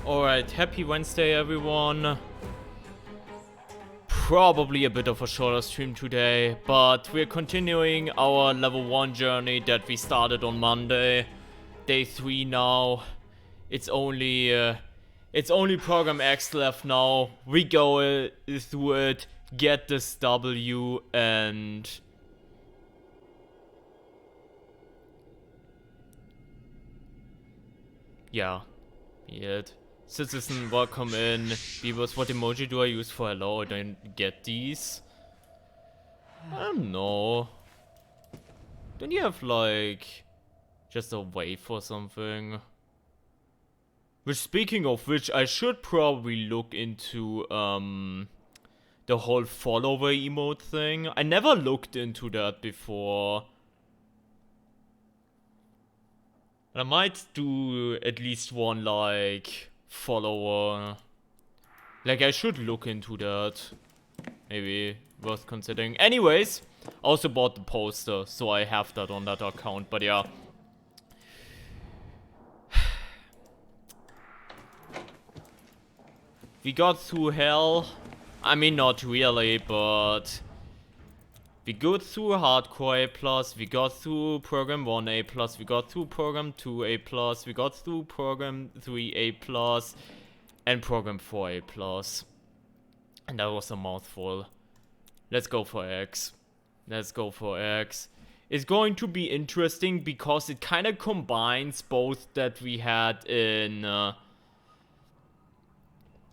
Alright, happy Wednesday everyone. Probably a bit of a shorter stream today, but we're continuing our level 1 journey that we started on Monday. Day 3 now. It's only program X left now. We go through it, get this W, and yeah, be it. Citizen, welcome in. Beavers, what emoji do I use for hello? I don't get these. I don't know. Don't you have like just a wave or something? Which, speaking of which, I should probably look into the whole follower emote thing. I never looked into that before. And I might do at least one like follower. Like, I should look into that. Maybe worth considering. Anyways, I also bought the poster, so I have that on that account. But yeah. We got through hell. I mean, not really, but we got through hardcore A+, we got through program 1 A+, we got through program 2 A+, we got through program 3 A+, and program 4 A+. And that was a mouthful. Let's go for X. Let's go for X. It's going to be interesting because it kind of combines both that we had in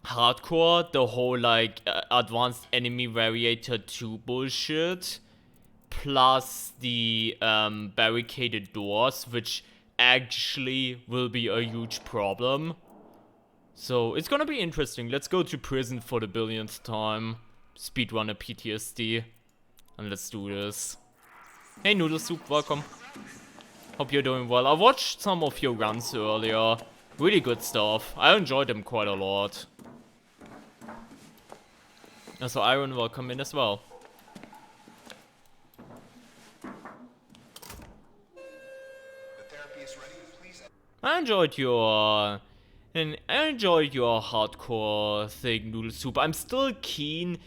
hardcore, the whole like advanced enemy variator 2 bullshit, plus the barricaded doors, which actually will be a huge problem. So it's gonna be interesting. Let's go to prison for the billionth time, speedrun a PTSD, and let's do this. Hey Noodle Soup, welcome. Hope you're doing well. I watched some of your runs earlier. Really good stuff. I enjoyed them quite a lot. Also, Iron, welcome in as well. I enjoyed your hardcore thing, Noodle Soup. I'm still keen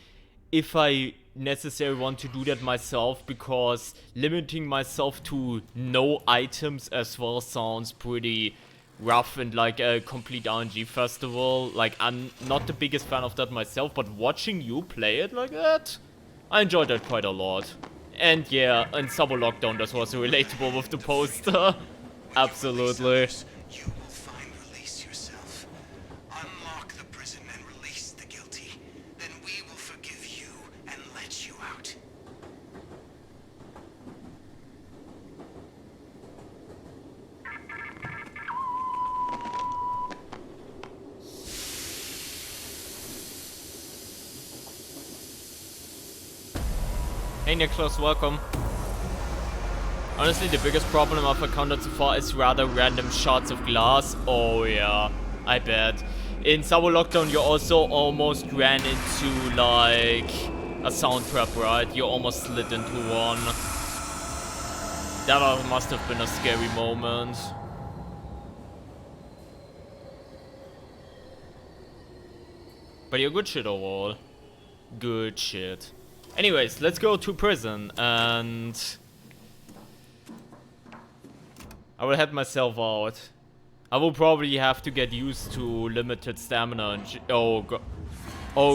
if I necessarily want to do that myself, because limiting myself to no items as well sounds pretty rough and like a complete RNG festival. Like, I'm not the biggest fan of that myself, but watching you play it like that, I enjoyed that quite a lot. And yeah, in Summer Lockdown, that was relatable with the poster. Absolutely. You will find release yourself. Unlock the prison and release the guilty. Then we will forgive you and let you out. Hey Nicholas, welcome. Honestly, the biggest problem I've encountered so far is rather random shards of glass. Oh yeah, I bet. In Summer Lockdown, you also almost ran into like a sound trap, right? You almost slid into one. That must have been a scary moment. But you're good shit overall. Good shit. Anyways, let's go to prison, and I will head myself out. I will probably have to get used to limited stamina and oh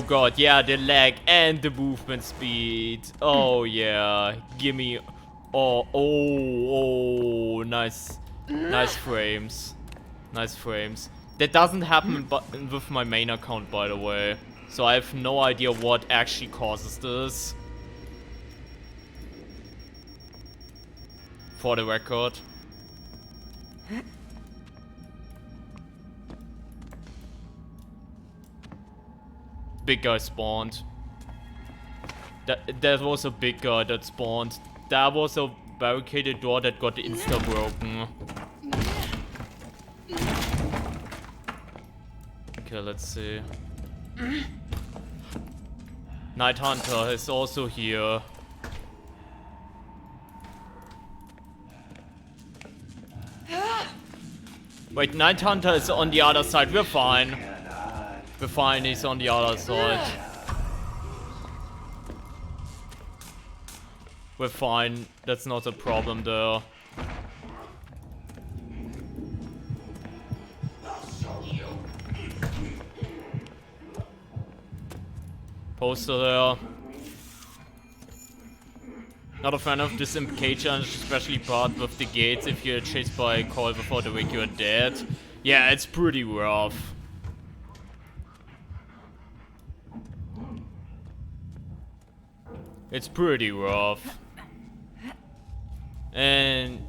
god, yeah, the lag and the movement speed. Oh yeah, gimme. Oh, nice frames. Nice frames. That doesn't happen with my main account, by the way. So I have no idea what actually causes this. For the record. Big guy spawned. That was a big guy that spawned. That was a barricaded door that got insta-broken. Okay, let's see. Night Hunter is also here. Wait, Night Hunter is on the other side. We're fine. We're fine, he's on the other side. We're fine. That's not a problem there. Poster there. Not a fan of this MK challenge, especially part with the gates. If you're chased by a call before the wake, you're dead. Yeah, it's pretty rough. It's pretty rough. And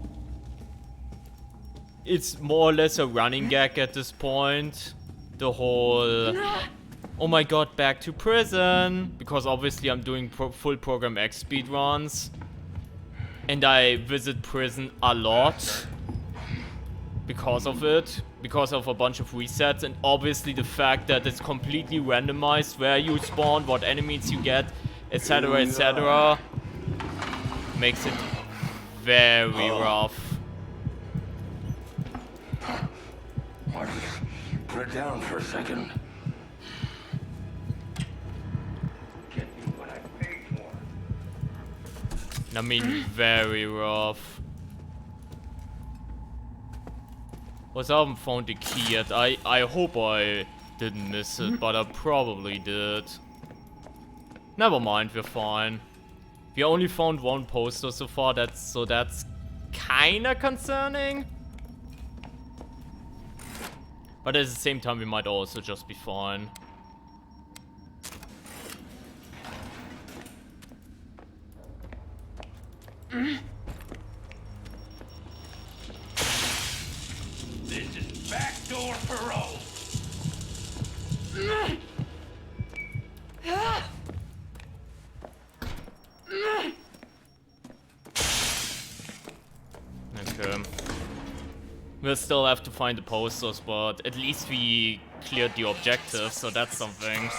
it's more or less a running gag at this point. The whole, oh my god, back to prison. Because obviously I'm doing full program X speedruns. And I visit prison a lot. Because of it. Because of a bunch of resets. And obviously the fact that it's completely randomized where you spawn, what enemies you get, etc, etc, makes it very rough. Marcus, put it down for a second. Get me what I paid for. I mean, very rough. Was I haven't found the key yet. I hope I didn't miss it, but I probably did. Never mind, we're fine. We only found one poster so far, that's kinda concerning. But at the same time, we might also just be fine. This is backdoor parole. Okay. We'll still have to find the posters, but at least we cleared the objective, so that's something.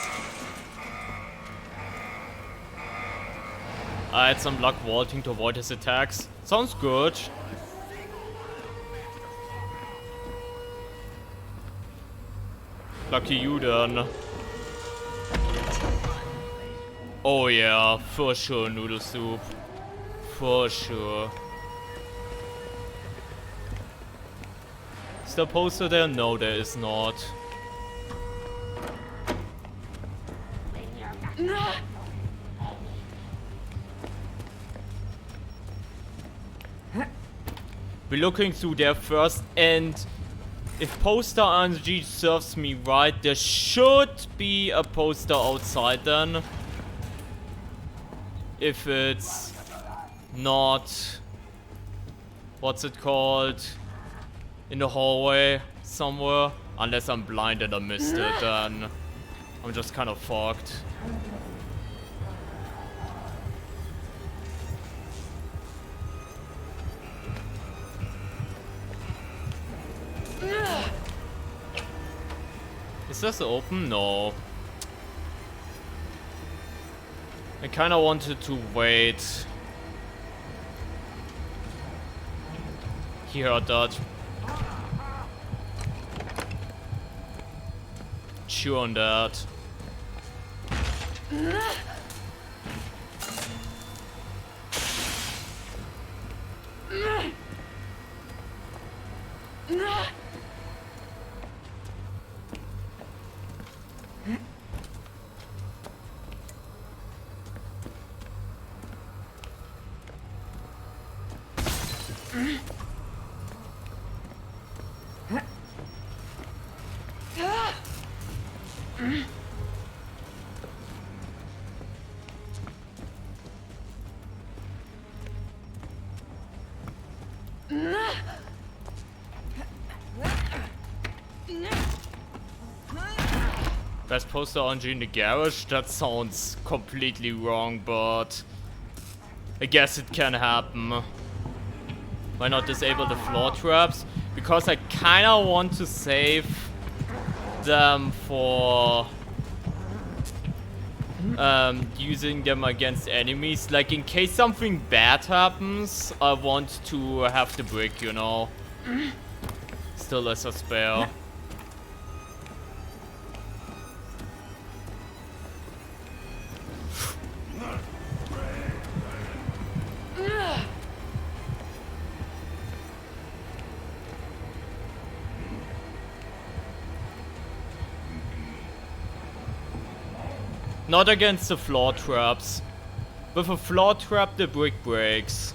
I had some luck vaulting to avoid his attacks. Sounds good. Lucky you then. Oh yeah, for sure noodle soup. For sure. Is there a poster there? No, there is not. We're looking through there first, and if poster RNG serves me right, there should be a poster outside then. If it's not, what's it called? In the hallway somewhere. Unless I'm blind and I missed it, then I'm just kind of fucked. Is this open? No. I kinda wanted to wait. He heard that. Chew on that. Best poster RNG in the garage? That sounds completely wrong, but I guess it can happen. Why not disable the floor traps? Because I kinda want to save them for using them against enemies. Like, in case something bad happens, I want to have the brick, you know. Still as a spare. Not against the floor traps. With a floor trap, the brick breaks.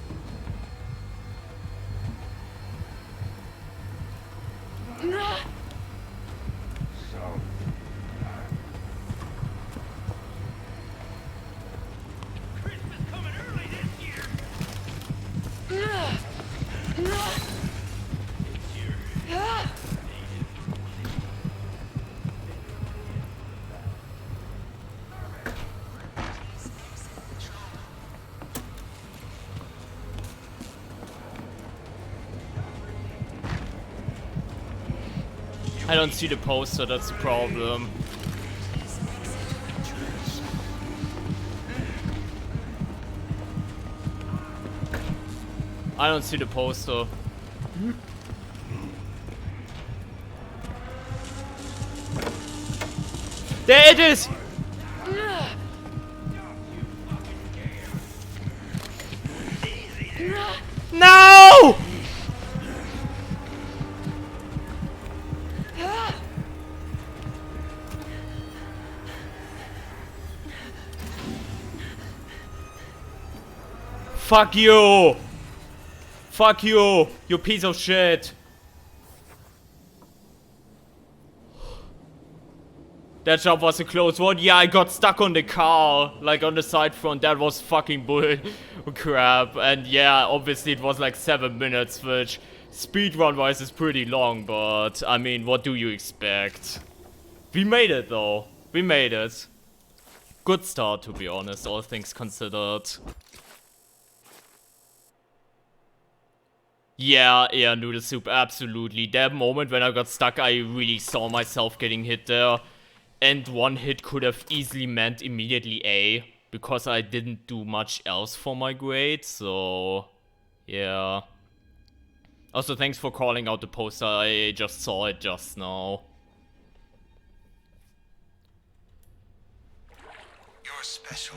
I don't see the poster, that's the problem. I don't see the poster. There it is! No! Fuck you! Fuck you! You piece of shit! That job was a close one. Yeah, I got stuck on the car, like on the side front. That was fucking bull crap. And yeah, obviously it was like 7 minutes, which speedrun wise is pretty long, but I mean, what do you expect? We made it though. We made it. Good start, to be honest, all things considered. Yeah, noodle soup, absolutely. That moment when I got stuck, I really saw myself getting hit there. And one hit could have easily meant immediately A, because I didn't do much else for my grade, so yeah. Also, thanks for calling out the poster, I just saw it just now. You're special.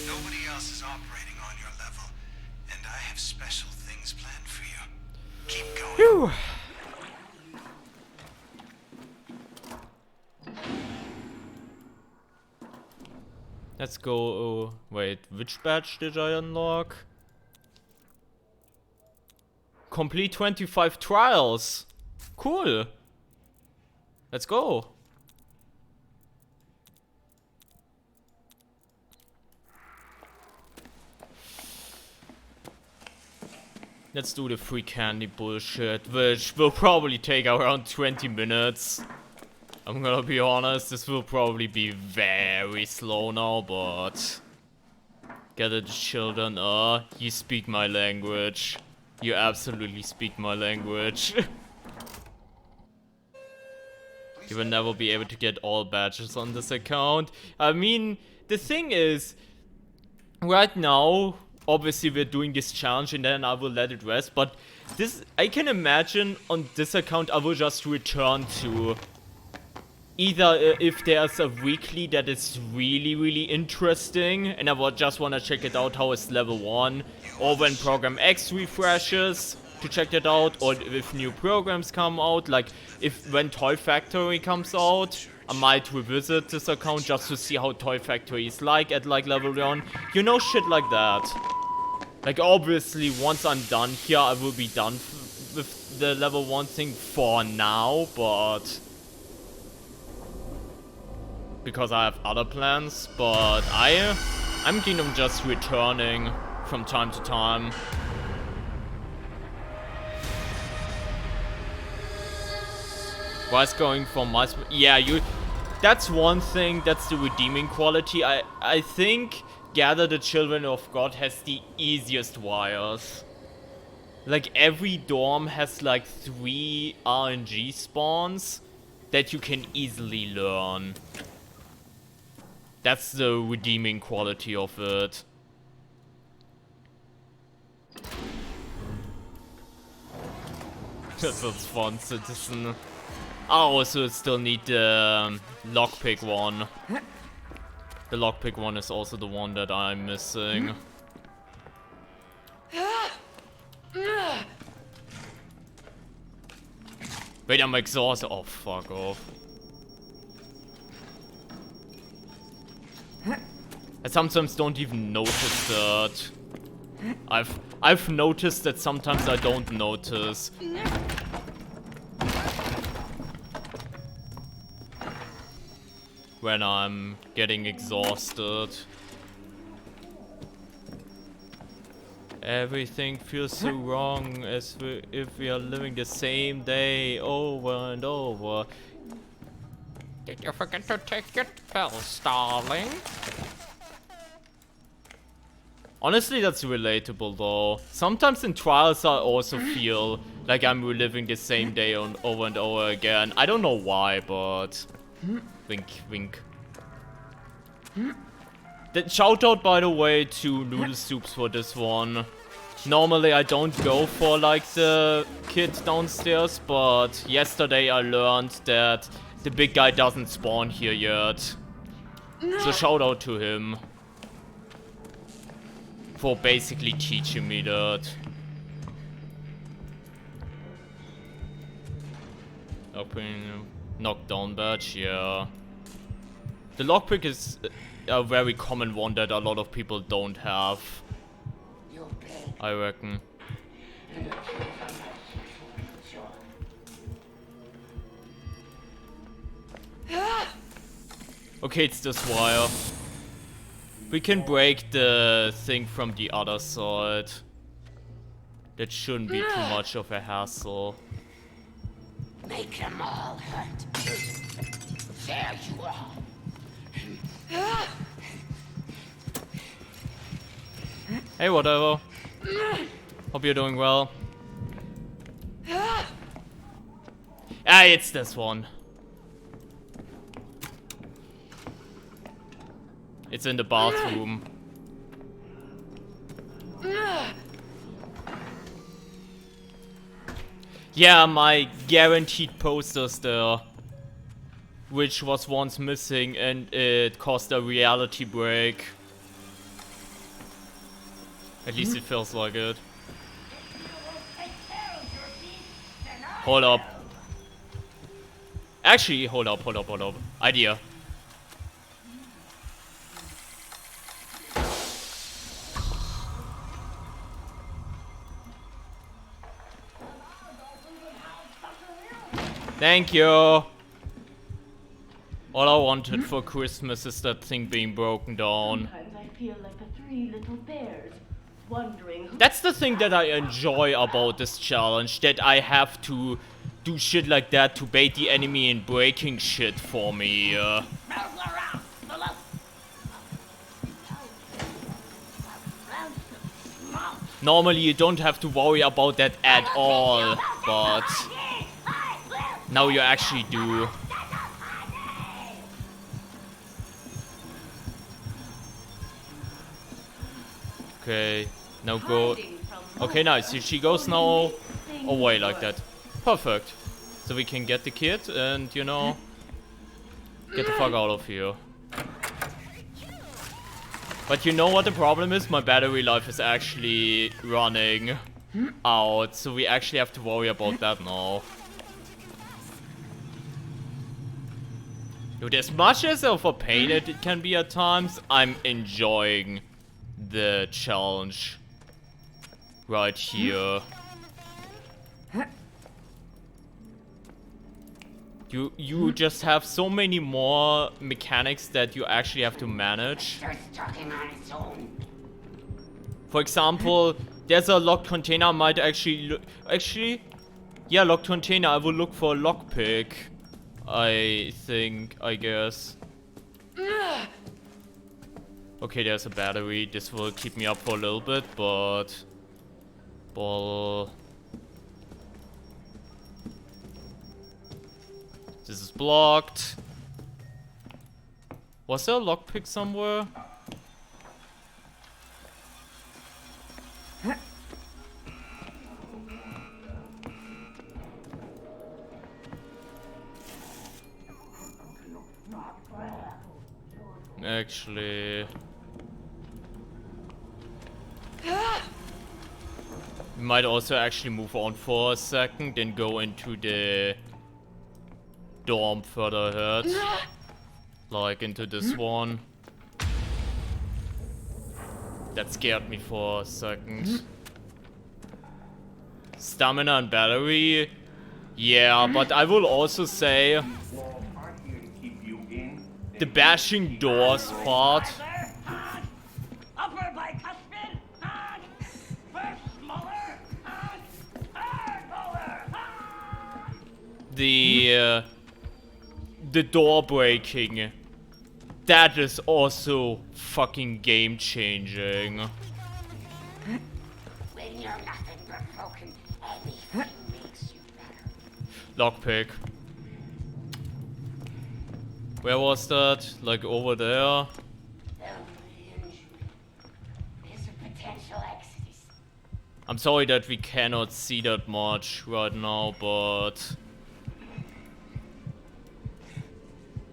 Nobody else is operating on your level, and I have special things planned for you. Keep going. Phew. Let's go. Wait, which badge did I unlock? Complete 25 trials. Cool. Let's go. Let's do the free candy bullshit, which will probably take around 20 minutes. I'm gonna be honest, this will probably be very slow now, but... Get it, children, you speak my language. You absolutely speak my language. You will never be able to get all badges on this account. I mean, the thing is, right now, obviously we're doing this challenge and then I will let it rest, but this, I can imagine on this account I will just return to either if there's a weekly that is really interesting and I would just want to check it out how it's level 1, or when program X refreshes to check it out, or if new programs come out, like when Toy Factory comes out, I might revisit this account just to see how Toy Factory is like at like level 1, you know, shit like that. Like obviously once I'm done here I will be done with the level 1 thing for now, but because I have other plans, but I'm keen on just returning from time to time. Why is going from my yeah, that's one thing, that's the redeeming quality. I think Gather the Children of God has the easiest wires. Like, every dorm has like 3 RNG spawns that you can easily learn. That's the redeeming quality of it. That's fun, Citizen. I also still need the lockpick one. The lockpick one is also the one that I'm missing. Wait, I'm exhausted. Oh, fuck off. I sometimes don't even notice that. I've noticed that sometimes I don't notice. When I'm getting exhausted. Everything feels so wrong as if we are living the same day over and over. Did you forget to take your pills, darling? Honestly, that's relatable though. Sometimes in trials I also feel like I'm reliving the same day over and over again. I don't know why, but... Wink, wink. Shout out, by the way, to Noodle Soups for this one. Normally I don't go for like the kid downstairs, but yesterday I learned that the big guy doesn't spawn here yet. So shout out to him. For basically teaching me that. Open knockdown badge, yeah. The lockpick is a very common one that a lot of people don't have. I reckon. Okay, it's this wire. We can break the thing from the other side. That shouldn't be too much of a hassle. Make them all hurt. There you are. Hey, whatever. Hope you're doing well. Ah, it's this one. It's in the bathroom. Yeah, my guaranteed posters there. Which was once missing and it caused a reality break. At least it feels like it. Hold up. Actually, hold up. Idea. Thank you. All I wanted for Christmas is that thing being broken down. Sometimes I feel like the 3 little bears, wondering who. That's the thing that I enjoy about this challenge, that I have to do shit like that to bait the enemy in breaking shit for me. Normally you don't have to worry about that at all, but now you actually do. Okay, now go. Okay, nice. She goes now away like that. Perfect. So we can get the kid and, you know, get the fuck out of here. But you know what the problem is? My battery life is actually running out. So we actually have to worry about that now. Dude, as much as of a pain it can be at times, I'm enjoying the challenge right here. You just have so many more mechanics that you actually have to manage. For example, there's a locked container. I might actually yeah, locked container. I will look for a lockpick. I guess. Okay, there's a battery. This will keep me up for a little bit, but... Ball... This is blocked. Was there a lockpick somewhere? Actually... We might also actually move on for a second and go into the dorm further ahead. Like into this one. That scared me for a second. Stamina and battery. Yeah, but I will also say the bashing doors part. The door breaking. That is also fucking game changing. When you're nothing but broken, anything makes you better. Lockpick. Where was that? Like over there? Only injury. There's a potential exodus. I'm sorry that we cannot see that much right now, but...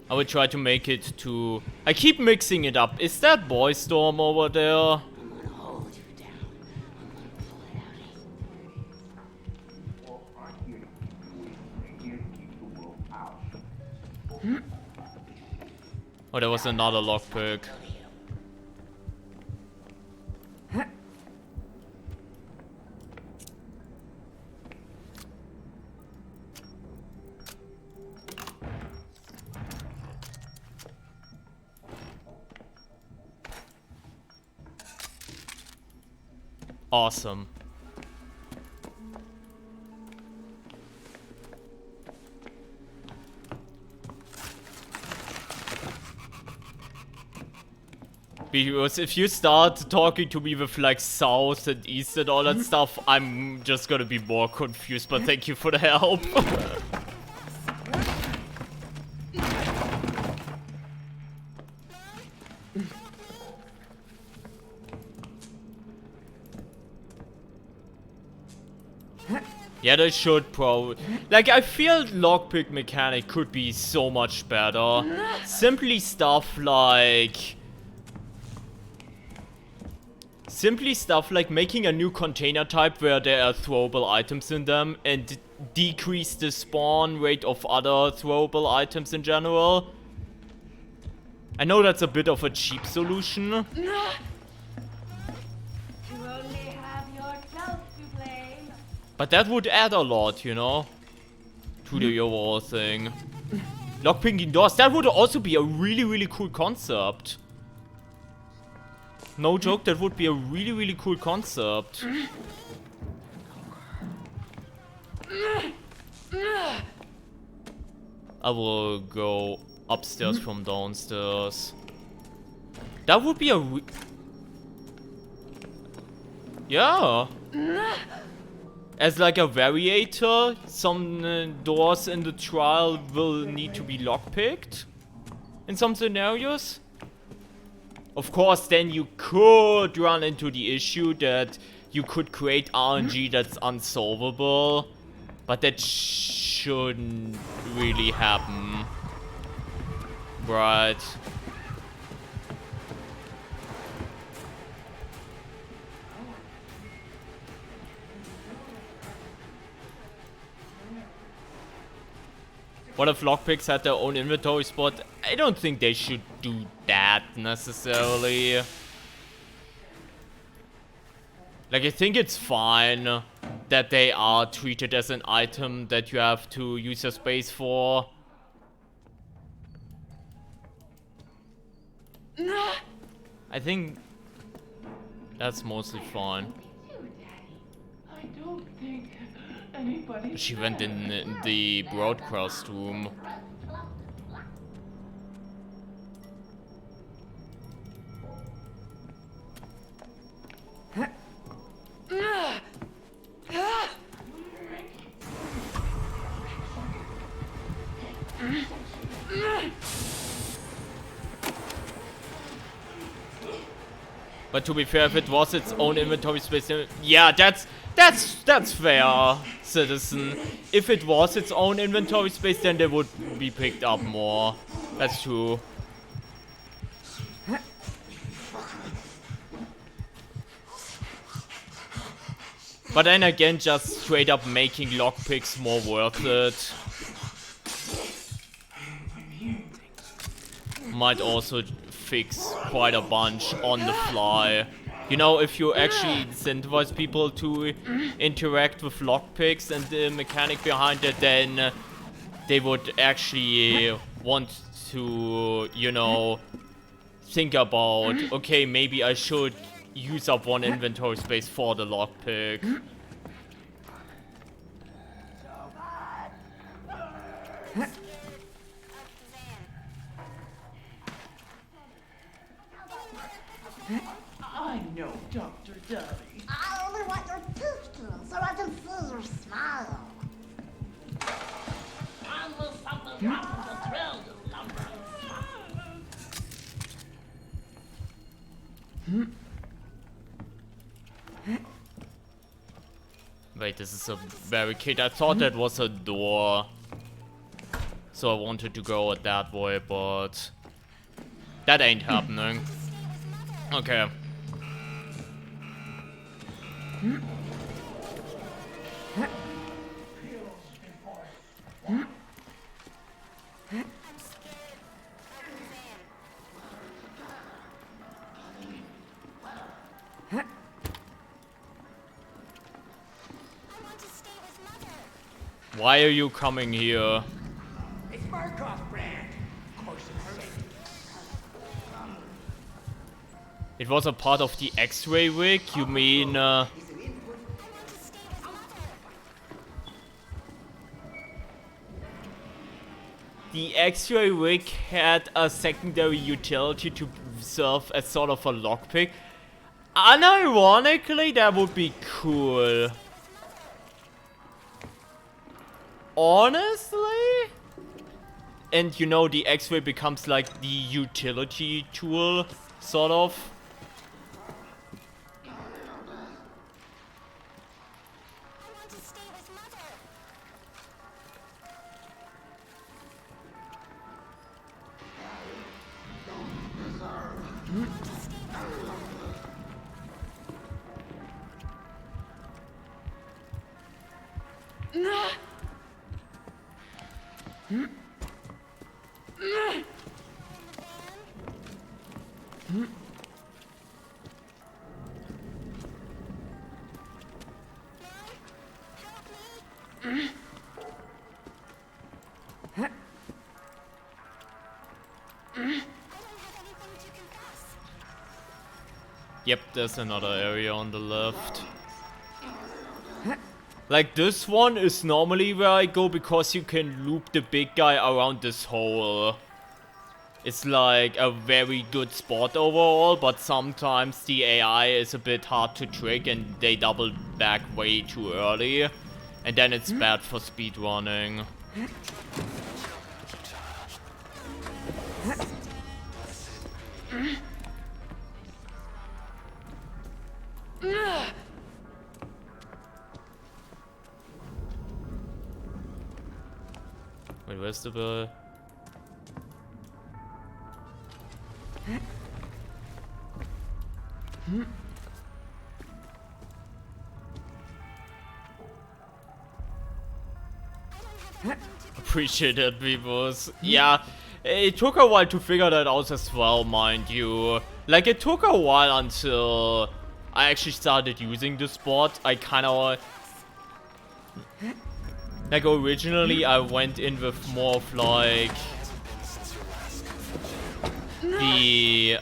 I will try to make it to... I keep mixing it up. Is that Boy Storm over there? I'm gonna hold you down. I'm gonna pull it out. Oh, there was another lockpick. Awesome. Because if you start talking to me with like south and east and all that stuff, I'm just gonna be more confused, but thank you for the help. Yeah, they should probably... Like, I feel lockpick mechanic could be so much better. Simply stuff like making a new container type where there are throwable items in them and decrease the spawn rate of other throwable items in general. I know that's a bit of a cheap solution. But that would add a lot, you know, to the overall thing. Lockpicking doors, that would also be a really, really cool concept. No joke, that would be a really, really cool concept. I will go upstairs from downstairs. That would be a yeah. As like a variator, some doors in the trial will need to be lockpicked in some scenarios. Of course, then you could run into the issue that you could create RNG that's unsolvable, but that shouldn't really happen, right? What if lockpicks had their own inventory spot? I don't think they should do that necessarily. Like, I think it's fine that they are treated as an item that you have to use your space for. I think that's mostly fine. I don't think anybody She went in the broadcast room. But to be fair, if it was its own inventory space, then yeah, that's fair, citizen. If it was its own inventory space, then they would be picked up more. That's true. But then again, just straight up making lockpicks more worth it might also fix quite a bunch on the fly. You know, if you actually incentivize people to interact with lockpicks and the mechanic behind it, then they would actually want to, you know, think about, okay, maybe I should use up one inventory space for the lockpick. I know, Dr. Daddy. I only want your picture so I can see your smile. Unless something happens to thrill you, lumbering. Wait, this is a barricade. I thought that was a door. So I wanted to go that way, but that ain't happening. Okay. Why are you coming here? It's Markov brand. Of course it hurt. It was a part of the X-ray rig? You mean, the X-ray rig had a secondary utility to serve as sort of a lockpick. Unironically, that would be cool. Honestly? And you know, the X-ray becomes like the utility tool, sort of. Yep, there's another area on the left. Like, this one is normally where I go because you can loop the big guy around this hole. It's like a very good spot overall, but sometimes the AI is a bit hard to trick and they double back way too early. And then it's bad for speedrunning. Wait, where's the bell? Appreciate it, peoples. Yeah, it took a while to figure that out as well, mind you. Like, it took a while until I actually started using the spot. I kinda... Like, originally I went in with more of, like... the,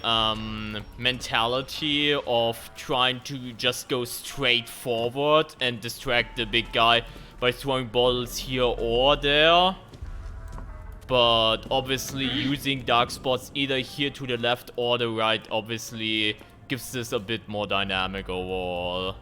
mentality of trying to just go straight forward and distract the big guy by throwing bottles here or there. But obviously using dark spots either here to the left or the right obviously gives this a bit more dynamic overall.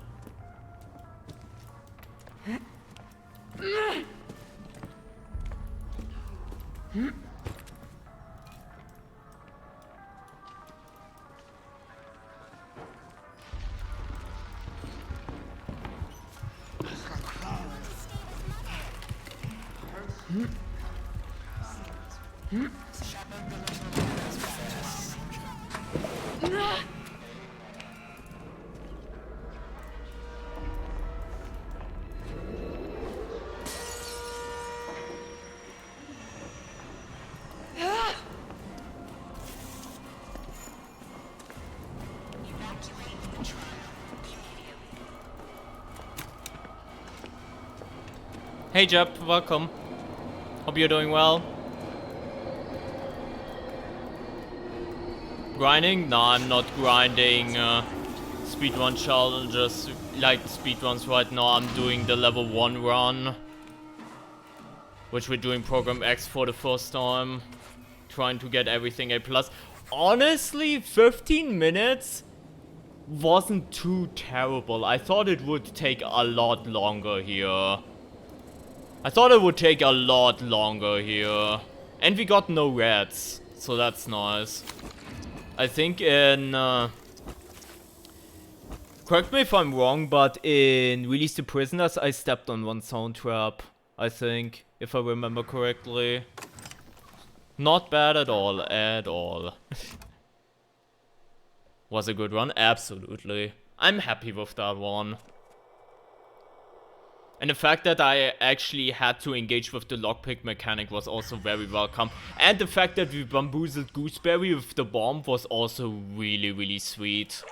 Hey Jeb, welcome. Hope you're doing well. Grinding? No, I'm not grinding speedrun challenges like speedruns right now. I'm doing the level 1 run, which we're doing Program X for the first time. Trying to get everything A+. Honestly, 15 minutes wasn't too terrible. I thought it would take a lot longer here. And we got no reds, so that's nice. I think in... correct me if I'm wrong, but in Release the Prisoners, I stepped on one sound trap. I think, if I remember correctly. Not bad at all, Was a good run? Absolutely. I'm happy with that one. And the fact that I actually had to engage with the lockpick mechanic was also very welcome. And the fact that we bamboozled Gooseberry with the bomb was also really, really sweet.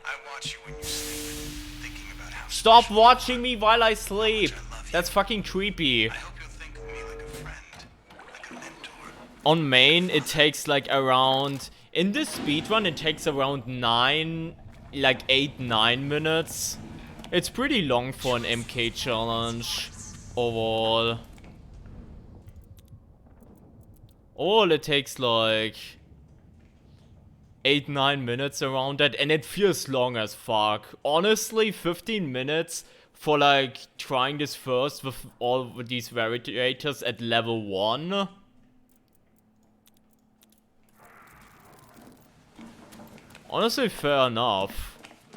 I watch you when you sleep, thinking about how Stop watching me while I sleep! That's fucking creepy. I hope you'll think of me like a friend, like a mentor. On main, it takes like around... In this speedrun, it takes around 8-9 minutes. It's pretty long for an MK challenge, overall. Overall, it takes like 8-9 minutes around that, and it feels long as fuck. Honestly, 15 minutes for like trying this first with all of these variators at level 1. Honestly, fair enough.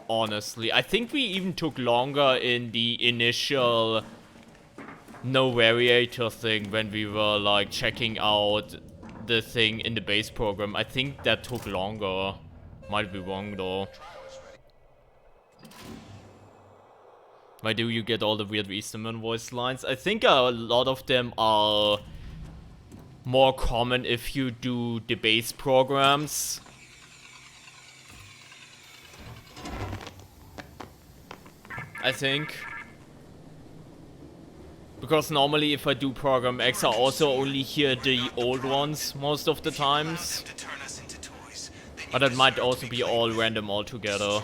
Honestly, I think we even took longer in the initial no variator thing when we were like checking out the thing in the base program. I think that took longer. Might be wrong though. Why do you get all the weird Easterman voice lines? I think a lot of them are more common if you do the base programs. I think. Because normally if I do Program X, I also only hear the old ones most of the times. But it might also be all random altogether.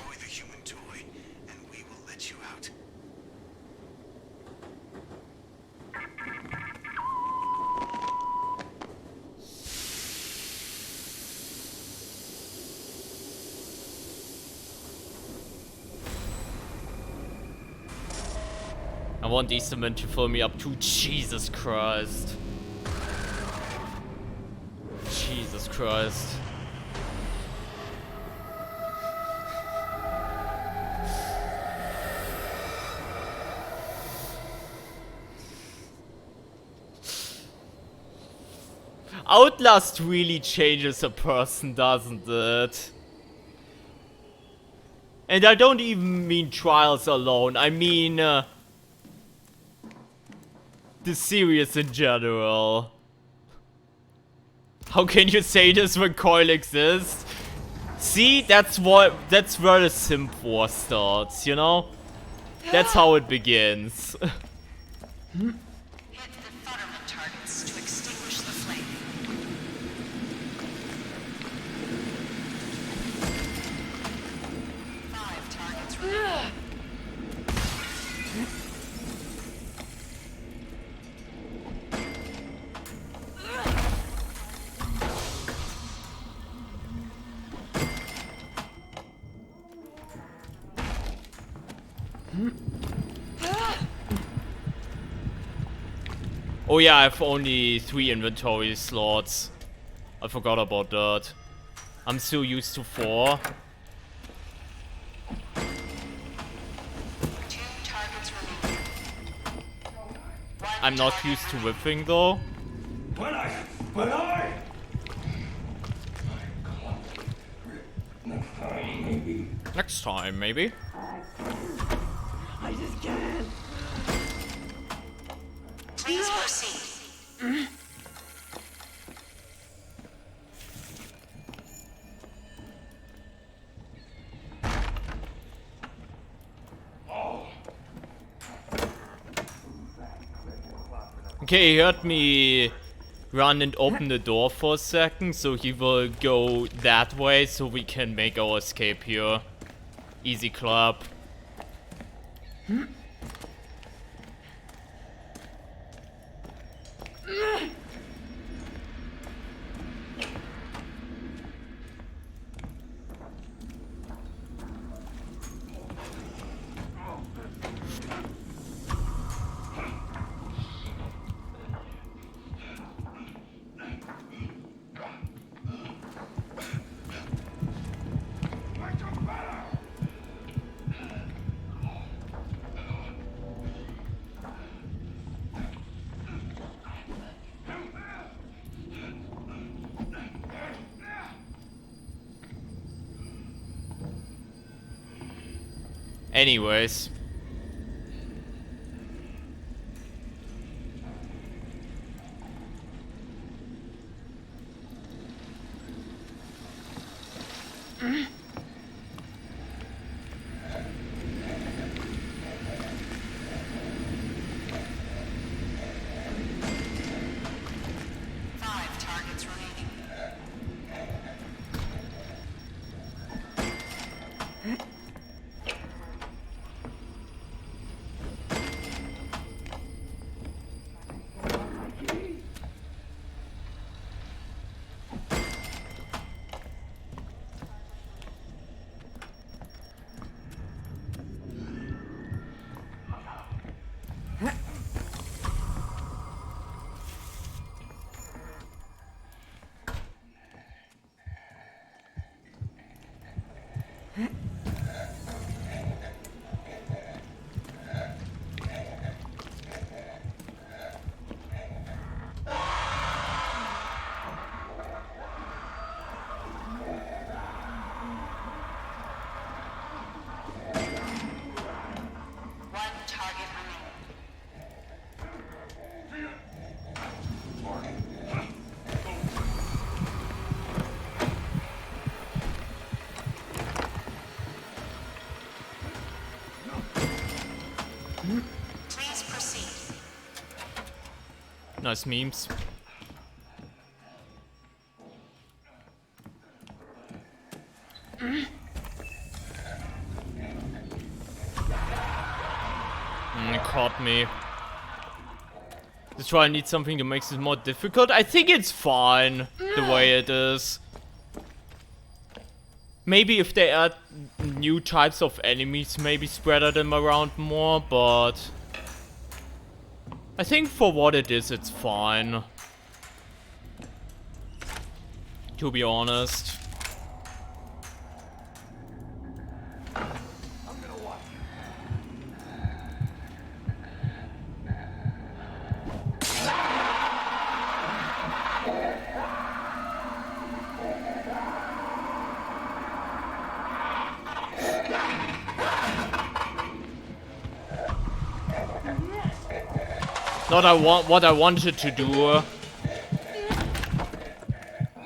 I want Easterman to fill me up too. Jesus Christ. Jesus Christ. Outlast really changes a person, doesn't it? And I don't even mean Trials alone, I mean the series in general. How can you say this when Coil exists? See, that's where the simp war starts, you know? That's how it begins. Hit the Futterman targets to extinguish the flame. 5 targets remaining. Oh yeah, I have only 3 inventory slots. I forgot about that. I'm still used to 4. 2 targets remaining. 1 I'm not used to whipping though. When I Next time, maybe. I just can't. Please proceed. Okay, he heard me run and open the door for a second, so he will go that way so we can make our escape here. Easy clap. Anyways. Five targets remaining. One target remaining. Please proceed. Nice memes. It caught me. Let's try and need something that makes it more difficult. I think it's fine the way it is. Maybe if they add new types of enemies, maybe spread them around more, but I think for what it is, it's fine. To be honest. Not what I wanted to do.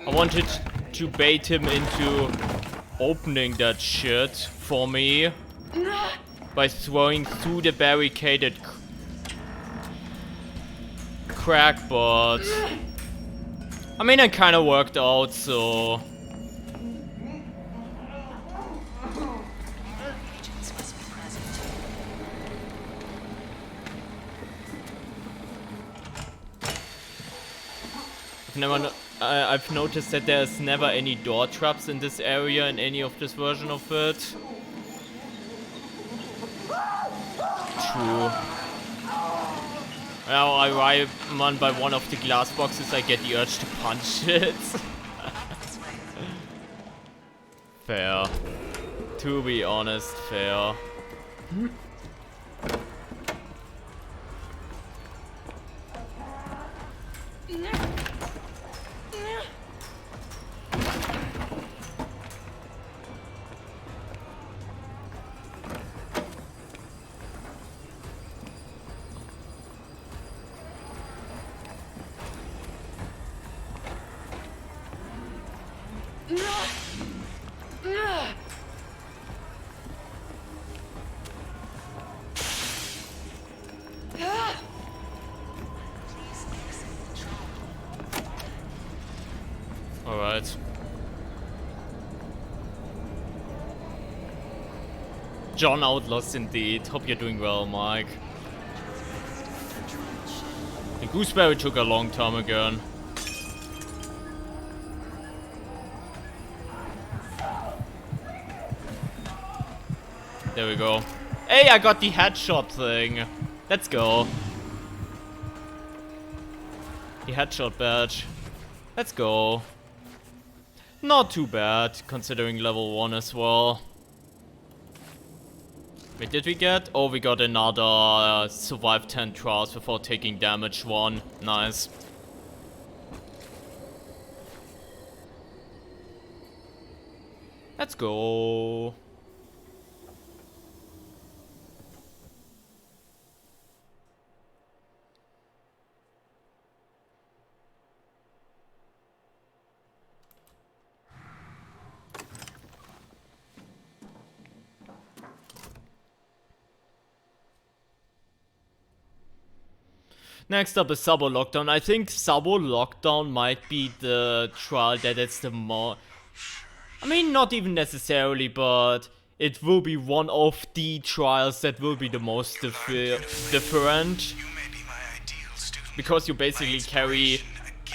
I wanted to bait him into opening that shit for me by throwing through the barricaded crack, but I mean, it kind of worked out, so Agents must be present. I've noticed that there's never any door traps in this area in any of this version of it. True. Now I run by one of the glass boxes, I get the urge to punch it. Fair. To be honest, fair. John Outlast indeed. Hope you're doing well, Mike. And Gooseberry took a long time again. There we go. Hey, I got the headshot thing. Let's go. The headshot badge. Let's go. Not too bad, considering level 1 as well. Wait, did we get? Oh, we got another survive 10 trials before taking damage 1. Nice. Let's go. Next up is Sabo Lockdown. I think Sabo Lockdown might be the trial that is the more... I mean, not even necessarily, but it will be one of the trials that will be the most different. Because you basically carry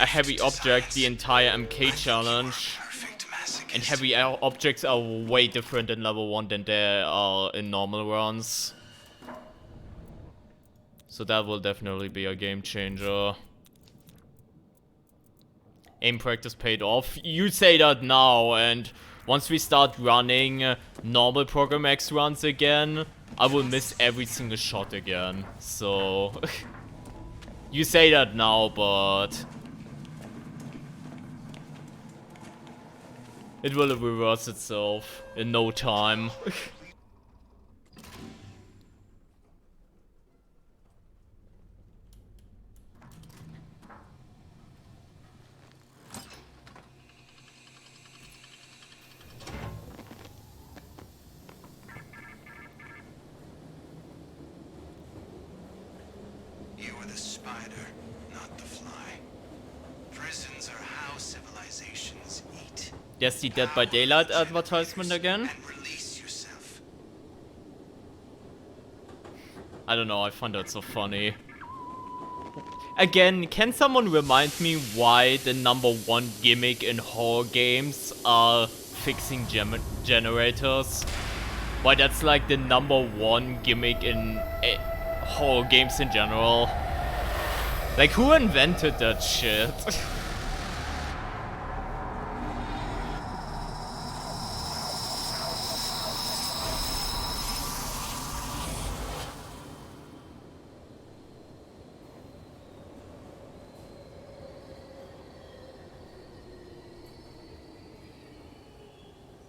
a heavy object the entire MK challenge. And heavy objects are way different in level 1 than they are in normal runs. So that will definitely be a game changer. Aim practice paid off. You say that now, and once we start running normal Program X runs again, I will miss every single shot again. So you say that now, but it will reverse itself in no time. There's the Dead by Daylight advertisement again. I don't know, I find that so funny. Again, can someone remind me why the #1 gimmick in horror games are fixing generators? Why that's like the #1 gimmick in horror games in general? Like, who invented that shit?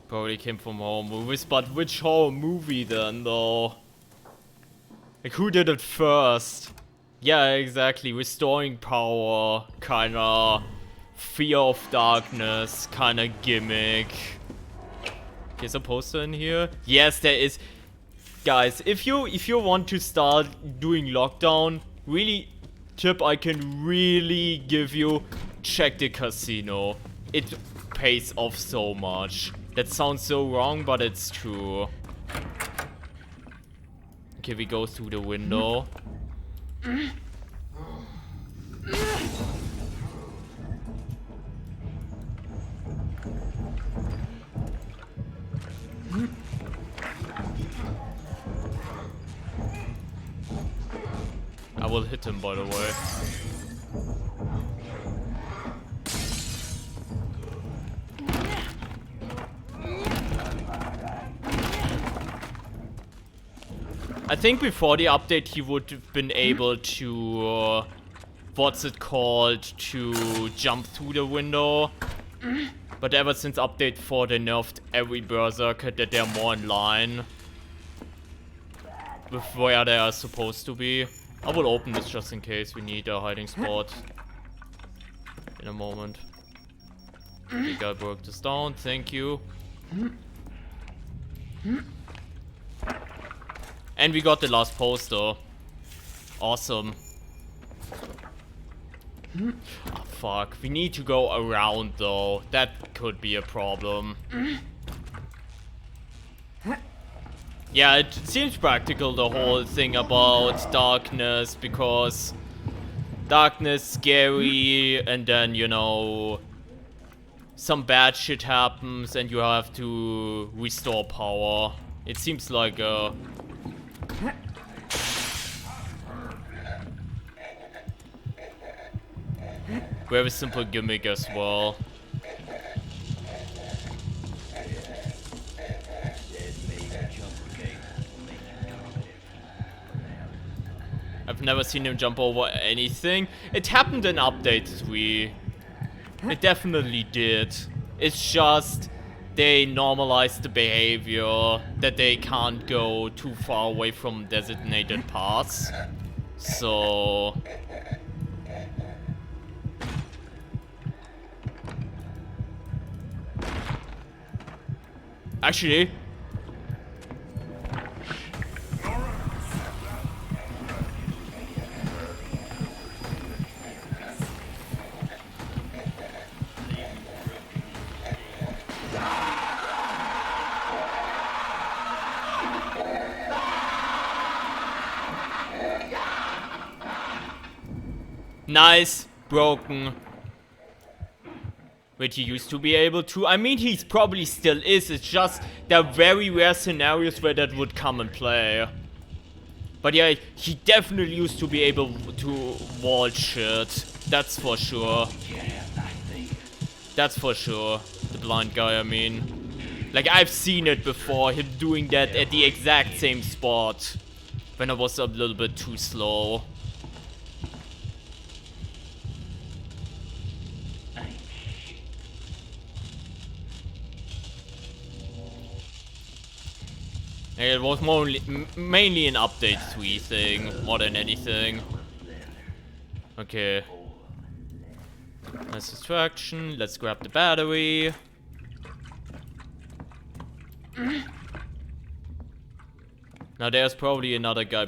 Probably came from horror movies, but which horror movie then, though? Like, who did it first? Yeah, exactly. Restoring power, kinda fear of darkness, kinda gimmick. There's a poster in here. Yes, there is. Guys, if you want to start doing lockdown, really tip I can really give you: check the casino. It pays off so much. That sounds so wrong, but it's true. Okay, we go through the window. I will hit him, by the way. I think before the update he would have been able to, what's it called, to jump through the window. But ever since update 4 they nerfed every berserker that they're more in line with where they are supposed to be. I will open this just in case we need a hiding spot in a moment. I think I broke this down, thank you. And we got the last poster. Awesome. Oh, fuck. We need to go around though. That could be a problem. Yeah, it seems practical, the whole thing about darkness, because darkness scary, and then, you know, some bad shit happens and you have to restore power. It seems like a very simple gimmick as well. I've never seen him jump over anything. It happened in update 3. It definitely did. It's just they normalized the behavior that they can't go too far away from designated paths. So actually, nice, broken. Wait, he used to be able to? I mean, he's probably still is. It's just there are very rare scenarios where that would come and play. But yeah, he definitely used to be able to wall shit. That's for sure. That's for sure. The blind guy, I mean. Like, I've seen it before, him doing that at the exact same spot. When I was a little bit too slow. It was mainly an update 3 thing, more than anything. Okay. Nice distraction. Let's grab the battery. Now there's probably another guy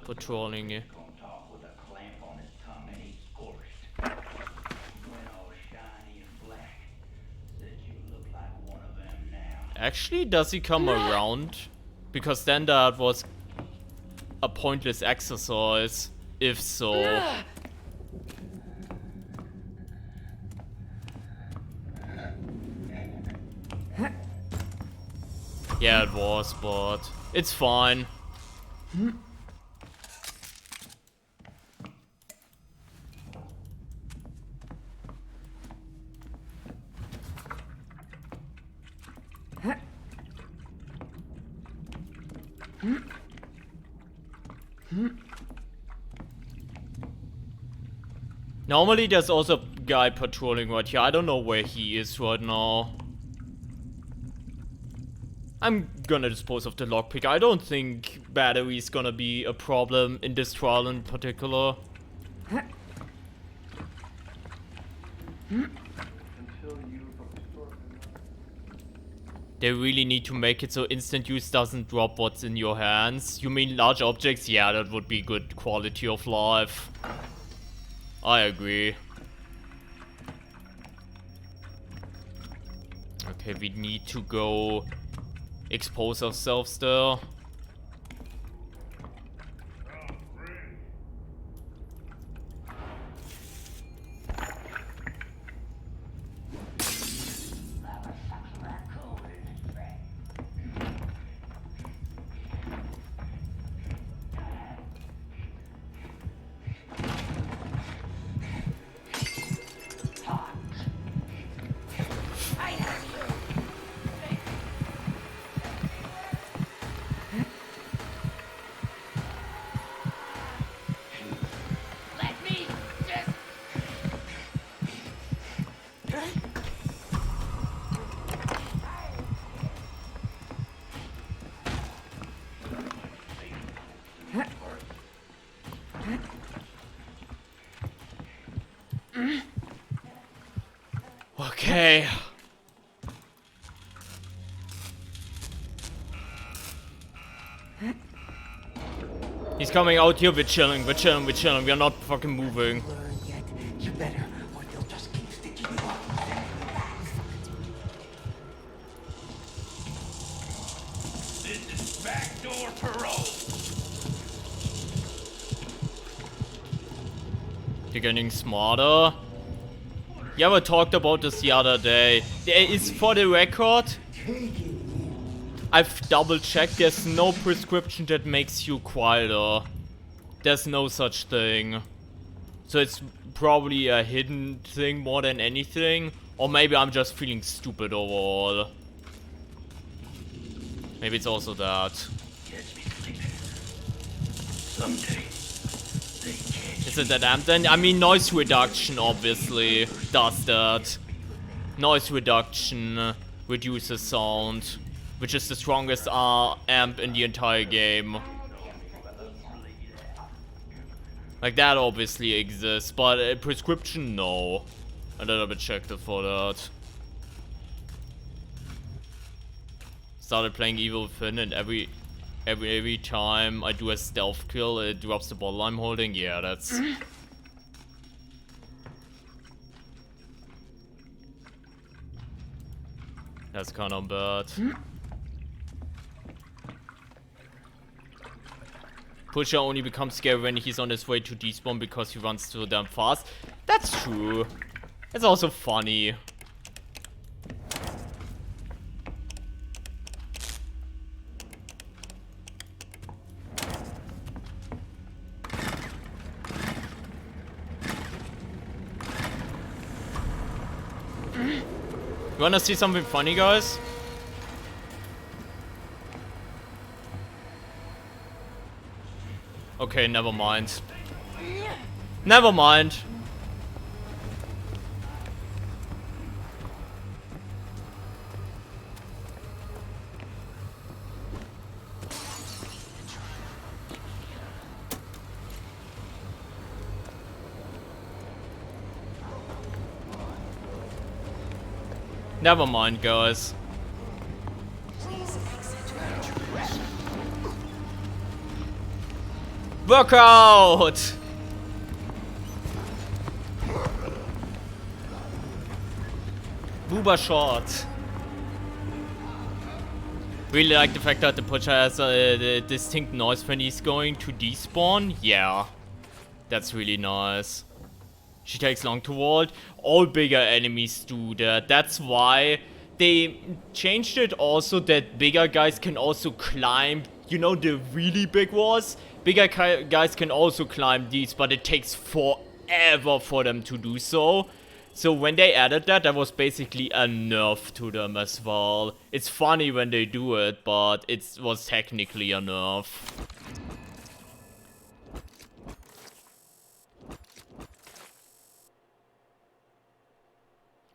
patrolling it. Actually, does he come around? Because then that was a pointless exercise, if so. Yeah, it was, but it's fine. Normally there's also a guy patrolling right here. I don't know where he is right now. I'm gonna dispose of the lockpick. I don't think battery is gonna be a problem in this trial in particular. They really need to make it so instant use doesn't drop what's in your hands. You mean large objects? Yeah, that would be good quality of life. I agree. Okay, we need to go expose ourselves there. Okay. He's coming out here, we're chilling. We're not fucking moving. Learn yet. You better, or they'll just keep sticking you up. Backdoor parole. You're getting smarter. Yeah, we talked about this the other day. There is, for the record, I've double checked, there's no prescription that makes you quieter. There's no such thing. So it's probably a hidden thing more than anything. Or maybe I'm just feeling stupid overall. Maybe it's also that. Catch me sleeping. Someday. They can't. Is it that amp then? I mean, noise reduction obviously does that. Noise reduction reduces sound, which is the strongest amp in the entire game. Like, that obviously exists, but a prescription, no. I double checked it for that. Started playing Evil Within, and every time I do a stealth kill, it drops the bottle I'm holding. Yeah, that's... That's kind of bad. Pusher only becomes scary when he's on his way to despawn because he runs so damn fast. That's true. It's also funny. You wanna see something funny, guys? Okay, never mind. Never mind. Never mind, guys. Workout! Booba shot. Really like the fact that the Pusher has a distinct noise when he's going to despawn. Yeah, that's really nice. She takes long to vault. All bigger enemies do that. That's why they changed it also that bigger guys can also climb. You know, the really big walls? Bigger guys can also climb these, but it takes forever for them to do so. So when they added that, that was basically a nerf to them as well. It's funny when they do it, but it was technically a nerf.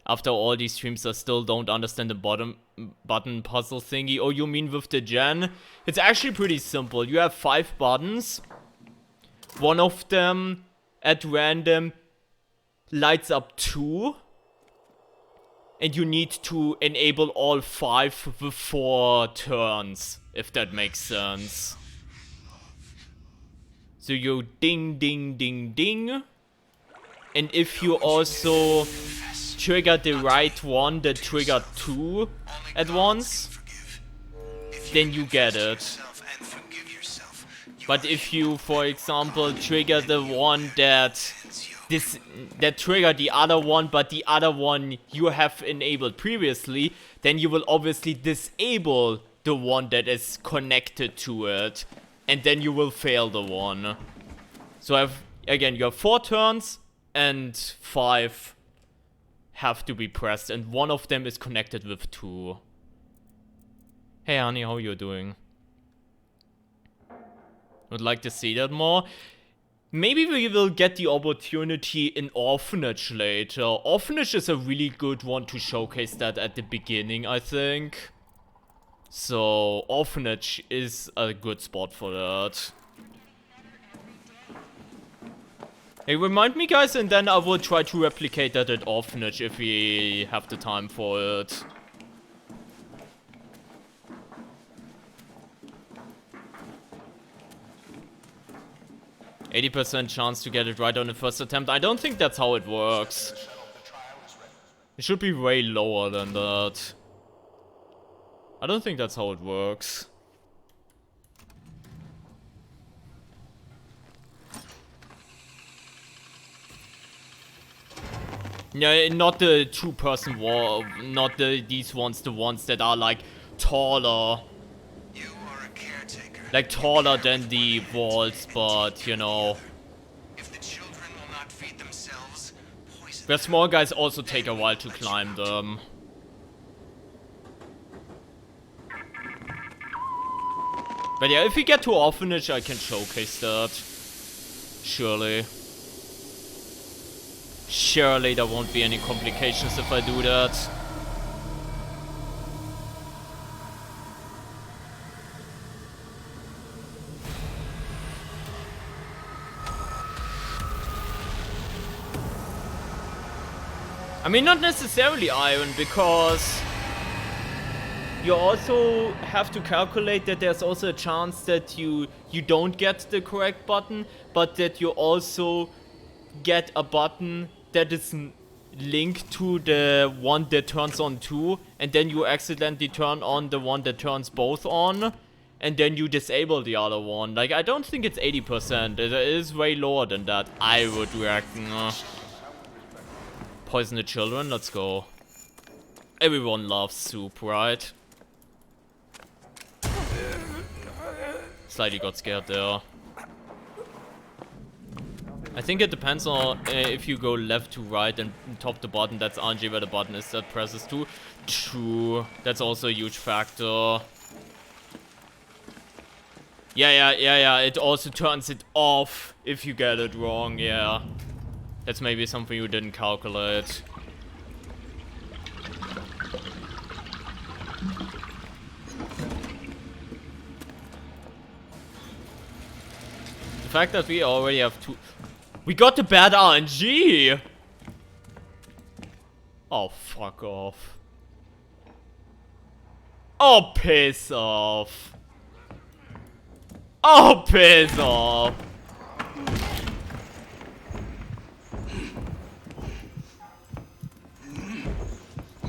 After all these streams, I still don't understand the button puzzle thingy. Oh, you mean with the gen? It's actually pretty simple. You have 5 buttons. One of them, at random, lights up 2. And you need to enable all 5 with 4 turns, if that makes sense. So you ding, ding, ding, ding. And if you also trigger the right one that triggered 2 at once, then you get it. But if you, for example, trigger the one that triggered the other one, but the other one you have enabled previously, then you will obviously disable the one that is connected to it, and then you will fail the one. So again, you have 4 turns and 5 have to be pressed, and one of them is connected with 2. Hey honey, how you doing? Would like to see that more. Maybe we will get the opportunity in Orphanage later. Orphanage is a really good one to showcase that at the beginning, I think. So Orphanage is a good spot for that. Hey, remind me, guys, and then I will try to replicate that at Orphanage if we have the time for it. %80 chance to get it right on the first attempt. I don't think that's how it works. It should be way lower than that. I don't think that's how it works. Yeah, not the two-person wall, not these ones, the ones that are like taller. You are a caretaker. Like taller than the walls, but you know. If the children will not feed themselves, poison The small guys also take a while to climb them. But yeah, if we get to orphanage, I can showcase that. Surely. Surely there won't be any complications if I do that. I mean, not necessarily iron, because you also have to calculate that there's also a chance that you don't get the correct button, but that you also get a button that is linked to the one that turns on too, and then you accidentally turn on the one that turns both on, and then you disable the other one. Like, I don't think it's 80%. It is way lower than that, I would reckon. Poison the children, let's go. Everyone loves soup, right? Slightly got scared there. I think it depends on if you go left to right and top the button. That's RNG where the button is that presses to. True. That's also a huge factor. Yeah. It also turns it off if you get it wrong, yeah. That's maybe something you didn't calculate. The fact that we already have two... We got the bad RNG! Oh, fuck off. Oh, piss off. Oh, piss off.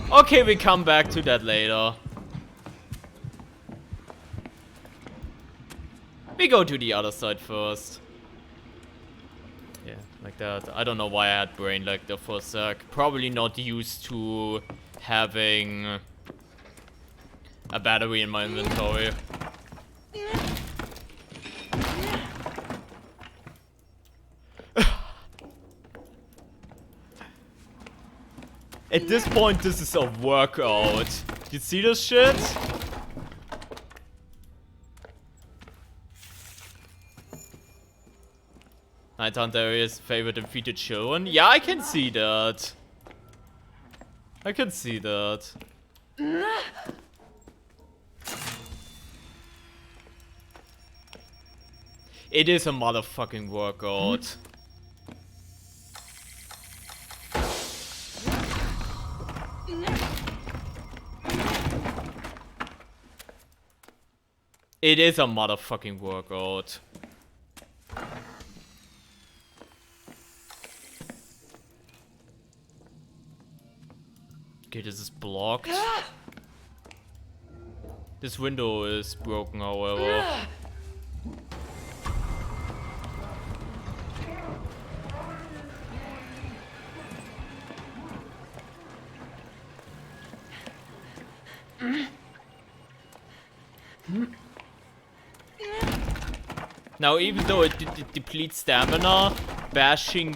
Okay, we come back to that later. We go to the other side first. Yeah, like that. I don't know why I had brain lag there for a sec. Probably not used to having a battery in my inventory. At this point, this is a workout. You see this shit? Night Hunter area's favorite defeated children. Yeah, I can see that. I can see that. It is a motherfucking workout. It is a motherfucking workout. Okay, this is blocked. This window is broken, however. Now, even though it depletes stamina, bashing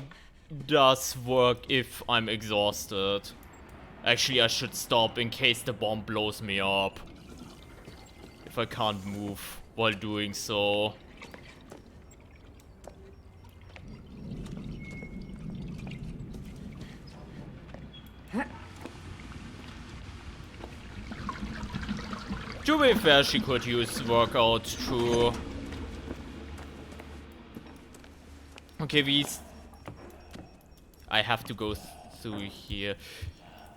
does work if I'm exhausted. Actually, I should stop in case the bomb blows me up. If I can't move while doing so. To be fair, she could use workout too. Okay, I have to go through here.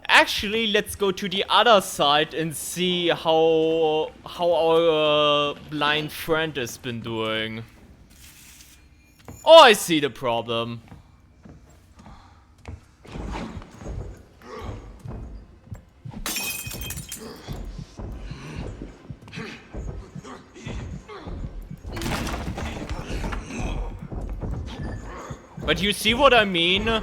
Actually, let's go to the other side and see how our blind friend has been doing. Oh, I see the problem. But you see what I mean?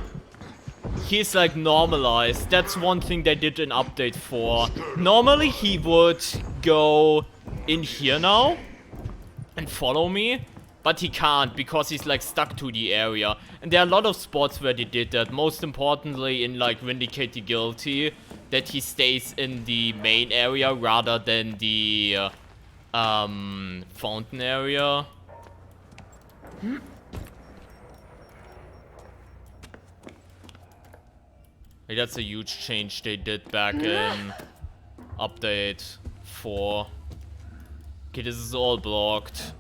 he's like normalized. That's one thing they did an update for. Normally he would go in here now and follow me, but he can't because he's like stuck to the area. And there are a lot of spots where they did that. Most importantly in like Vindicate the Guilty, that he stays in the main area rather than the fountain area. Like, that's a huge change they did back in update 4. Okay, this is all blocked.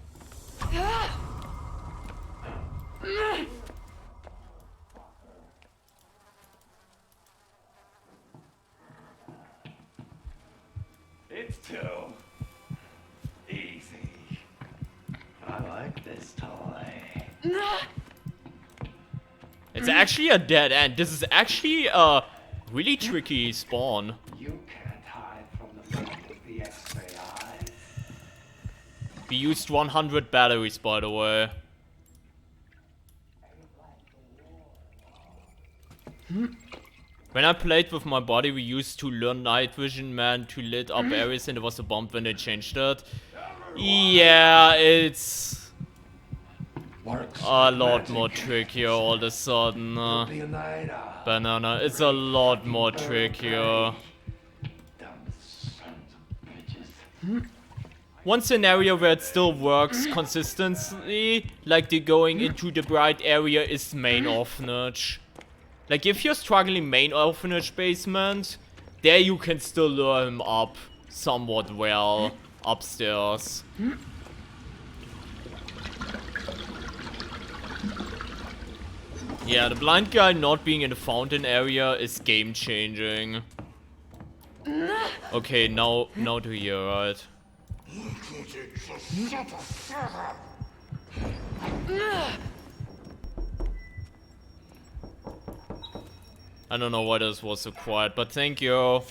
It's too easy. I like this toy. It's actually a dead end. This is actually a really tricky spawn. You can't hide from the light of the X-ray eyes. We used 100 batteries, by the way. When I played with my body, we used to learn night vision, man, to lit up areas, and it was a bomb when they changed it. Yeah, it's Works a lot magic. more trickier all of a sudden. Leonidas. Banana, it's a lot more trickier. Dumb sons of bitches. One scenario where it still works consistently, like the going into the bright area, is main orphanage. Like if you're struggling main orphanage basement, there you can still lure him up somewhat well upstairs. Yeah, the blind guy not being in the fountain area is game changing. Okay, now to here, right? I don't know why this was so quiet, but thank you.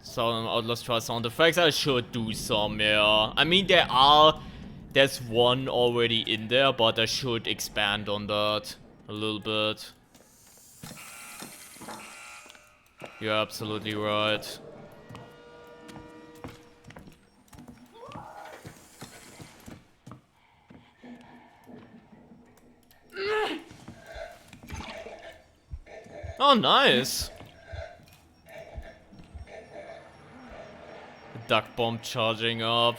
Some Outlast try sound effects. I should do some, yeah. I mean, there's one already in there, but I should expand on that a little bit. You're absolutely right. Oh, nice. Duck bomb charging up.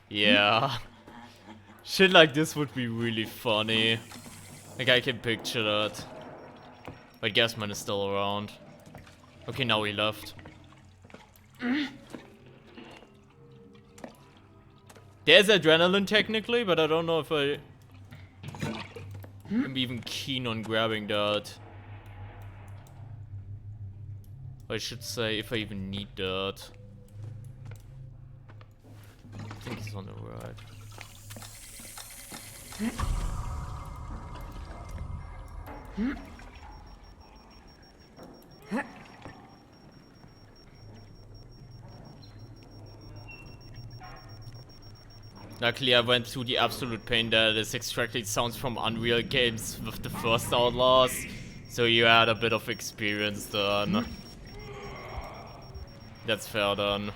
Yeah. Shit like this would be really funny. Like, I can picture that. But Gasman is still around. Okay, now he left. There's adrenaline technically, but I don't know if I am even keen on grabbing that. I should say if I even need that. I think he's on the right. Luckily I went through the absolute pain that is extracting sounds from Unreal games with the first Outlast, so you had a bit of experience then. That's fair then.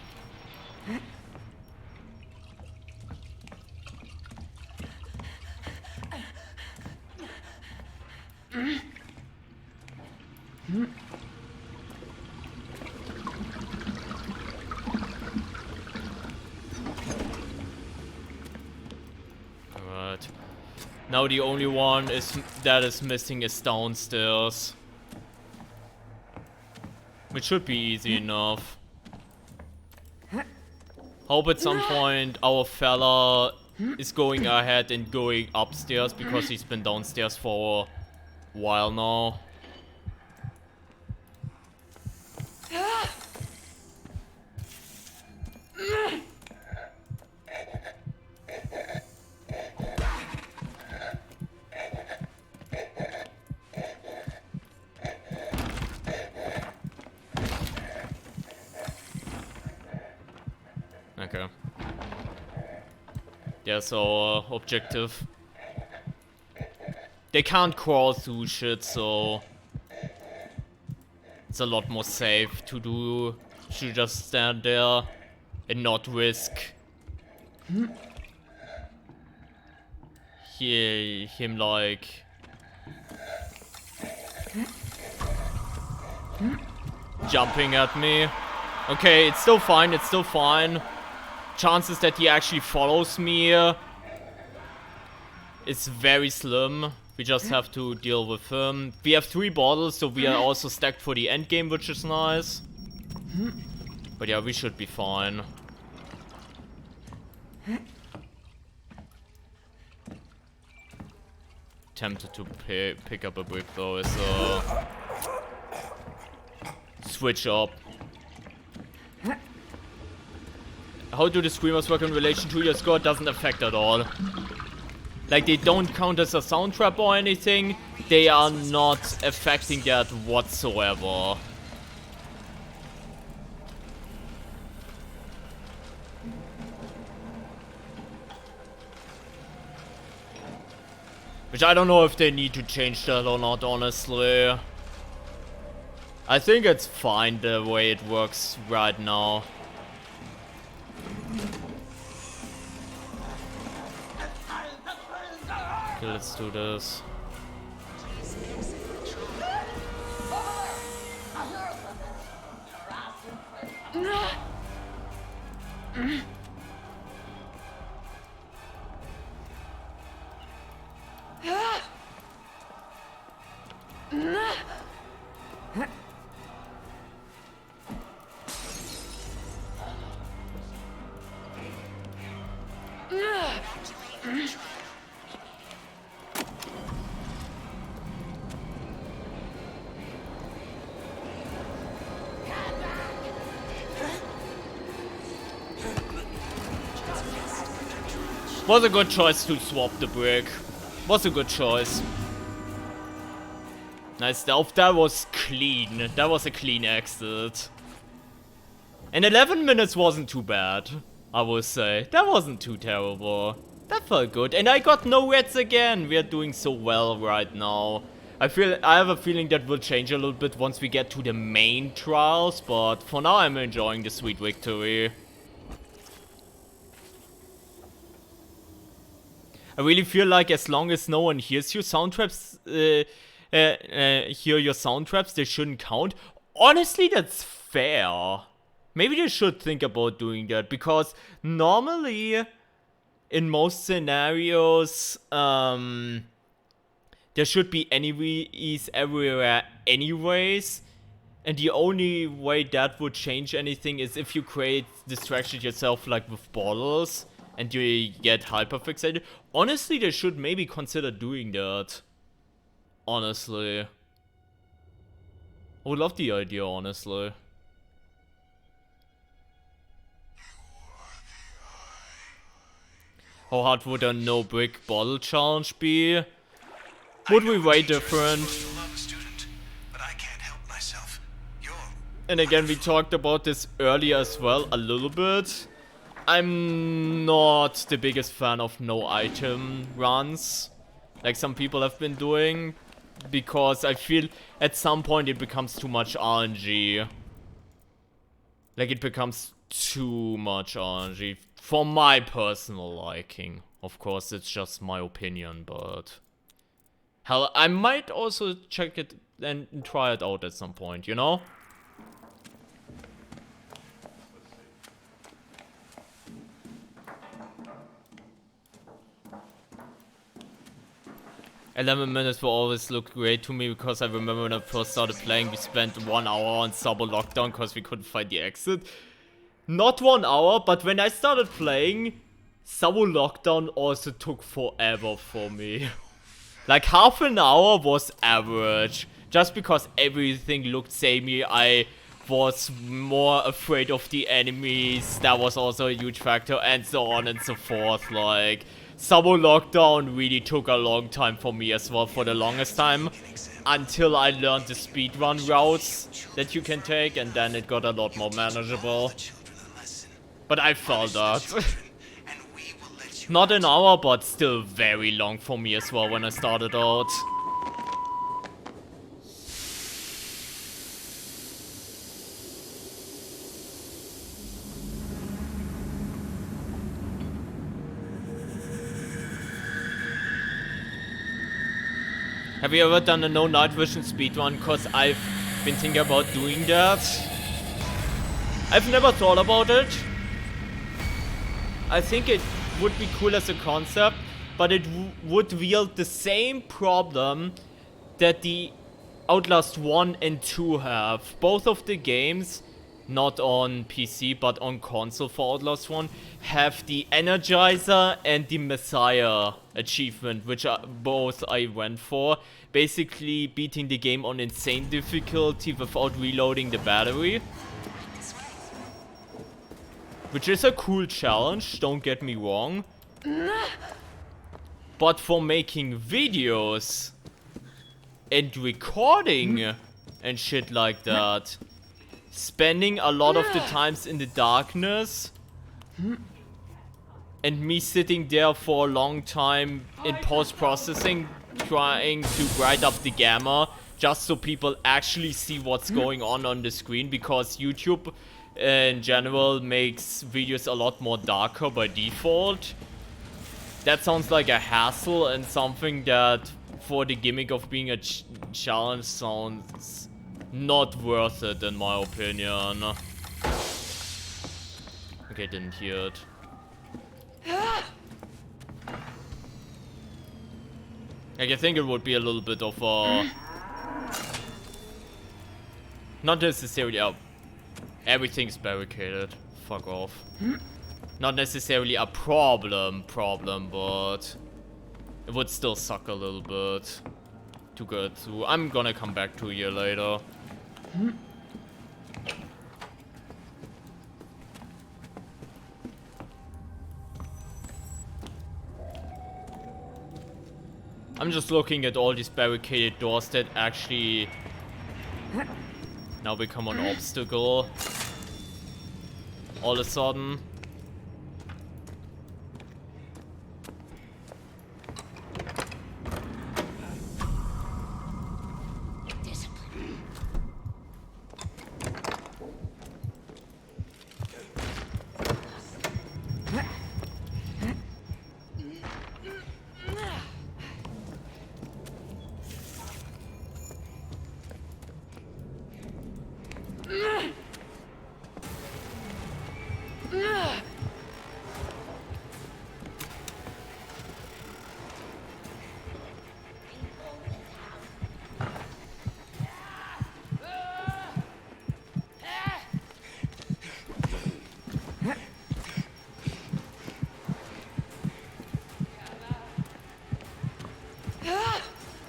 Alright. Now the only one that is missing is downstairs. Which should be easy enough. Hope at some point our fella is going ahead and going upstairs because he's been downstairs for a while now. There's our objective. They can't crawl through shit, so it's a lot more safe to just stand there and not risk him like jumping at me. Okay, it's still fine, it's still fine. Chances that he actually follows me is very slim. We just have to deal with him. We have 3 bottles, so we are also stacked for the end game, which is nice. But yeah, we should be fine. Tempted to pick up a brick though, so switch up. How do the screamers work in relation to your score? Doesn't affect at all. Like, they don't count as a sound trap or anything. They are not affecting that whatsoever. Which I don't know if they need to change that or not, honestly. I think it's fine the way it works right now. Okay, let's do this. Was a good choice to swap the brick. Was a good choice. Nice stealth. That was clean. That was a clean exit. And 11 minutes wasn't too bad, I would say. That wasn't too terrible. That felt good. And I got no reds again. We are doing so well right now. I have a feeling that will change a little bit once we get to the main trials. But for now, I'm enjoying the sweet victory. I really feel like as long as no one hears your sound traps, hear your sound traps, they shouldn't count. Honestly, that's fair. Maybe they should think about doing that, because normally, in most scenarios, there should be enemies everywhere anyways. And the only way that would change anything is if you create distractions yourself, like with bottles. And you get hyperfixated. Honestly, they should maybe consider doing that. Honestly. I would love the idea, honestly. How hard would a no brick bottle challenge be? Would we way different? And again, we talked about this earlier as well, a little bit. I'm not the biggest fan of no item runs, like some people have been doing, because I feel at some point it becomes too much RNG. Like, it becomes too much RNG, for my personal liking. Of course, it's just my opinion, but hell, I might also check it and try it out at some point, you know? 11 minutes will always look great to me, because I remember when I first started playing, we spent 1 hour on Sabo Lockdown because we couldn't find the exit. Not 1 hour, but when I started playing, Sabo Lockdown also took forever for me. Like half an hour was average. Just because everything looked samey, I was more afraid of the enemies. That was also a huge factor, and so on and so forth. Like, Sabo Lockdown really took a long time for me as well, for the longest time, until I learned the speedrun routes that you can take, and then it got a lot more manageable. But I felt that. Not an hour, but still very long for me as well when I started out. Have you ever done a no night vision speedrun? Cause I've been thinking about doing that. I've never thought about it. I think it would be cool as a concept, but it would wield the same problem that the Outlast 1 and 2 have. Both of the games, not on PC but on console for Outlast 1, have the Energizer and the Messiah achievement, which are both I went for. Basically beating the game on insane difficulty without reloading the battery. Which is a cool challenge, don't get me wrong. But for making videos and recording and shit like that, spending a lot of the times in the darkness and me sitting there for a long time in post-processing trying to brighten up the gamma just so people actually see what's going on the screen, because YouTube in general makes videos a lot more darker by default. That sounds like a hassle and something that for the gimmick of being a challenge sounds not worth it in my opinion. Okay, didn't hear it. Like, I think it would be a little bit of a... Not necessarily a... Everything's barricaded. Fuck off. Not necessarily a problem, but... It would still suck a little bit to go through. I'm gonna come back to you later. I'm just looking at all these barricaded doors that actually now become an obstacle all of a sudden.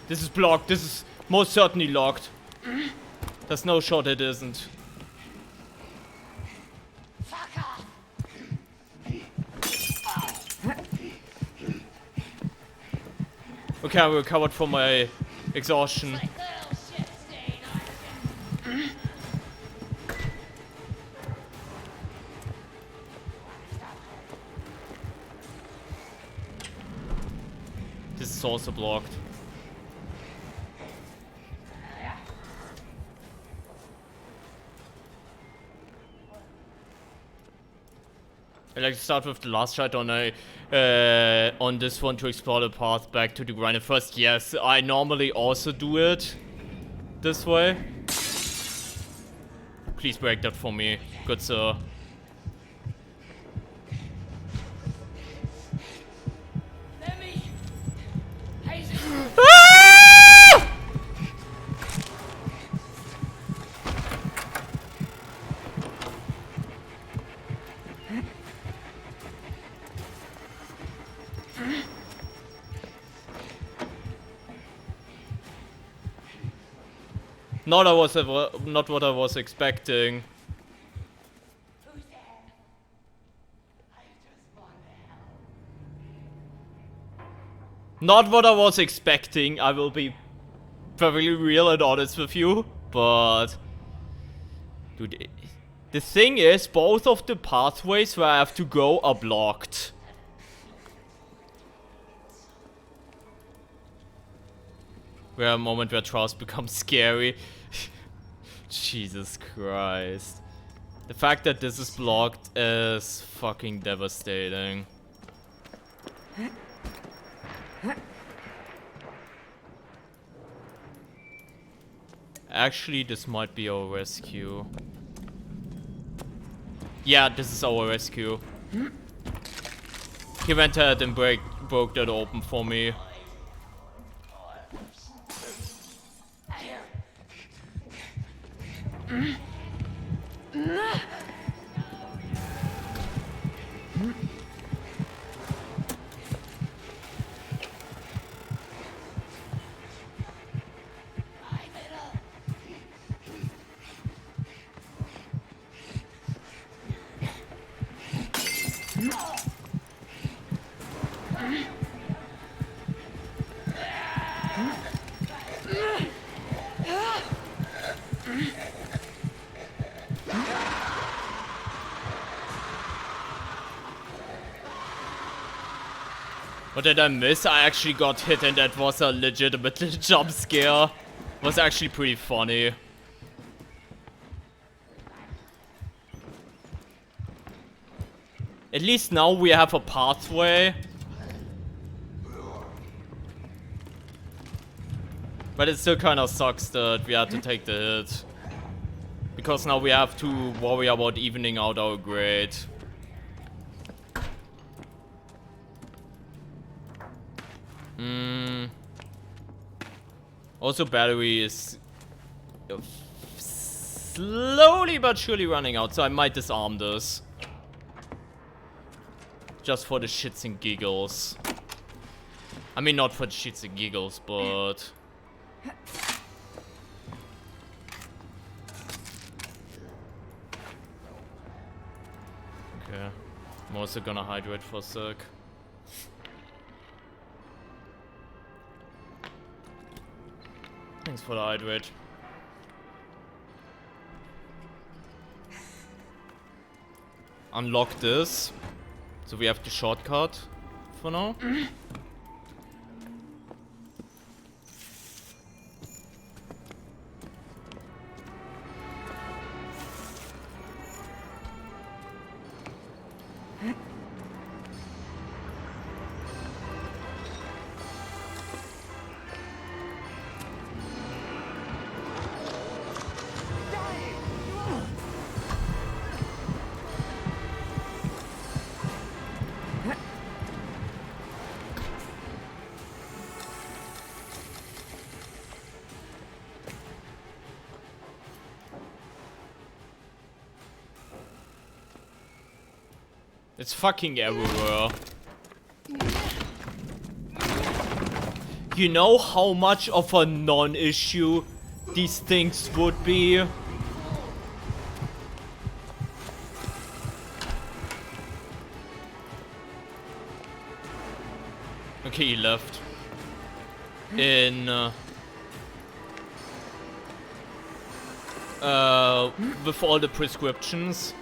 This is blocked. This is most certainly locked. There's no shot it isn't. Okay, I recovered from my exhaustion. This is also blocked. I like to start with the last shot on this one to explore the path back to the grinder first. Yes, I normally also do it this way. Please break that for me, good sir. Not what I was expecting. Not what I was expecting, I will be perfectly real and honest with you, but... Dude, the thing is, both of the pathways where I have to go are blocked. Where a moment where trust becomes scary. Jesus Christ. The fact that this is blocked is fucking devastating. Actually, this might be our rescue. Yeah, this is our rescue. He went ahead and broke that open for me. What did I miss? I actually got hit and that was a legitimate jump scare. Was actually pretty funny. At least now we have a pathway. But it still kind of sucks that we had to take the hit. Because now we have to worry about evening out our grade. Also, battery is slowly but surely running out, so I might disarm this. Just for the shits and giggles. I mean, not for the shits and giggles, but... Okay. I'm also gonna hydrate for a sec. Thanks for the hydrate. Unlock this. So we have the shortcut for now. It's fucking everywhere. You know how much of a non-issue these things would be? Okay, he left. With all the prescriptions.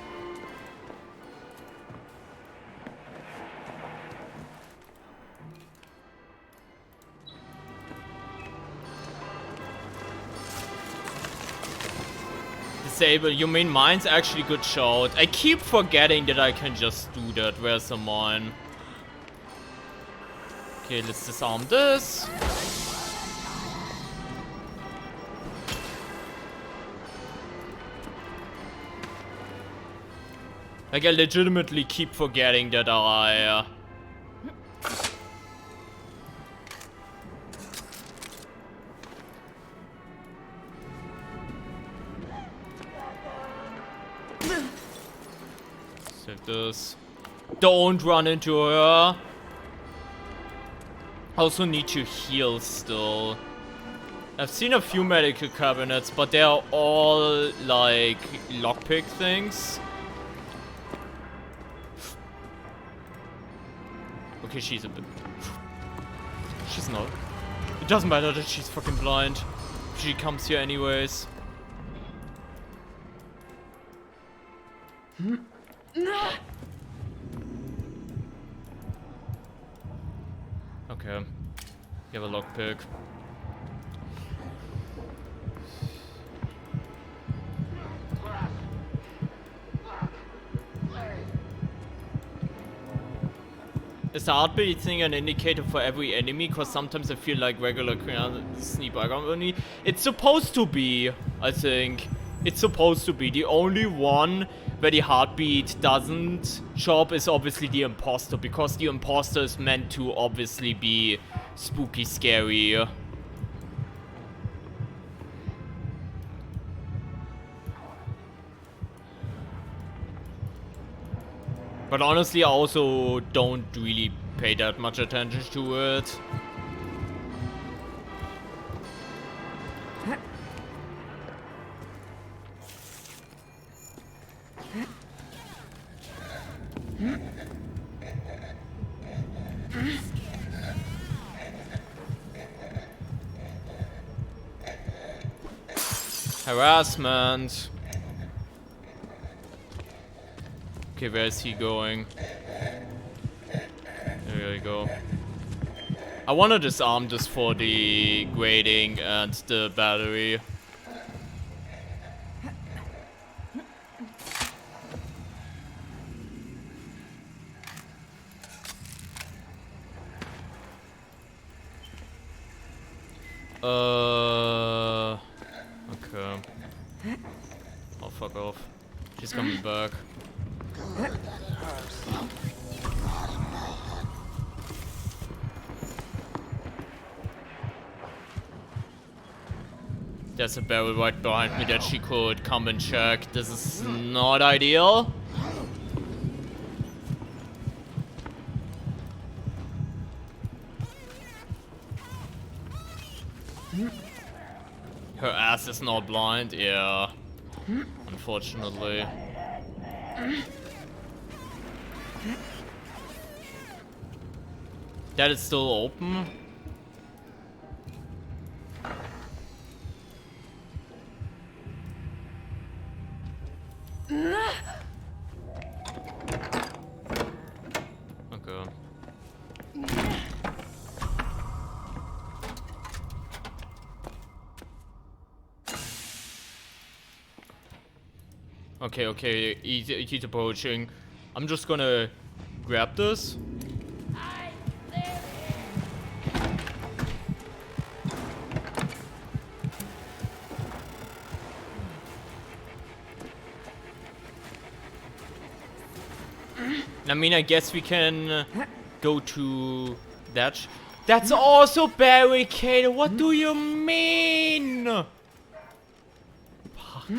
Disable, you mean mine's actually good shout. I keep forgetting that I can just do that. Where's the mine? Okay, let's disarm this. Like, I legitimately keep forgetting that I... Save this. Don't run into her. Also need to heal still. I've seen a few medical cabinets, but they are all like lockpick things. Okay, she's a bit... She's not. It doesn't matter that she's fucking blind. She comes here anyways. Okay. You have a lockpick. is the heartbeat thing an indicator for every enemy? Because sometimes I feel like regular sneak by only. It's supposed to be, I think. It's supposed to be. The only one where the heartbeat doesn't chop is obviously the imposter, because the imposter is meant to obviously be spooky, scary. But honestly, I also don't really pay that much attention to it. Harassment. Okay, where is he going? There we go. I wanna disarm this for the grading and the battery. Okay. Oh, fuck off. She's coming back. There's a barrel right behind me that she could come and check. This is not ideal. Her ass is not blind, yeah. Unfortunately. That is still open. Okay. Okay, he's approaching. I'm just gonna grab this. I mean, I guess we can go to that. That's also barricaded. What do you mean? Fuck.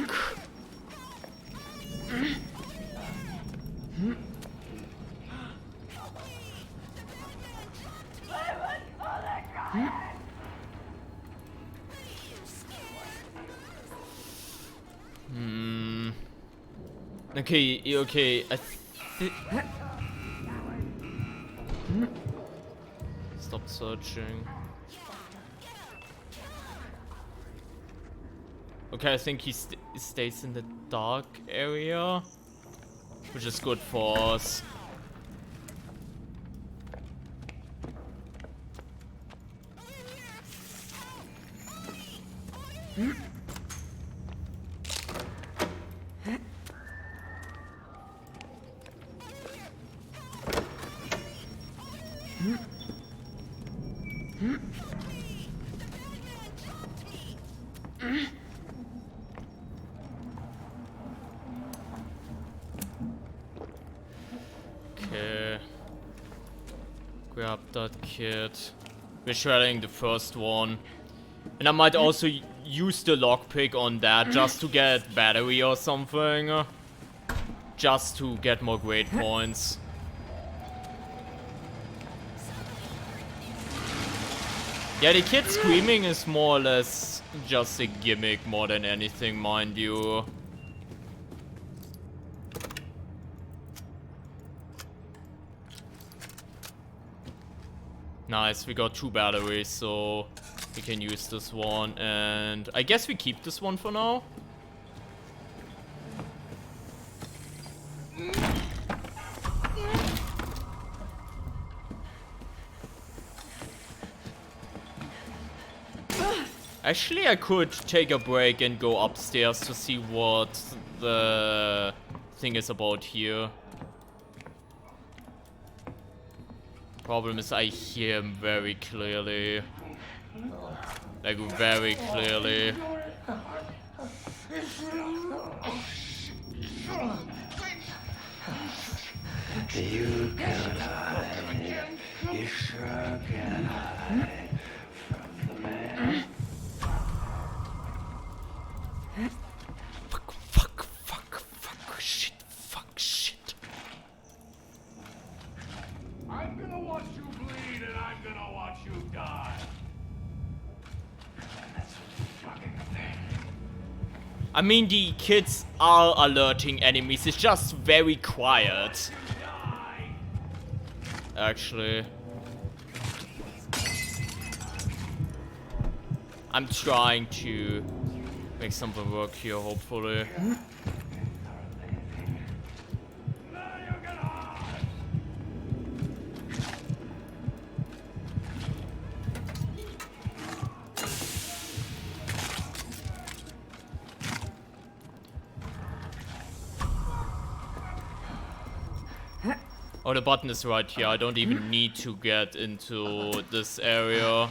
Okay. Stop searching. Okay, I think he stays in the dark area, which is good for us. Okay. Grab that kit. We're shredding the first one. And I might also use the lockpick on that just to get battery or something. Just to get more grade points. Yeah, the kid screaming is more or less just a gimmick more than anything, mind you. Nice, we got 2 batteries, so we can use this one, and I guess we keep this one for now. Actually, I could take a break and go upstairs to see what the thing is about here. Problem is I hear him very clearly. Like, very clearly. You can hide. You sure can hide from the man. Fuck, shit. I'm gonna watch you bleed and I'm gonna watch you die. That's a fucking thing. I mean, the kids are alerting enemies, it's just very quiet. Actually. I'm trying to make something work here, hopefully. Oh, the button is right here. I don't even need to get into this area.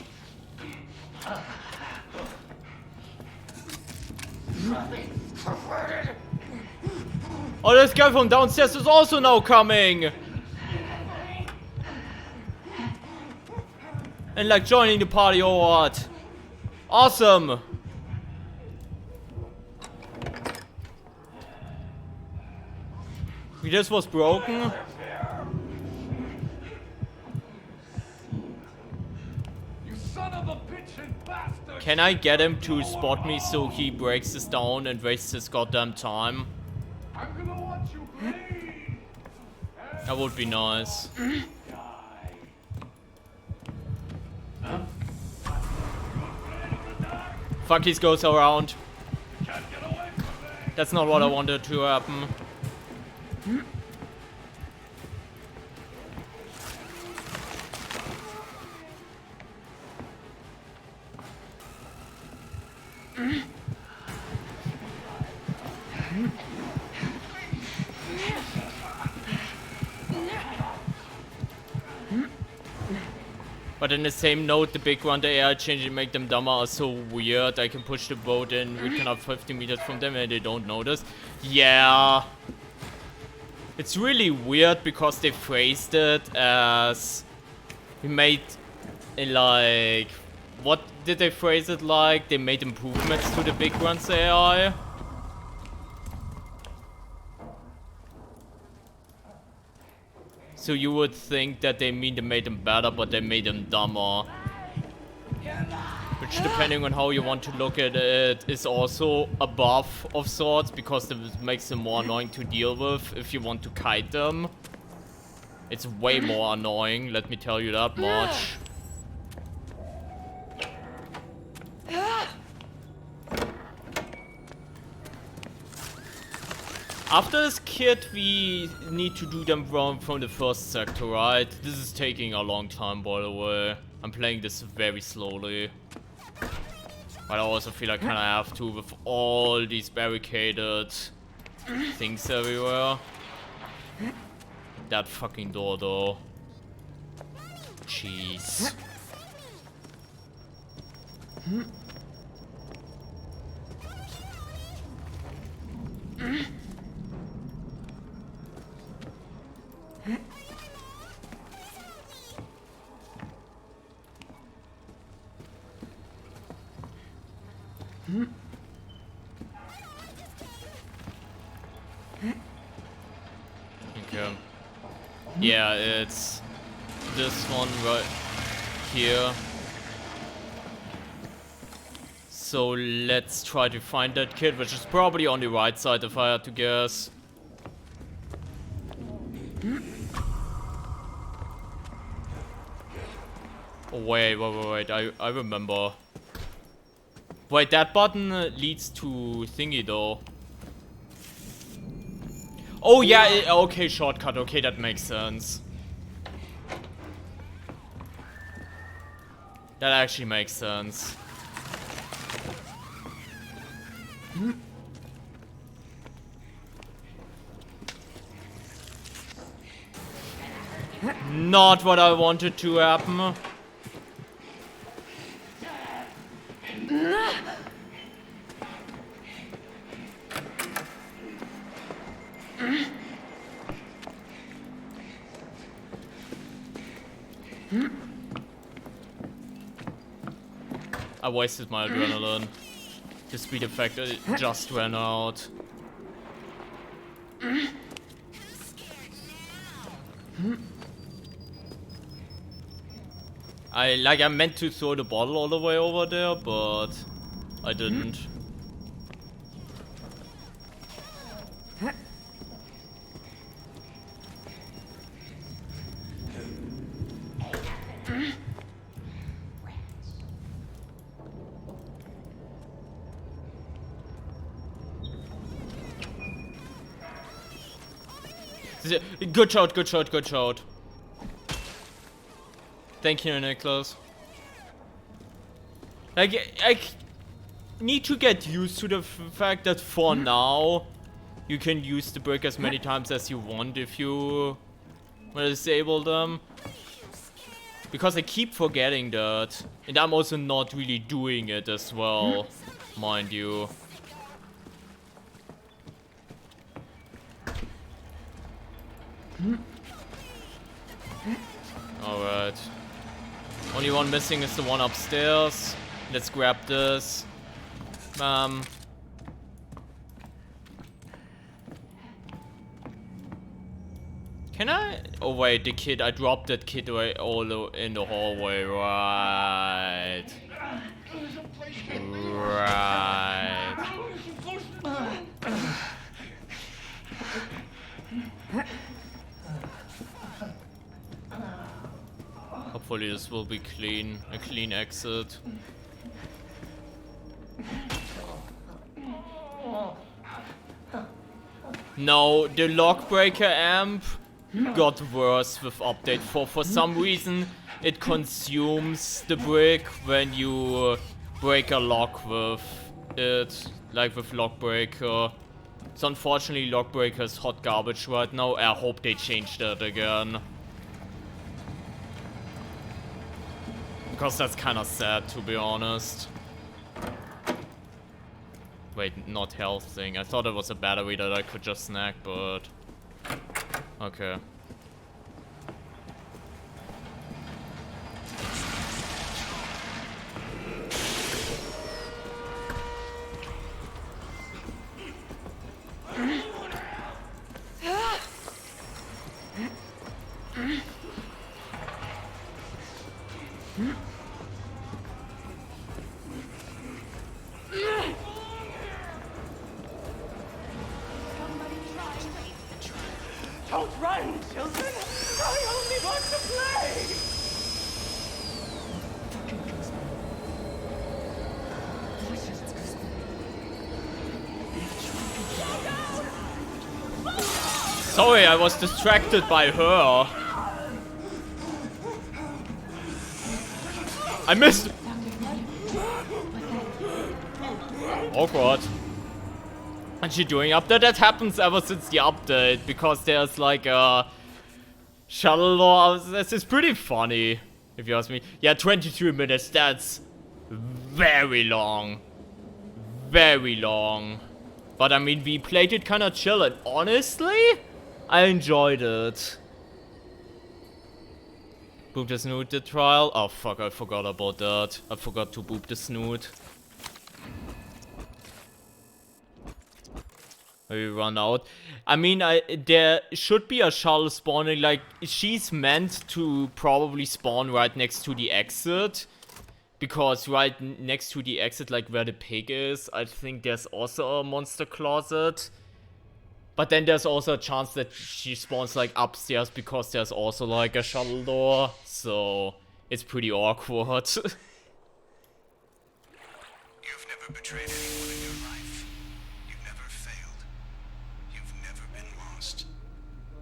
Oh, this guy from downstairs is also now coming! And like joining the party or what? Awesome! This was broken. Can I get him to spot me so he breaks this down and wastes his goddamn time? That would be nice. Fuck, these goes around. That's not what I wanted to happen. But in the same note, the big one, the AI changes make them dumber are so weird. I can push the boat in, we can have 50 meters from them and they don't notice. Yeah. It's really weird because they phrased it as... We made, like... What did they phrase it like? They made improvements to the big one's AI. So you would think that they mean they made them better, but they made them dumber. Which, depending on how you want to look at it, is also above of sorts, because it makes them more annoying to deal with if you want to kite them. It's way more annoying, let me tell you that much. After this kit, we need to do them from the first sector, right? This is taking a long time, by the way. I'm playing this very slowly. But I also feel I kinda have to with all these barricaded things everywhere. That fucking door, though. Jeez. Okay. Yeah, it's this one right here. So let's try to find that kid, which is probably on the right side if I had to guess. Oh, wait, I remember. Wait, that button leads to thingy though. Oh yeah, okay, shortcut, okay, that makes sense. That actually makes sense. Not what I wanted to happen. I wasted my adrenaline. The speed effect just ran out. I meant to throw the bottle all the way over there, but I didn't. Good shot, good shot, good shot. Thank you, Nicholas. Like, I need to get used to the fact that for now, you can use the brick as many times as you want if you want to disable them. Because I keep forgetting that. And I'm also not really doing it as well, mind you. Alright. Only one missing is the one upstairs. Let's grab this. Can I? Oh wait, the kid. I dropped that kid away all in the hallway. Right. Right. Hopefully this will be clean. A clean exit. No, the lockbreaker amp got worse with update 4. For some reason, it consumes the brick when you break a lock with it, like with lockbreaker. So unfortunately, lockbreaker is hot garbage right now. I hope they change that again. Because that's kind of sad, to be honest. Wait, not health thing. I thought it was a battery that I could just snag, but... Okay. Don't run, children! I only want to play! Sorry, I was distracted by her. I missed. Awkward. And she doing update? That happens ever since the update, because there's like a shuttle law. This is pretty funny, if you ask me. Yeah, 22 minutes, that's very long. Very long. But I mean, we played it kind of chill, and honestly, I enjoyed it. Boop the snoot the trial. Oh fuck, I forgot about that. I forgot to boop the snoot. We run out. I mean, there should be a shuttle spawning. Like, she's meant to probably spawn right next to the exit. Because right next to the exit, like where the pig is, I think there's also a monster closet. But then there's also a chance that she spawns like upstairs, because there's also like a shuttle door. So it's pretty awkward. You've never betrayed anyone in your life. You've never failed. You've never been lost.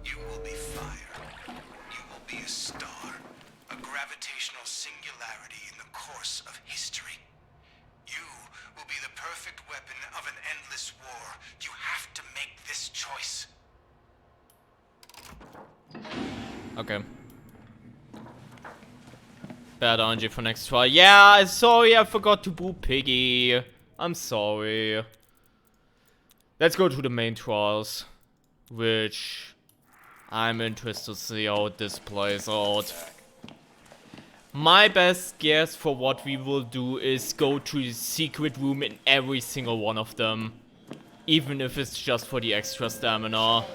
You will be fire. You will be a star. A gravitational singularity in the course of history. You will be the perfect weapon of an endless war. You have to make this choice. Okay. Bad RNG for next try. Yeah, sorry, I forgot to boo Piggy. I'm sorry. Let's go to the main trials, which I'm interested to see how this plays out. My best guess for what we will do is go to the secret room in every single one of them. Even if it's just for the extra stamina.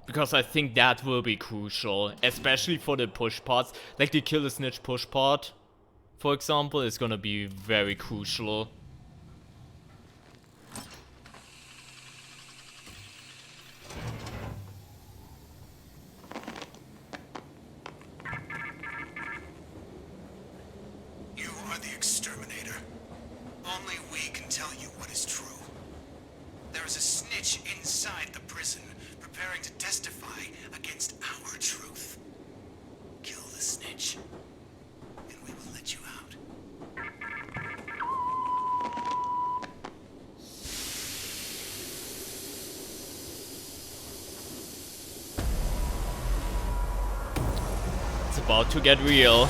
Because I think that will be crucial. Especially for the push parts. Like the kill a snitch push part, for example, is gonna be very crucial. You are the exterminator. Only we can tell you what is true. There is a snitch inside the prison, preparing to testify against our truth. Kill the snitch, and we will let you out. It's about to get real.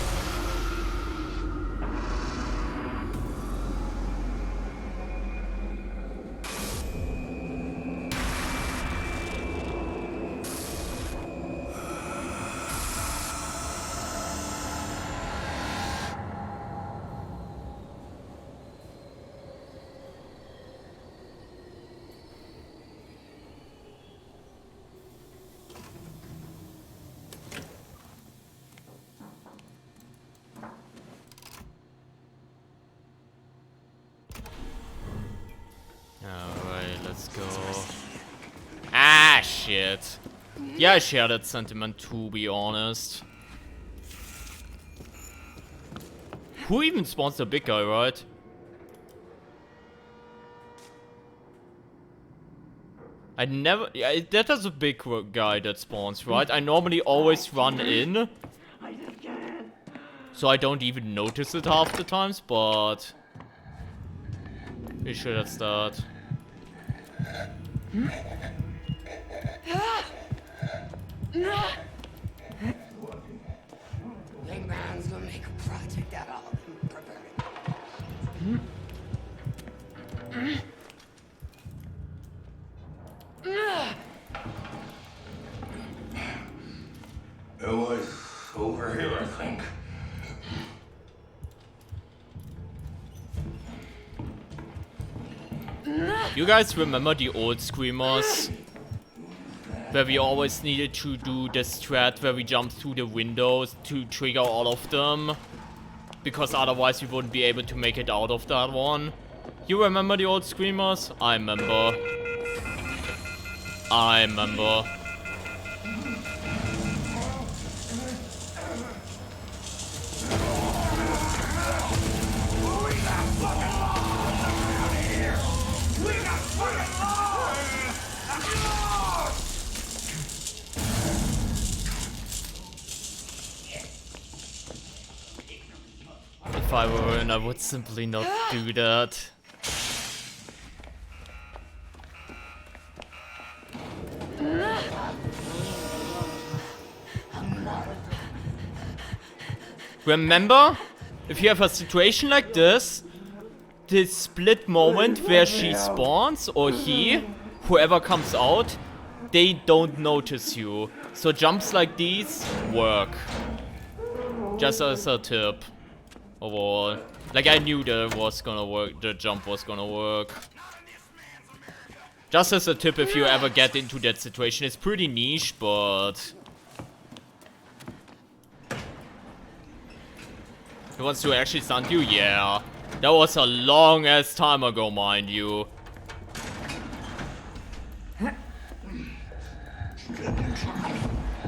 Alright, let's go. Ah, shit. Yeah, I share that sentiment to be honest. Who even spawns the big guy, right? I never... Yeah, that is a big guy that spawns, right? I normally always run in. So I don't even notice it half the times, but... We should have started. Big man's gonna make a project out of all of them preparing. It was over here, I think. You guys remember the old Screamers? Where we always needed to do the strat where we jump through the windows to trigger all of them. Because otherwise we wouldn't be able to make it out of that one. You remember the old Screamers? I remember. I remember. If I were in, I would simply not do that. Remember, if you have a situation like this, this split moment where she spawns, or he, whoever comes out, they don't notice you. So jumps like these work. Just as a tip. Overall. Like I knew that was gonna work, the jump was gonna work. Just as a tip if you ever get into that situation. It's pretty niche, but... He wants to actually stunt you? Yeah. That was a long ass time ago, mind you.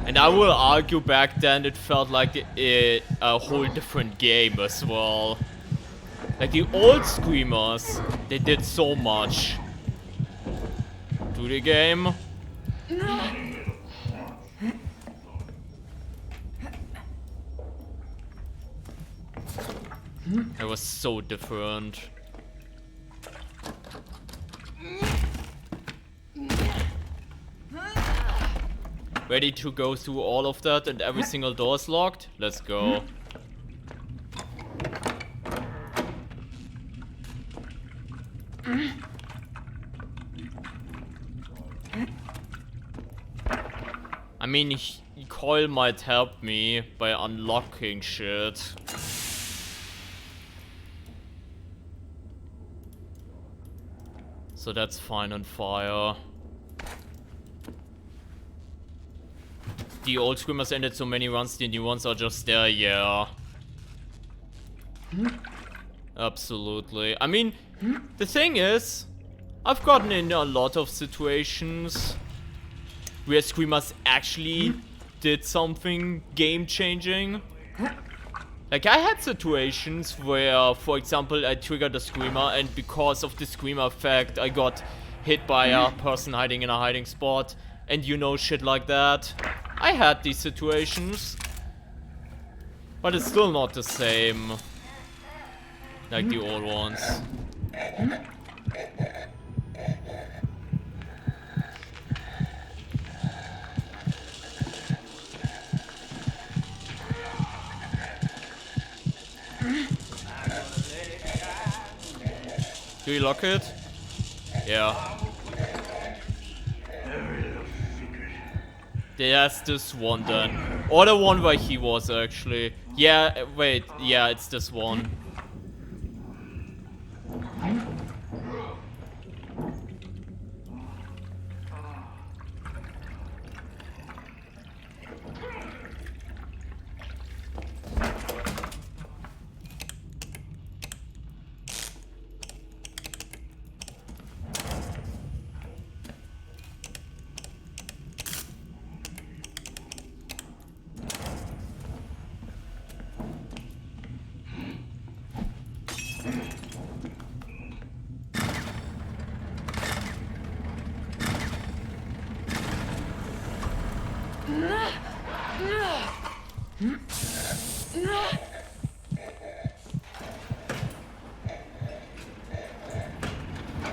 And I will argue back then it felt like a whole different game as well. Like the old Screamers, they did so much to the game. It was so different. Ready to go through all of that and every single door is locked? Let's go. I mean, Coil might help me by unlocking shit. So that's fine on fire. The old screamers ended so many runs, the new ones are just there, yeah. Absolutely. I mean, the thing is, I've gotten in a lot of situations where screamers actually did something game-changing. Like, I had situations where, for example, I triggered a screamer and because of the screamer effect, I got hit by a person hiding in a hiding spot. And you know, shit like that. I had these situations. But it's still not the same. Like the old ones. Do you lock it? Yeah. That's this one then. Or the one where he was actually. Yeah, wait. Yeah, it's this one.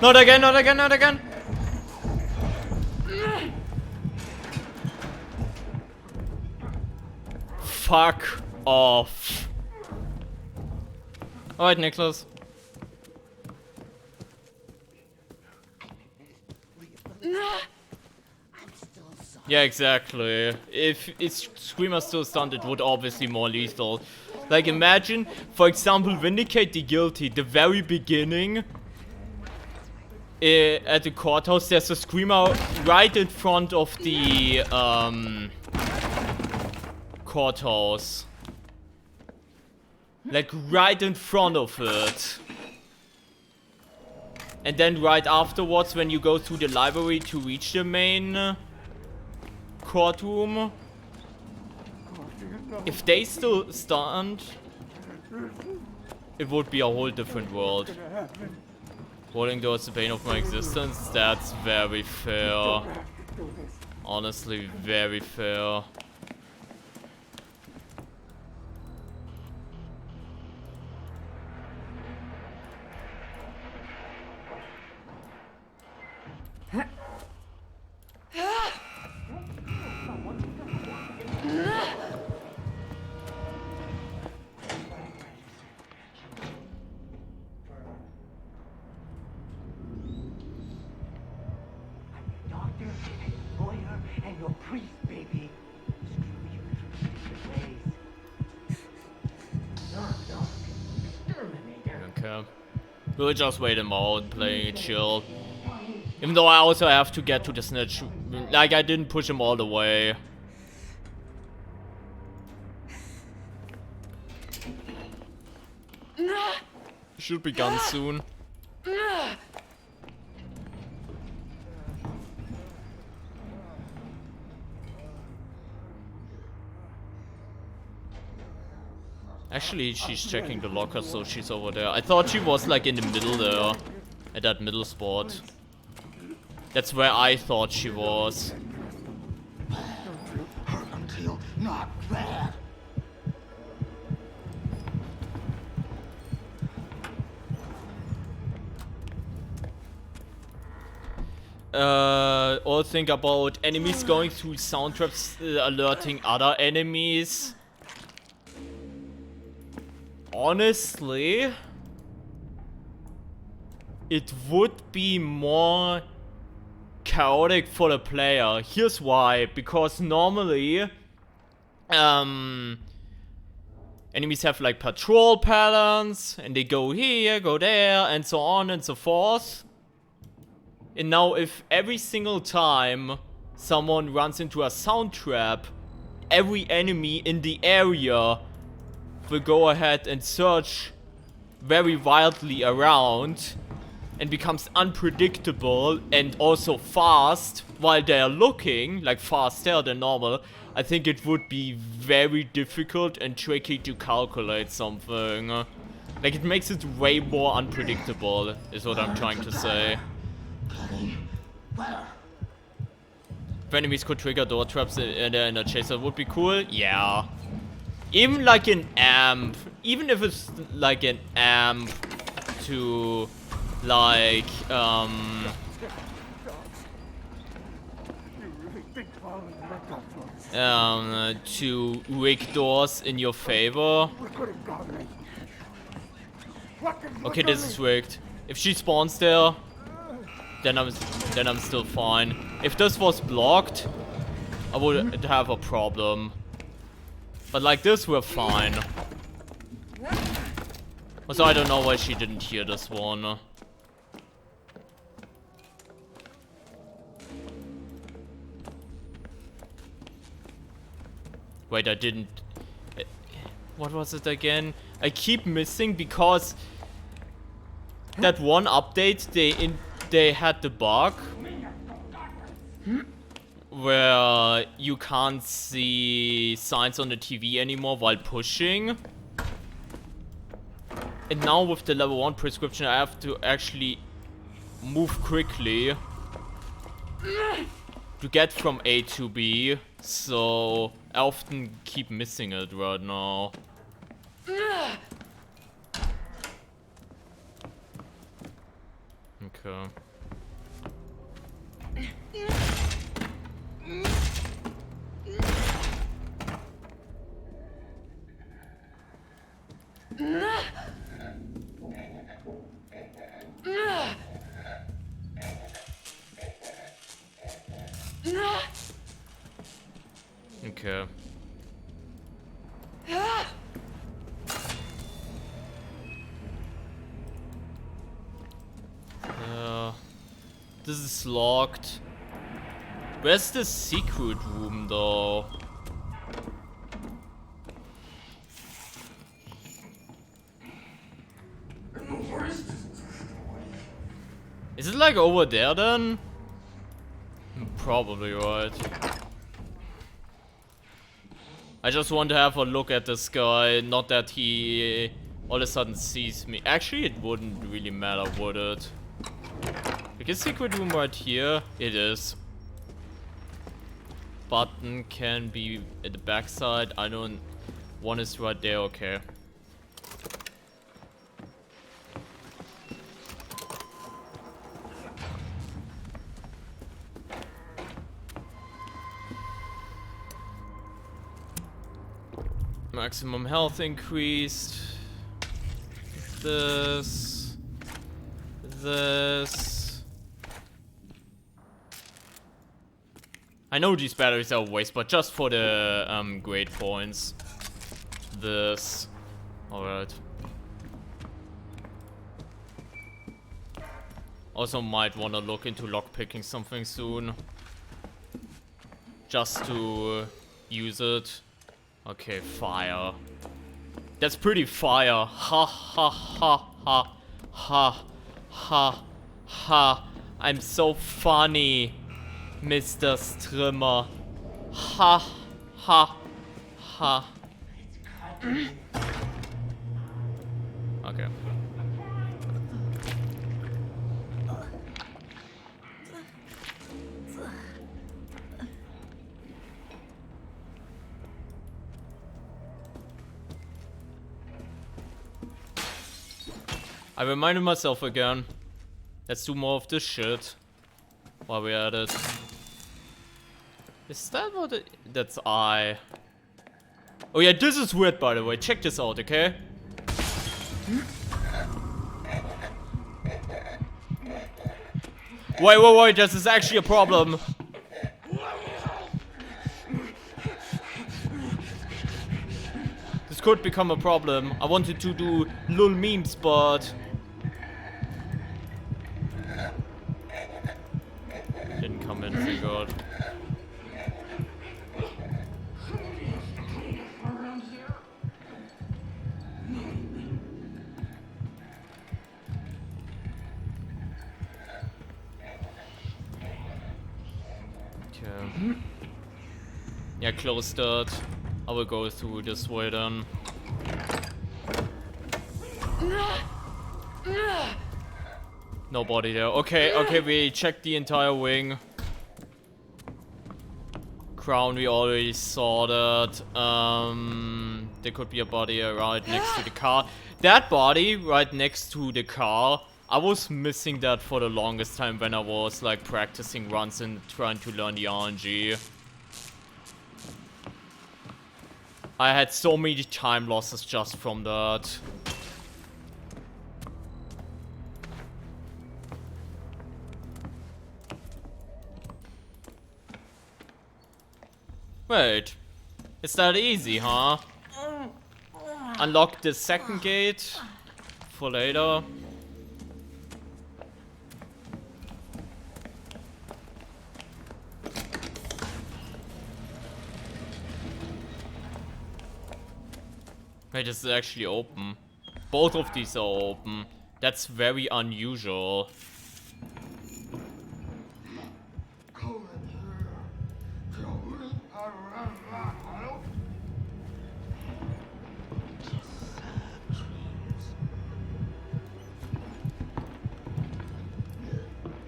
Not again, not again, not again! Fuck off. Alright, Nicholas. Yeah, exactly. If it's Screamer still stunned, it would obviously more lethal. Like, imagine, for example, Vindicate the Guilty, the very beginning. At the courthouse, there's a Screamer right in front of the courthouse. Like, right in front of it. And then right afterwards, when you go through the library to reach the main courtroom, if they still stunned, it would be a whole different world. Rolling towards the pain of my existence, that's very fair. Honestly, very fair. We'll just wait him out, play chill. Even though I also have to get to the snitch. Like, I didn't push him all the way. Should be gone soon. Actually, she's checking the locker, so she's over there. I thought she was like in the middle there. At that middle spot. That's where I thought she was. Until not bad. Or think about enemies going through sound traps, alerting other enemies. Honestly, it would be more chaotic for the player. Here's why. Because normally, enemies have like patrol patterns, and they go here, go there, and so on and so forth. And now if every single time someone runs into a sound trap, every enemy in the area will go ahead and search very wildly around and becomes unpredictable and also fast while they're looking, like faster than normal, I think it would be very difficult and tricky to calculate something. Like, it makes it way more unpredictable, is what I'm trying to say. If enemies could trigger door traps in a chaser, would be cool. Yeah. Even like an amp. Even if it's like an amp to like to rig doors in your favor. Okay, this is rigged. If she spawns there, then I'm still fine. If this was blocked, I would have a problem. But like this, we're fine. Also, I don't know why she didn't hear this one. Wait, I didn't... What was it again? I keep missing because that one update they had the bug where you can't see signs on the TV anymore while pushing. And now with the level 1 prescription, I have to actually move quickly to get from A to B. So I often keep missing it right now. Okay. Okay. This is locked. Where's the secret room though? Is it like over there then? Probably right. I just want to have a look at this guy, not that he all of a sudden sees me. Actually, it wouldn't really matter, would it? Like a secret room right here? It is. Button can be at the backside. I don't... One is right there, okay. Maximum health increased. This. I know these batteries are a waste, but just for the grade points. This. Alright. Also might want to look into lockpicking something soon. Just to use it. Okay, fire. That's pretty fire. Ha ha ha ha ha ha ha. I'm so funny, Mr. Strimmer. Ha ha ha. Okay. I reminded myself again. Let's do more of this shit. While we're at it. Is that what it... That's I. Oh yeah, this is weird by the way. Check this out, okay? Wait, this is actually a problem. This could become a problem. I wanted to do lol memes, but... Didn't come in, thank God. Okay. Yeah, close that. I will go through this way then. Nobody there. Okay, we checked the entire wing. Crown, we already saw that. There could be a body right next to the car. That body right next to the car, I was missing that for the longest time when I was like practicing runs and trying to learn the RNG. I had so many time losses just from that. Wait, it's that easy, huh? Unlock the second gate for later. Wait, this is actually open. Both of these are open. That's very unusual.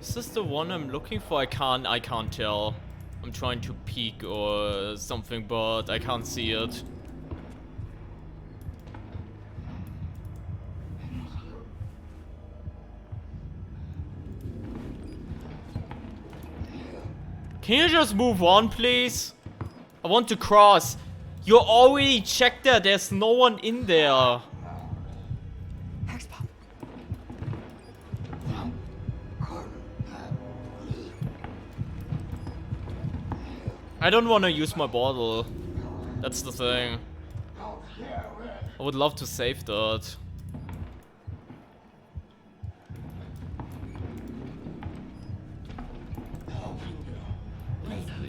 Is this the one I'm looking for? I can't tell. I'm trying to peek or something, but I can't see it. Can you just move on, please? I want to cross. You already checked that. There's no one in there. I don't want to use my bottle. That's the thing. I would love to save that.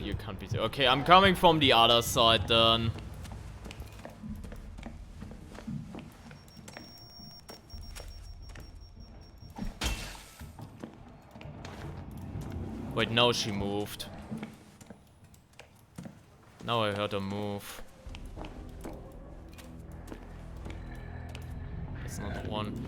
You can't be there. Okay, I'm coming from the other side then. Wait, now she moved. Now I heard her move. That's not the one.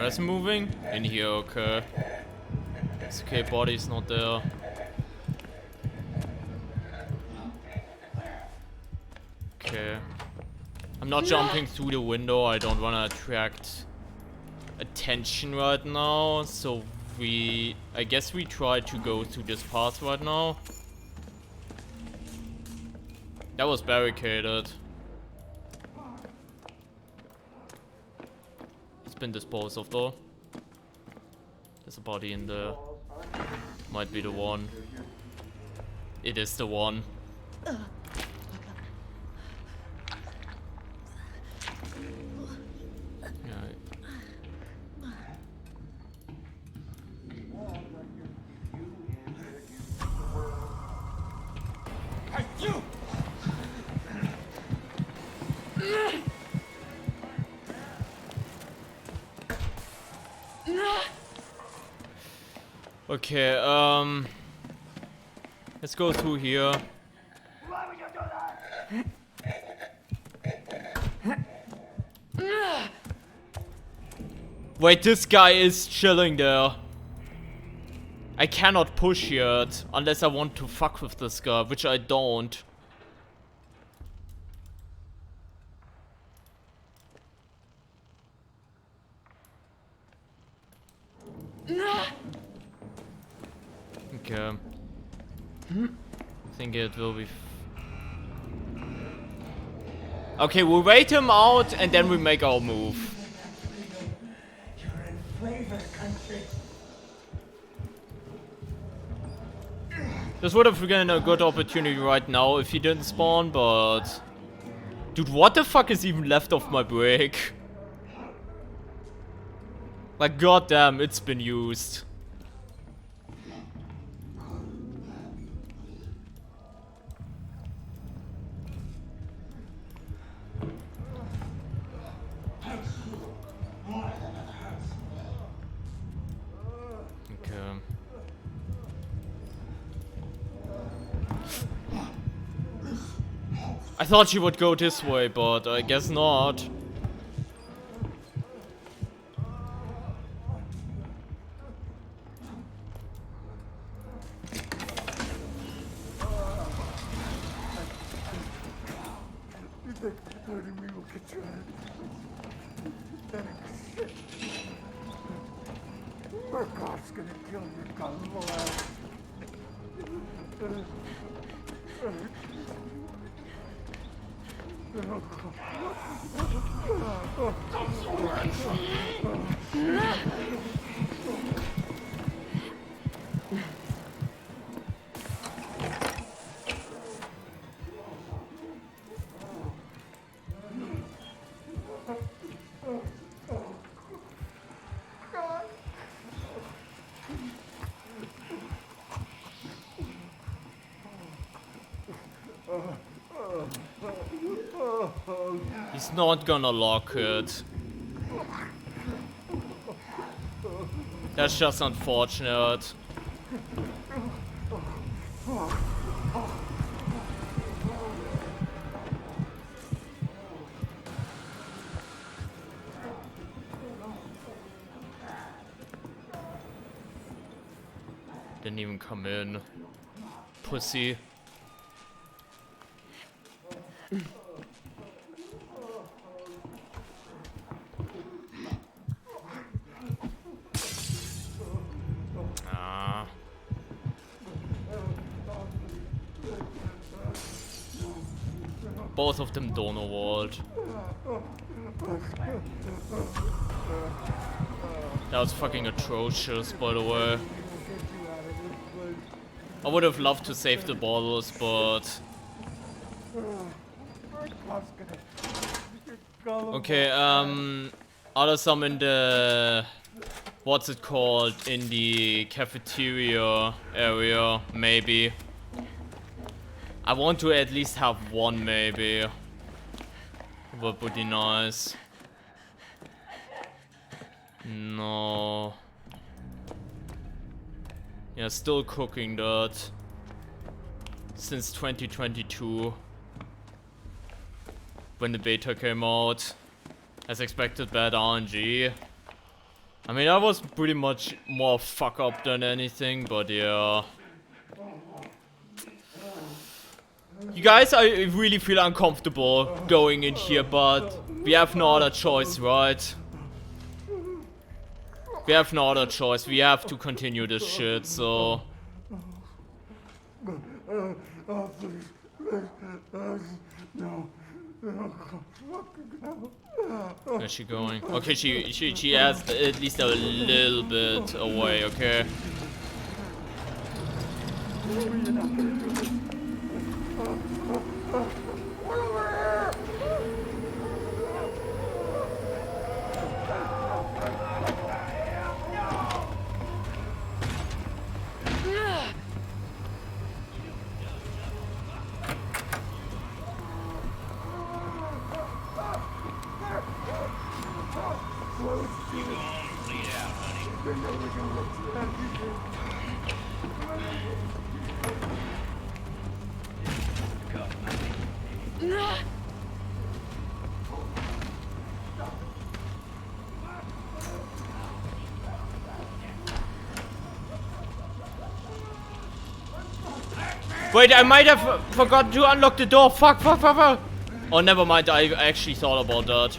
Is moving? In here, okay. It's okay, body's not there. Okay. I'm not jumping through the window, I don't wanna attract attention right now, so I guess we try to go through this path right now. That was barricaded. Been disposed of though. There's a body in there. Might be the one. It is the one. Okay, let's go through here. Why would you do that? Wait, this guy is chilling there. I cannot push yet, unless I want to fuck with this guy, which I don't. Okay. I think it will be... Okay, we wait him out and then we make our move. You're in flavor country. This would have been a good opportunity right now if he didn't spawn, but... Dude, what the fuck is even left of my break? Like, goddamn, it's been used. Okay. I thought she would go this way, but I guess not. Hurting me will get you out. Shit. Our God's gonna kill your gullible ass. He's not gonna lock it. That's just unfortunate. Didn't even come in. Pussy. Both of them don't know what. That was fucking atrocious, by the way. I would have loved to save the bottles, but... Okay, are there some in the... What's it called? In the cafeteria area, maybe. I want to at least have one, maybe. That would be nice. No. Yeah, still cooking that. Since 2022. When the beta came out. As expected, bad RNG. I mean, that was pretty much more fuck up than anything, but yeah. You guys, I really feel uncomfortable going in here, but we have no other choice, right? We have no other choice. We have to continue this shit, so... No. Where's she going? Okay, she has at least a little bit away, okay? Wait, I might have forgot to unlock the door. Fuck. Oh, never mind. I actually thought about that.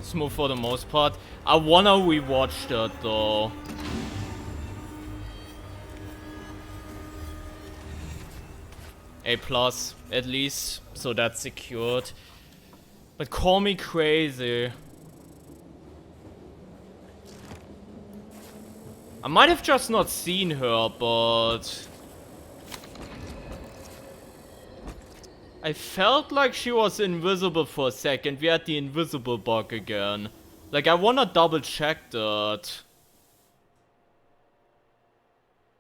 Smooth for the most part. I wanna rewatch that though. A plus at least, so that's secured. But call me crazy. I might have just not seen her, but I felt like she was invisible for a second. We had the invisible bug again. Like, I wanna double check that.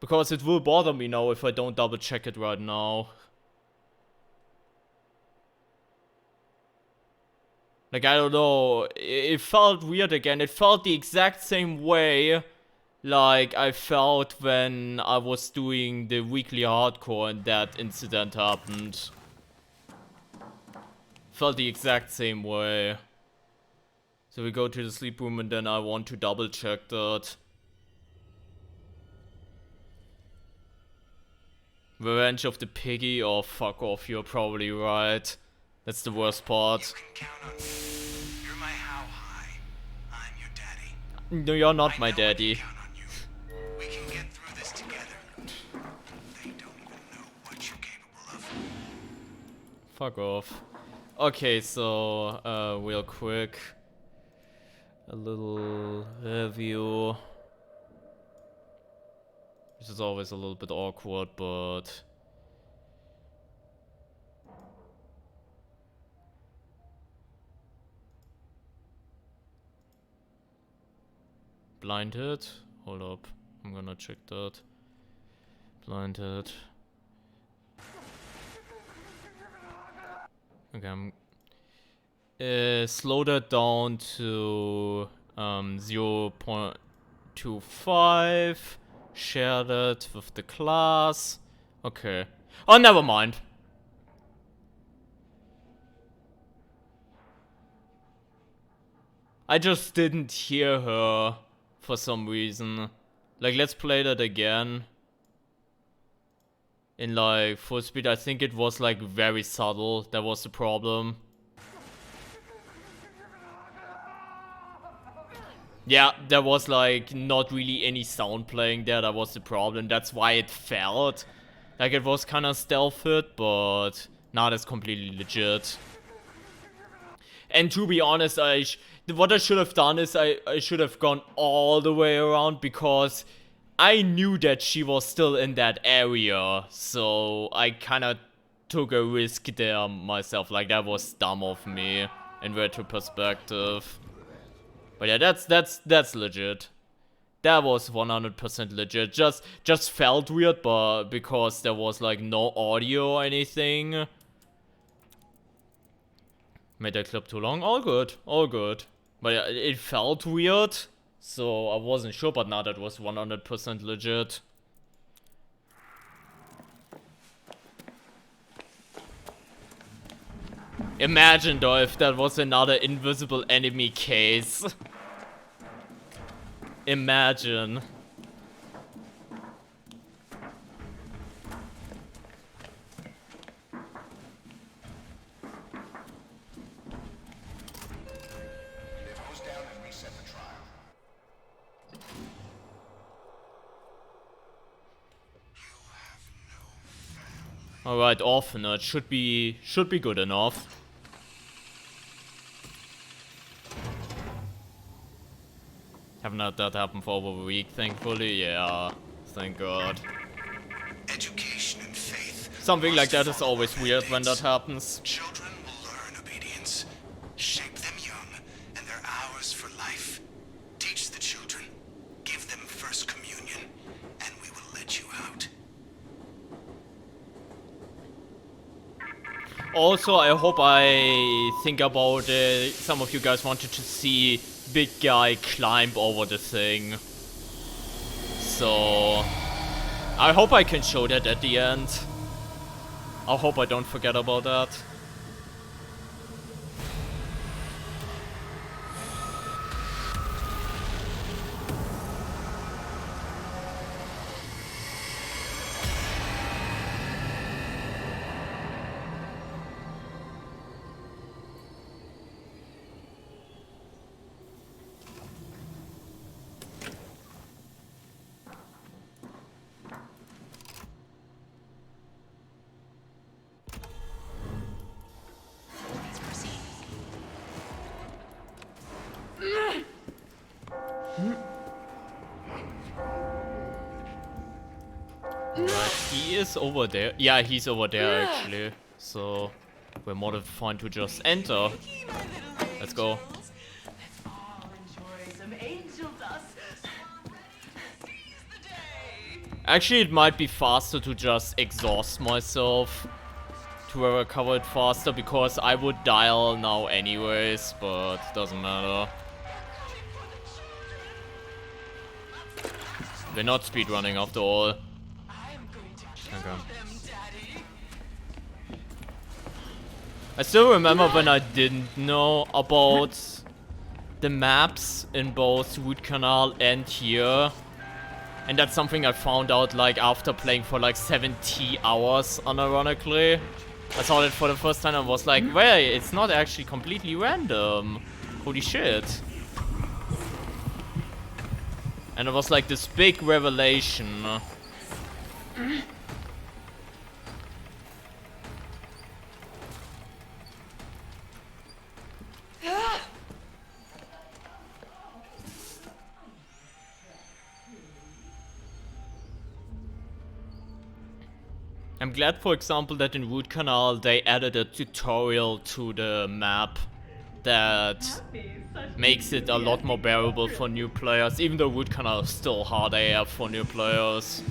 Because it will bother me now if I don't double check it right now. Like, I don't know. It felt weird again. It felt the exact same way like I felt when I was doing the weekly hardcore and that incident happened. Felt the exact same way. So we go to the sleep room and then I want to double check that. Revenge of the Piggy? Oh, fuck off, you're probably right. That's the worst part. You can count on me. You're my how high. I'm your daddy. No, you're not I my know I can daddy. count on you. We can get through this together. They don't even know what you're capable of. Fuck off. Okay, so, real quick. A little review. This is always a little bit awkward, but blinded? Hold up. I'm gonna check that. Blinded. Okay, I'm slow that down to 0.25. Share that with the class. Okay. Oh, never mind. I just didn't hear her for some reason. Like, let's play that again. In like full speed. I think it was like very subtle. That was the problem. Yeah, there was like not really any sound playing there. That was the problem. That's why it felt like it was kind of stealthed, but now that's completely legit. And to be honest, what I should have done is I should have gone all the way around because I knew that she was still in that area. So I kind of took a risk there myself. Like, that was dumb of me in retro perspective. But yeah, that's legit. That was 100% legit. Just felt weird, but because there was like no audio or anything. Made that clip too long? All good, all good. But yeah, it felt weird, so I wasn't sure, but now that was 100% legit. Imagine though if that was another invisible enemy case. Imagine. It goes down and reset the trial. Alright, orphanage should be good enough. Haven't had that happen for over a week, thankfully. Yeah, thank God. Education and faith. Something like must that is follow always weird when that mandates. happens. Children will learn obedience. Shape them young, and they're ours for life. Teach the children. Give them first communion, and we will let you out. Also, I hope I think about some of you guys wanted to see big guy climb over the thing. So I hope I can show that at the end. I hope I don't forget about that. Please proceed. Right, he is over there. Yeah, he's over there actually. So we're more than fine to just enter. Let's go. All enjoy some angel dust. Actually, it might be faster to just exhaust myself to recover it faster, because I would dial now anyways, but doesn't matter. We're not speedrunning after all. Okay. I still remember when I didn't know about the maps in both Root Canal and here. And that's something I found out like after playing for like 70 hours, unironically. I saw it for the first time and was like, wait, it's not actually completely random. Holy shit. And it was like this big revelation. I'm glad, for example, that in Root Canal they added a tutorial to the map that makes it a lot more bearable for new players, even though Root Canal is still hard AF for new players.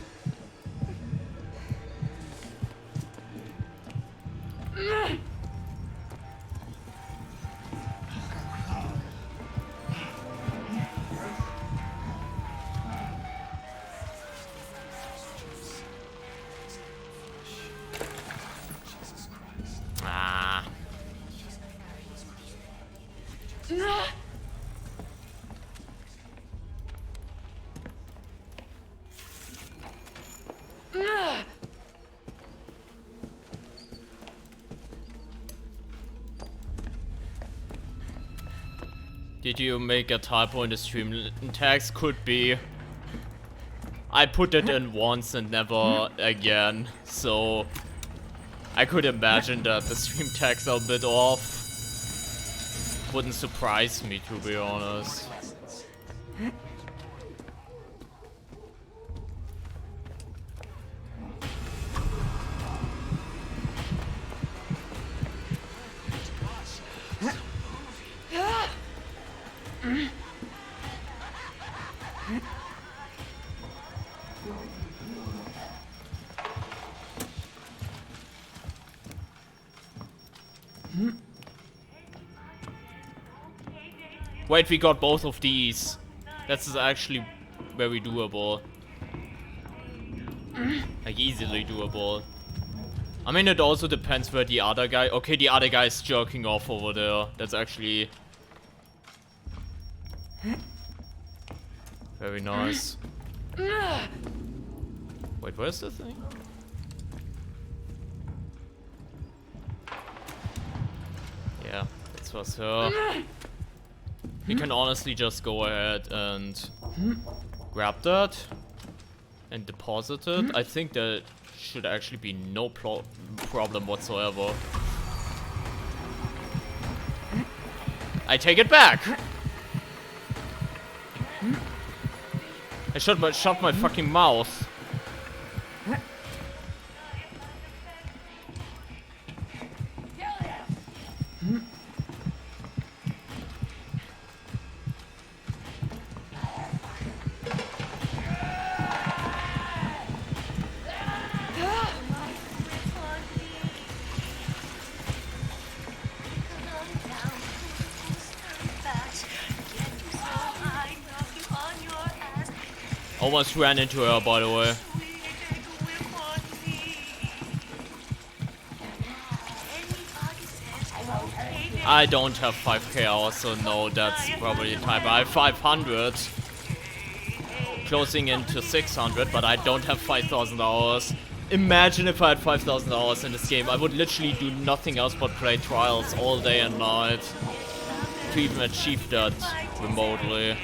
Ah. Did you make a typo in the stream text? Could be. I put it in once and never again, so I could imagine that the stream tags are a bit off. Wouldn't surprise me, to be honest. Wait, we got both of these. That's actually very doable. Like, easily doable. I mean, it also depends where the other guy... Okay, the other guy is jerking off over there. That's actually... very nice. Wait, where's the thing? Yeah, this was her. We can honestly just go ahead and grab that and deposit it. I think that should actually be no problem whatsoever. I take it back. I shut my fucking mouth. Almost ran into her, by the way. I don't have 5k hours, so no, that's probably the type. I have 500. Closing into 600, but I don't have 5,000 hours. Imagine if I had 5,000 hours in this game. I would literally do nothing else but play trials all day and night to even achieve that remotely.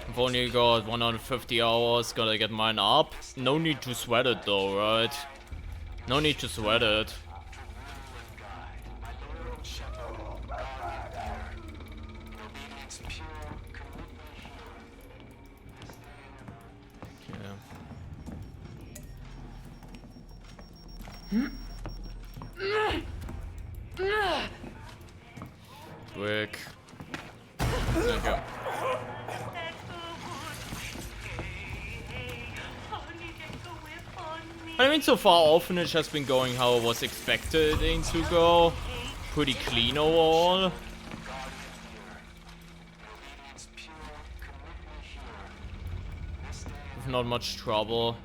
I've only got 150 hours, gotta get mine up. No need to sweat it though, right? No need to sweat it. Quick. There you go. I mean, so far, Orphanage has been going how I was expected it to go. Pretty clean overall. With not much trouble.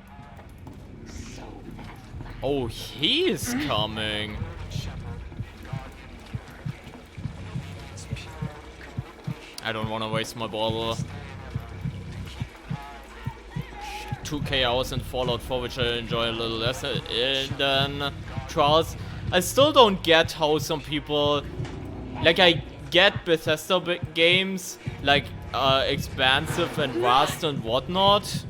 Oh, he is coming. I don't want to waste my bottle. 2k hours in Fallout 4, which I enjoy a little less than Trials. I still don't get how some people... Like, I get Bethesda games, like, expansive and vast and whatnot.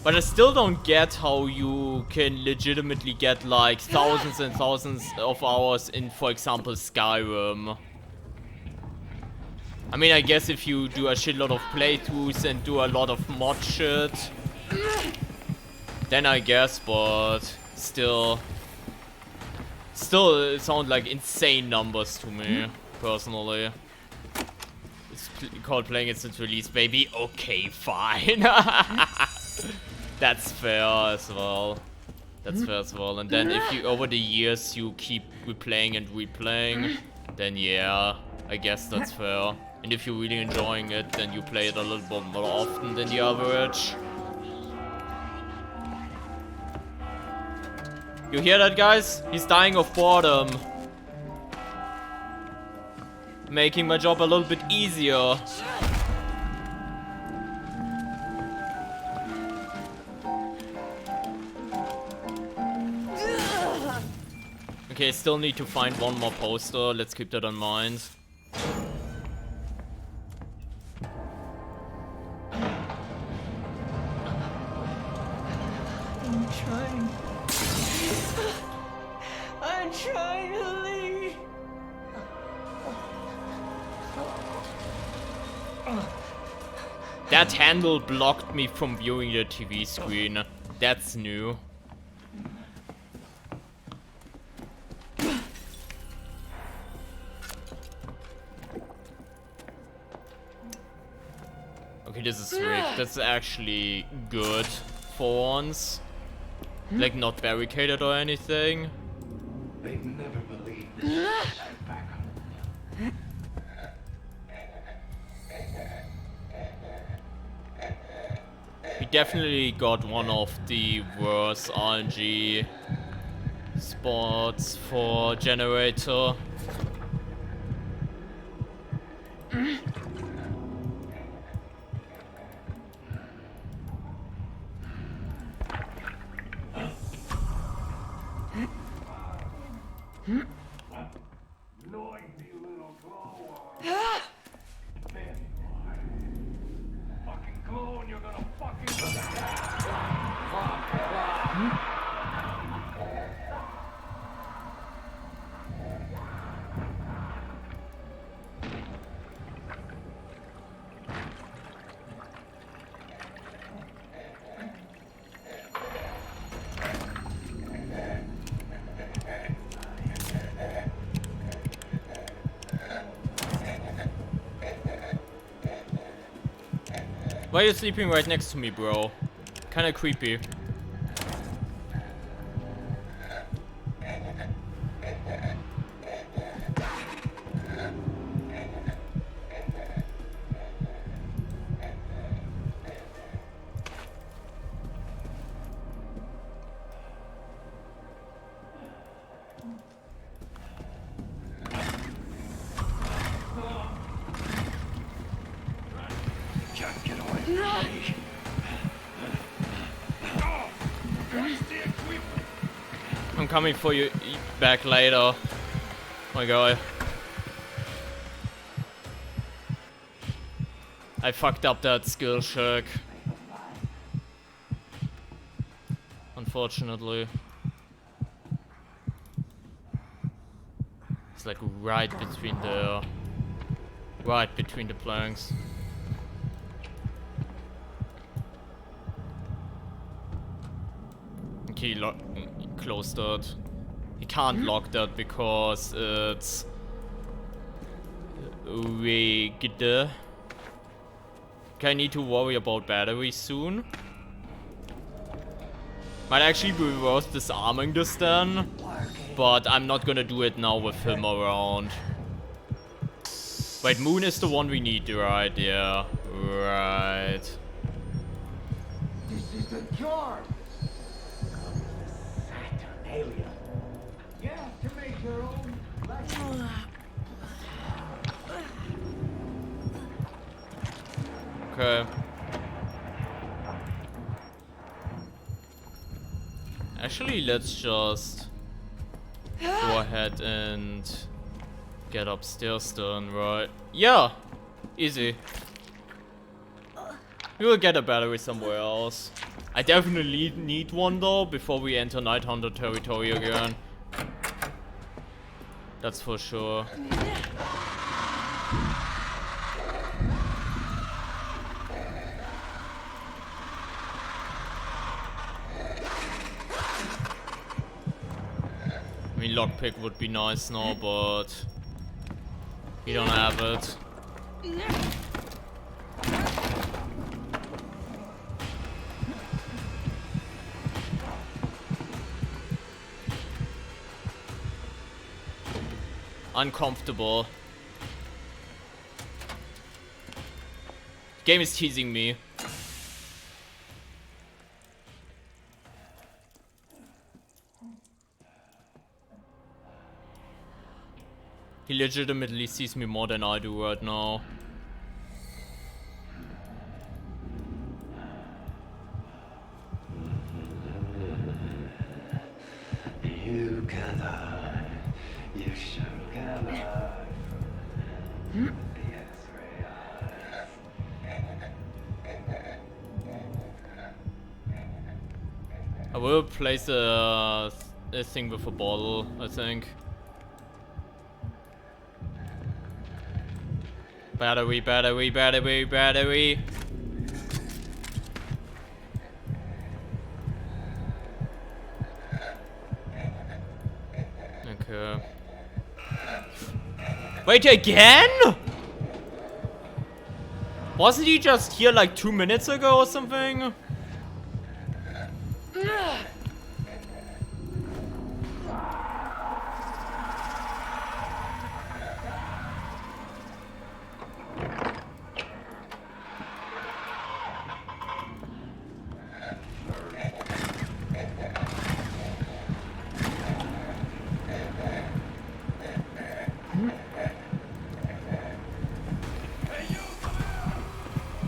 But I still don't get how you can legitimately get, like, thousands and thousands of hours in, for example, Skyrim. I mean, I guess if you do a shitload of playthroughs and do a lot of mod shit, then I guess, but still it sounds like insane numbers to me, personally. It's called playing it since release, baby. Okay, fine. That's fair as well. That's fair as well. And then if you, over the years, you keep replaying and replaying, then yeah, I guess that's fair. And if you're really enjoying it, then you play it a little bit more often than the average. You hear that, guys? He's dying of boredom. Making my job a little bit easier. Okay, still need to find one more poster. Let's keep that in mind. I'm trying to leave. That handle blocked me from viewing the TV screen. That's new. Okay, this is rigged. That's actually good for once. Like, not barricaded or anything. They'd never believe this shit back on. We definitely got one of the worst RNG spots for generator. Noisy little glow. There you are. Fucking glow and you're gonna fucking... Why are you sleeping right next to me, bro? Kinda creepy. Can't get away from me. What's the equipment? I'm coming for you back later. Oh my god. I fucked up that skill check. Unfortunately. It's like right between the planks. Okay, close that. You can't lock that because it's rigged. Okay, I need to worry about batteries soon. Might actually be worth disarming this then, but I'm not gonna do it now with him around. Wait, Moon is the one we need, right? Yeah, right. This is the charge. Saturn alien. You have to make your own lesson. Okay. Actually, let's just go ahead and get upstairs then, right? Yeah! Easy. We will get a battery somewhere else. I definitely need one though before we enter Night Hunter territory again. That's for sure. I mean, lockpick would be nice now, but we don't have it. Uncomfortable. Game is teasing me. He legitimately sees me more than I do right now. You can lie. You sure can lie. The X-ray eyes. I will place a thing with a bottle, I think. Battery, battery, battery, battery. Okay. Wait, again? Wasn't he just here like 2 minutes ago or something?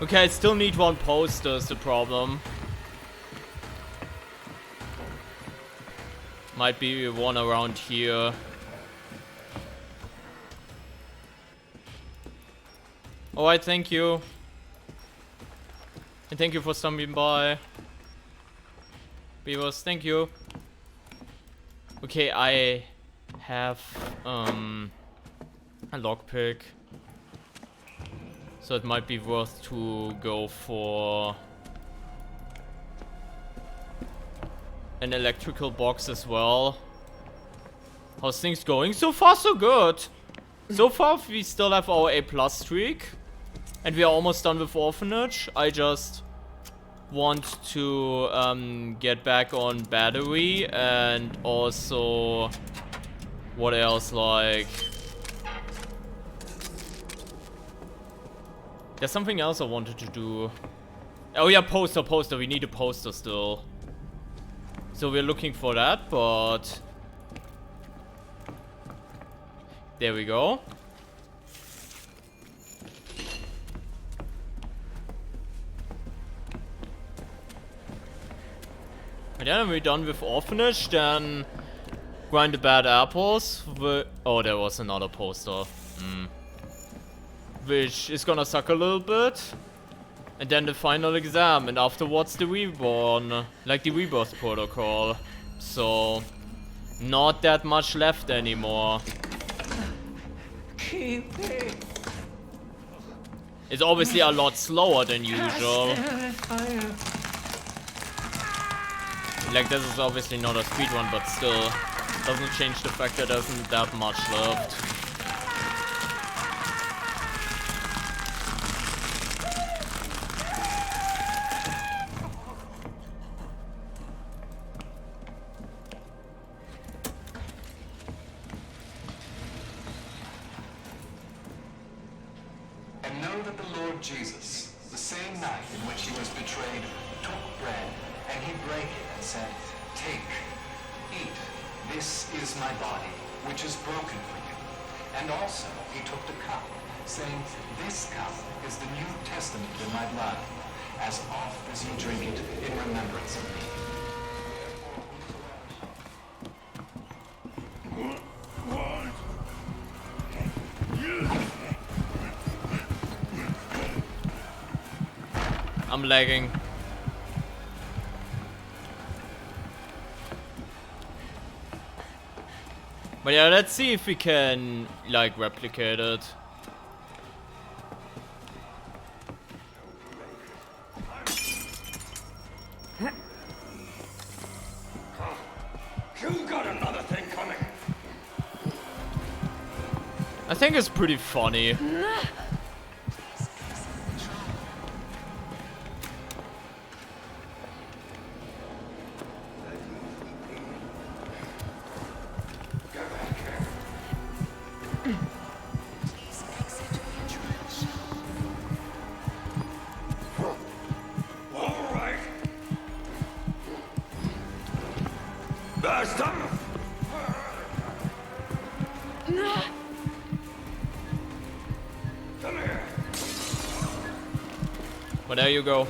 Okay, I still need one poster is the problem. Might be one around here. Alright, thank you. And thank you for stopping by. Beavers, thank you. Okay, I have a lockpick. So it might be worth to go for an electrical box as well. How's things going? So far so good. So far we still have our A+ streak. And we are almost done with Orphanage. I just want to get back on battery and also what else, like there's something else I wanted to do. Oh yeah, poster, we need a poster still. So we're looking for that, but there we go. And then we're done with Orphanage, then grind the bad apples. Oh, there was another poster. Which is gonna suck a little bit. And then the final exam, and afterwards the reborn. Like the rebirth protocol. So, not that much left anymore. Keep it. It's obviously a lot slower than usual. Like, this is obviously not a speedrun, but still doesn't change the fact that there isn't that much left. And know that the Lord Jesus, the same night in which he was betrayed, took bread, and he brake it and said, "Take, eat, this is my body, which is broken for you." And also he took the cup, saying, "This cup is the New Testament in my blood. As oft as you drink it in remembrance of me." I'm lagging. But yeah, let's see if we can, like, replicate it. You got another thing coming. I think it's pretty funny. All right. Burst them. Come here. Well, there you go.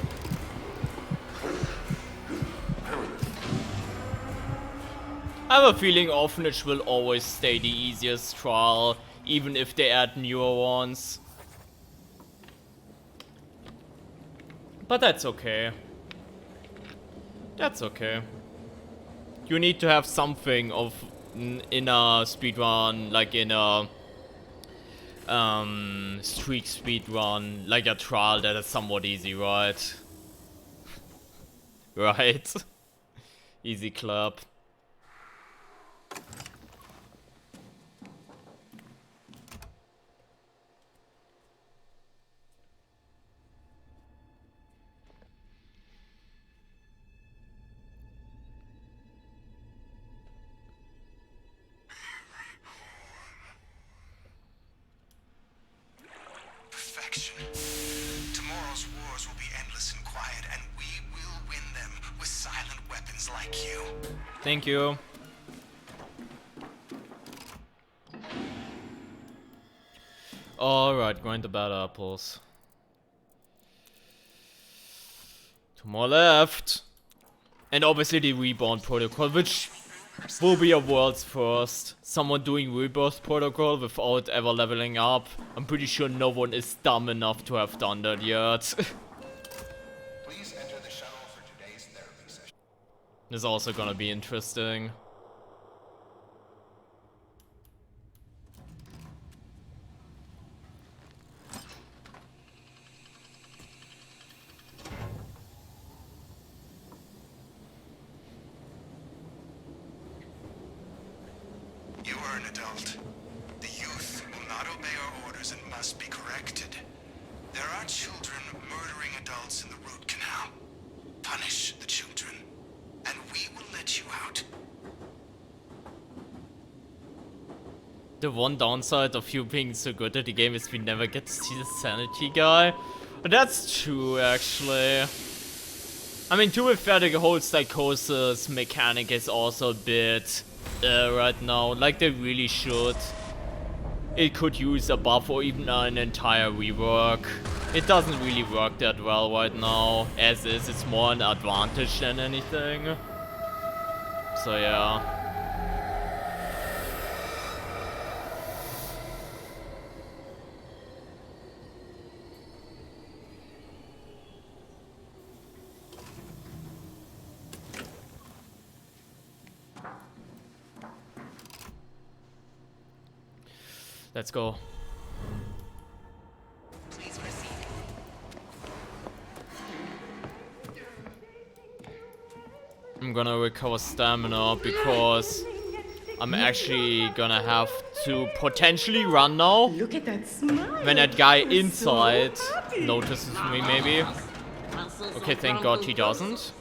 I have a feeling Orphanage will always stay the easiest trial, even if they add newer ones. But that's okay. That's okay. You need to have something of in a speedrun, like in a streak speedrun, like a trial that is somewhat easy, right? Right? Easy clap. direction. Tomorrow's wars will be endless and quiet, and we will win them with silent weapons like you. Thank you. Alright, grind the bad apples. 2 more left. And obviously the Reborn Protocol, which will be a world's first. Someone doing Rebirth Protocol without ever leveling up. I'm pretty sure no one is dumb enough to have done that yet. Please enter the shuttle for today's therapy session. This is also gonna be interesting. You are an adult. The youth will not obey our orders and must be corrected. There are children murdering adults in the root canal. Punish the children, and we will let you out. The one downside of you being so good at the game is we never get to see the sanity guy. But that's true, actually. I mean, to be fair, the whole psychosis mechanic is also a bit right now. Like, they really should. It could use a buff or even an entire rework. It doesn't really work that well right now. As is, it's more an advantage than anything. So yeah. Let's go. Please proceed. I'm gonna recover stamina because I'm actually gonna have to potentially run now. Look at that smile. When that guy You're so inside happy. notices me, maybe. Okay, thank God he doesn't.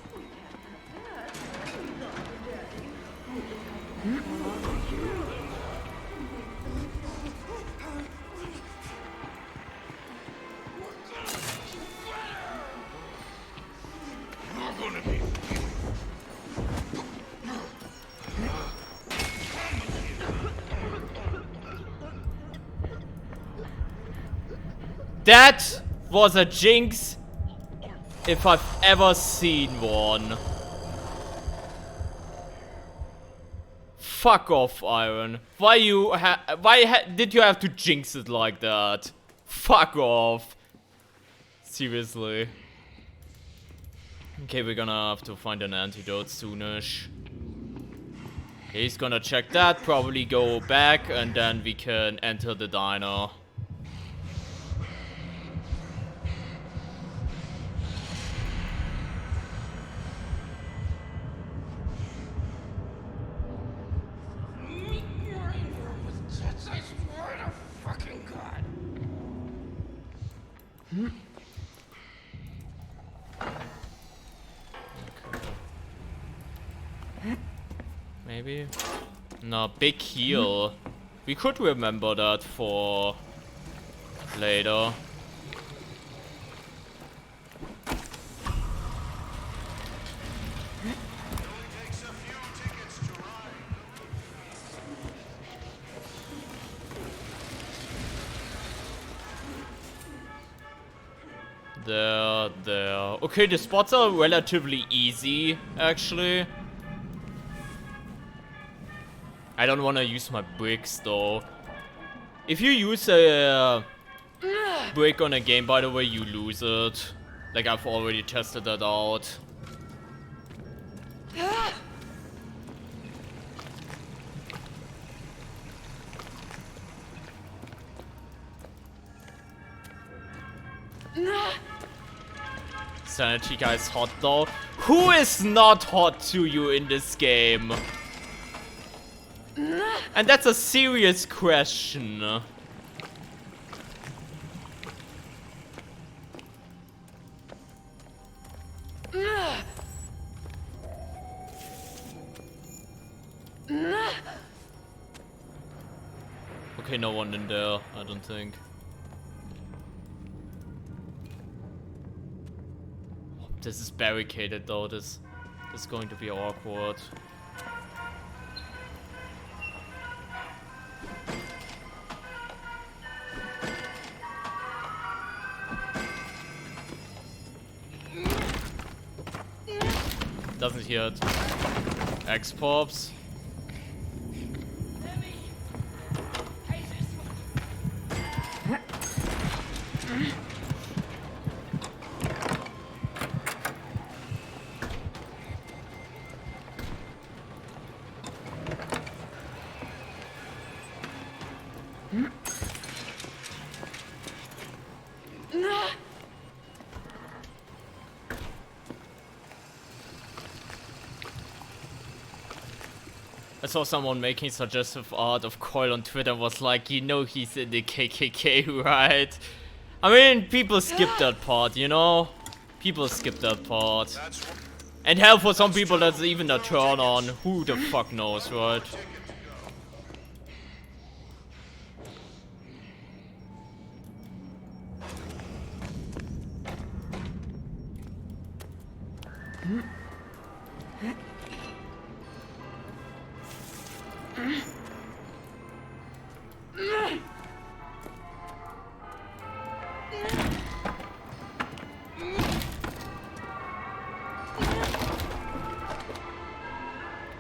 That was a jinx if I've ever seen one. Fuck off, Iron. Why did you have to jinx it like that? Fuck off. Seriously. Okay, we're gonna have to find an antidote soonish. He's gonna check that, probably go back, and then we can enter the diner. Maybe? No, big heal. We could remember that for later. There. Okay, the spots are relatively easy, actually. I don't want to use my bricks, though. If you use a brick on a game, by the way, you lose it. Like, I've already tested that out. Sanity guy's hot though. Who is not hot to you in this game? And that's a serious question. Okay, no one in there, I don't think. This is barricaded though, this is going to be awkward. Doesn't hit. X-Pops. I saw someone making suggestive art of Coil on Twitter and was like, you know he's in the KKK, right? I mean, people skip that part, you know? People skip that part. And hell, for some people that's even a turn on. Who the fuck knows, right?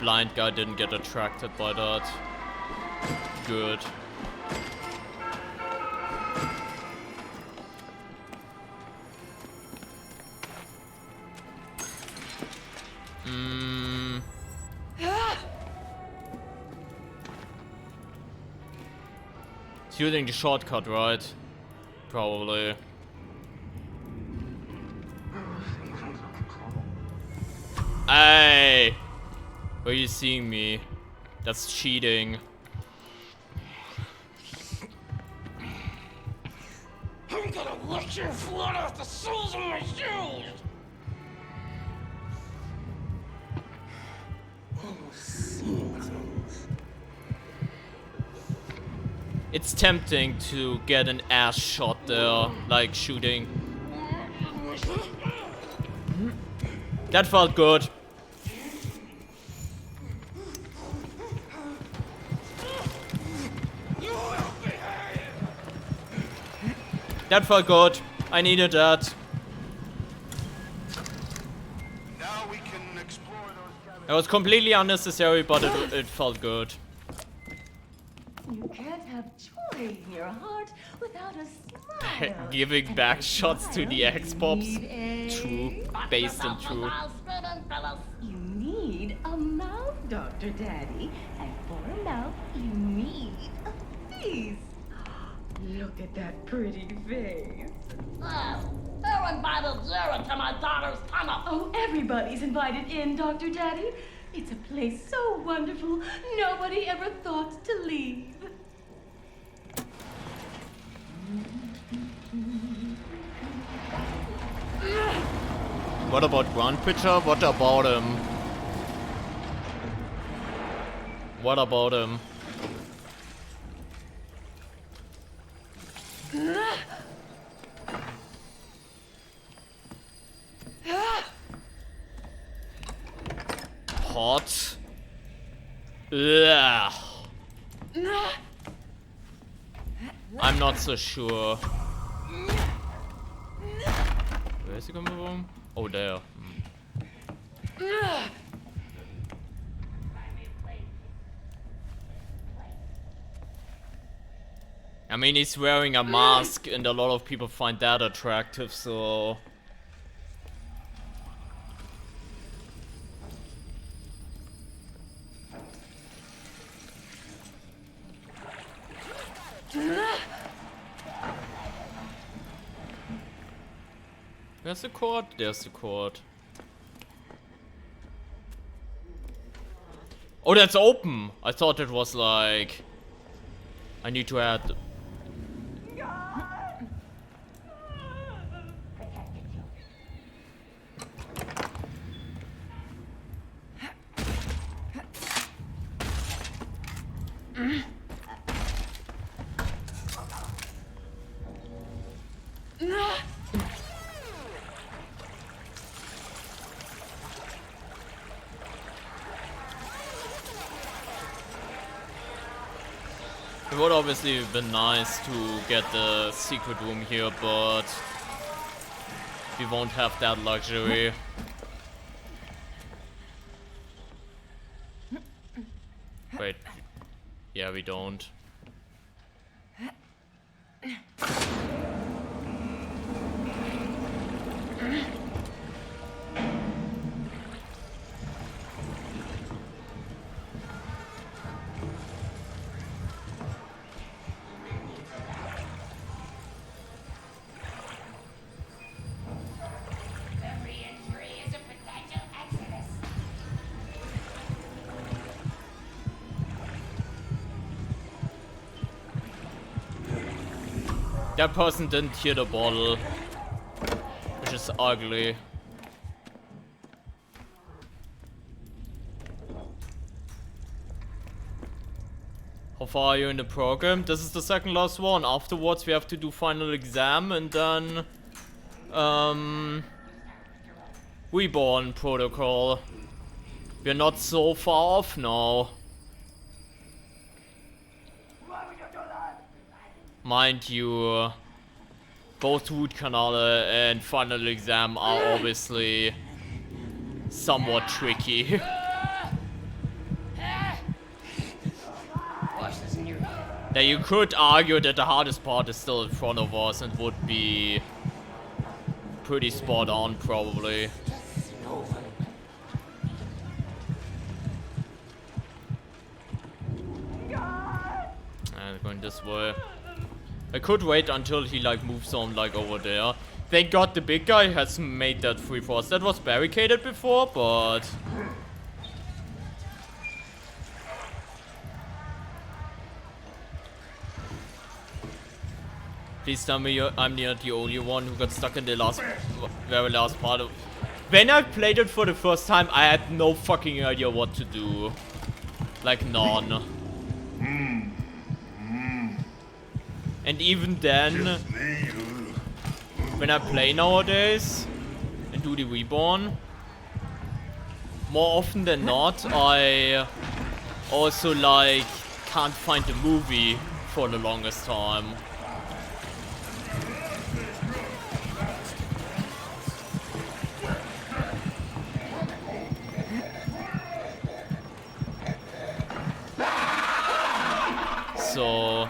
Blind guy didn't get attracted by that. Good. It's using the shortcut, right? Probably. Hey! Where are you seeing me? That's cheating. I'm gonna lick your blood off the soles of my shoes! It's tempting to get an ass shot there, like shooting. That felt good. That felt good. I needed that. Now we can explore those It was completely unnecessary, but it felt good. You can't have joy in your heart without a smile. Giving back shots to the X-Pops. True. Based in true. You need a mouth, Dr. Daddy. And for a mouth, you need a face. Look at that pretty face. Oh, who invited you into my daughter's tunnel? Oh, everybody's invited in, Dr. Daddy. It's a place so wonderful, nobody ever thought to leave. What about Grand Pitcher? What about him? What about him? Hot. Ugh. I'm not so sure. Where is he coming from? Oh, there. I mean, he's wearing a mask, and a lot of people find that attractive, so... Where's the cord? There's the cord. Oh, that's open! I thought it was like... I need to add... It would obviously have been nice to get the secret room here, but we won't have that luxury. Wait. Yeah, we don't. Every injury is a potential exodus. That person didn't hear the bottle, which is ugly. How far are you in the program? This is the second last one. Afterwards we have to do final exam and then Reborn protocol. We're not so far off now. Mind you, both root canal and final exam are obviously somewhat tricky. Now you could argue that the hardest part is still in front of us and would be pretty spot on probably. And going this way. I could wait until he like moves on like over there. Thank God the big guy has made that free for us. That was barricaded before, but please tell me I'm not the only one who got stuck in the very last part of. When I played it for the first time, I had no fucking idea what to do. Like none. And even then, when I play nowadays and do the Reborn, more often than not, I also like can't find the movie for the longest time. So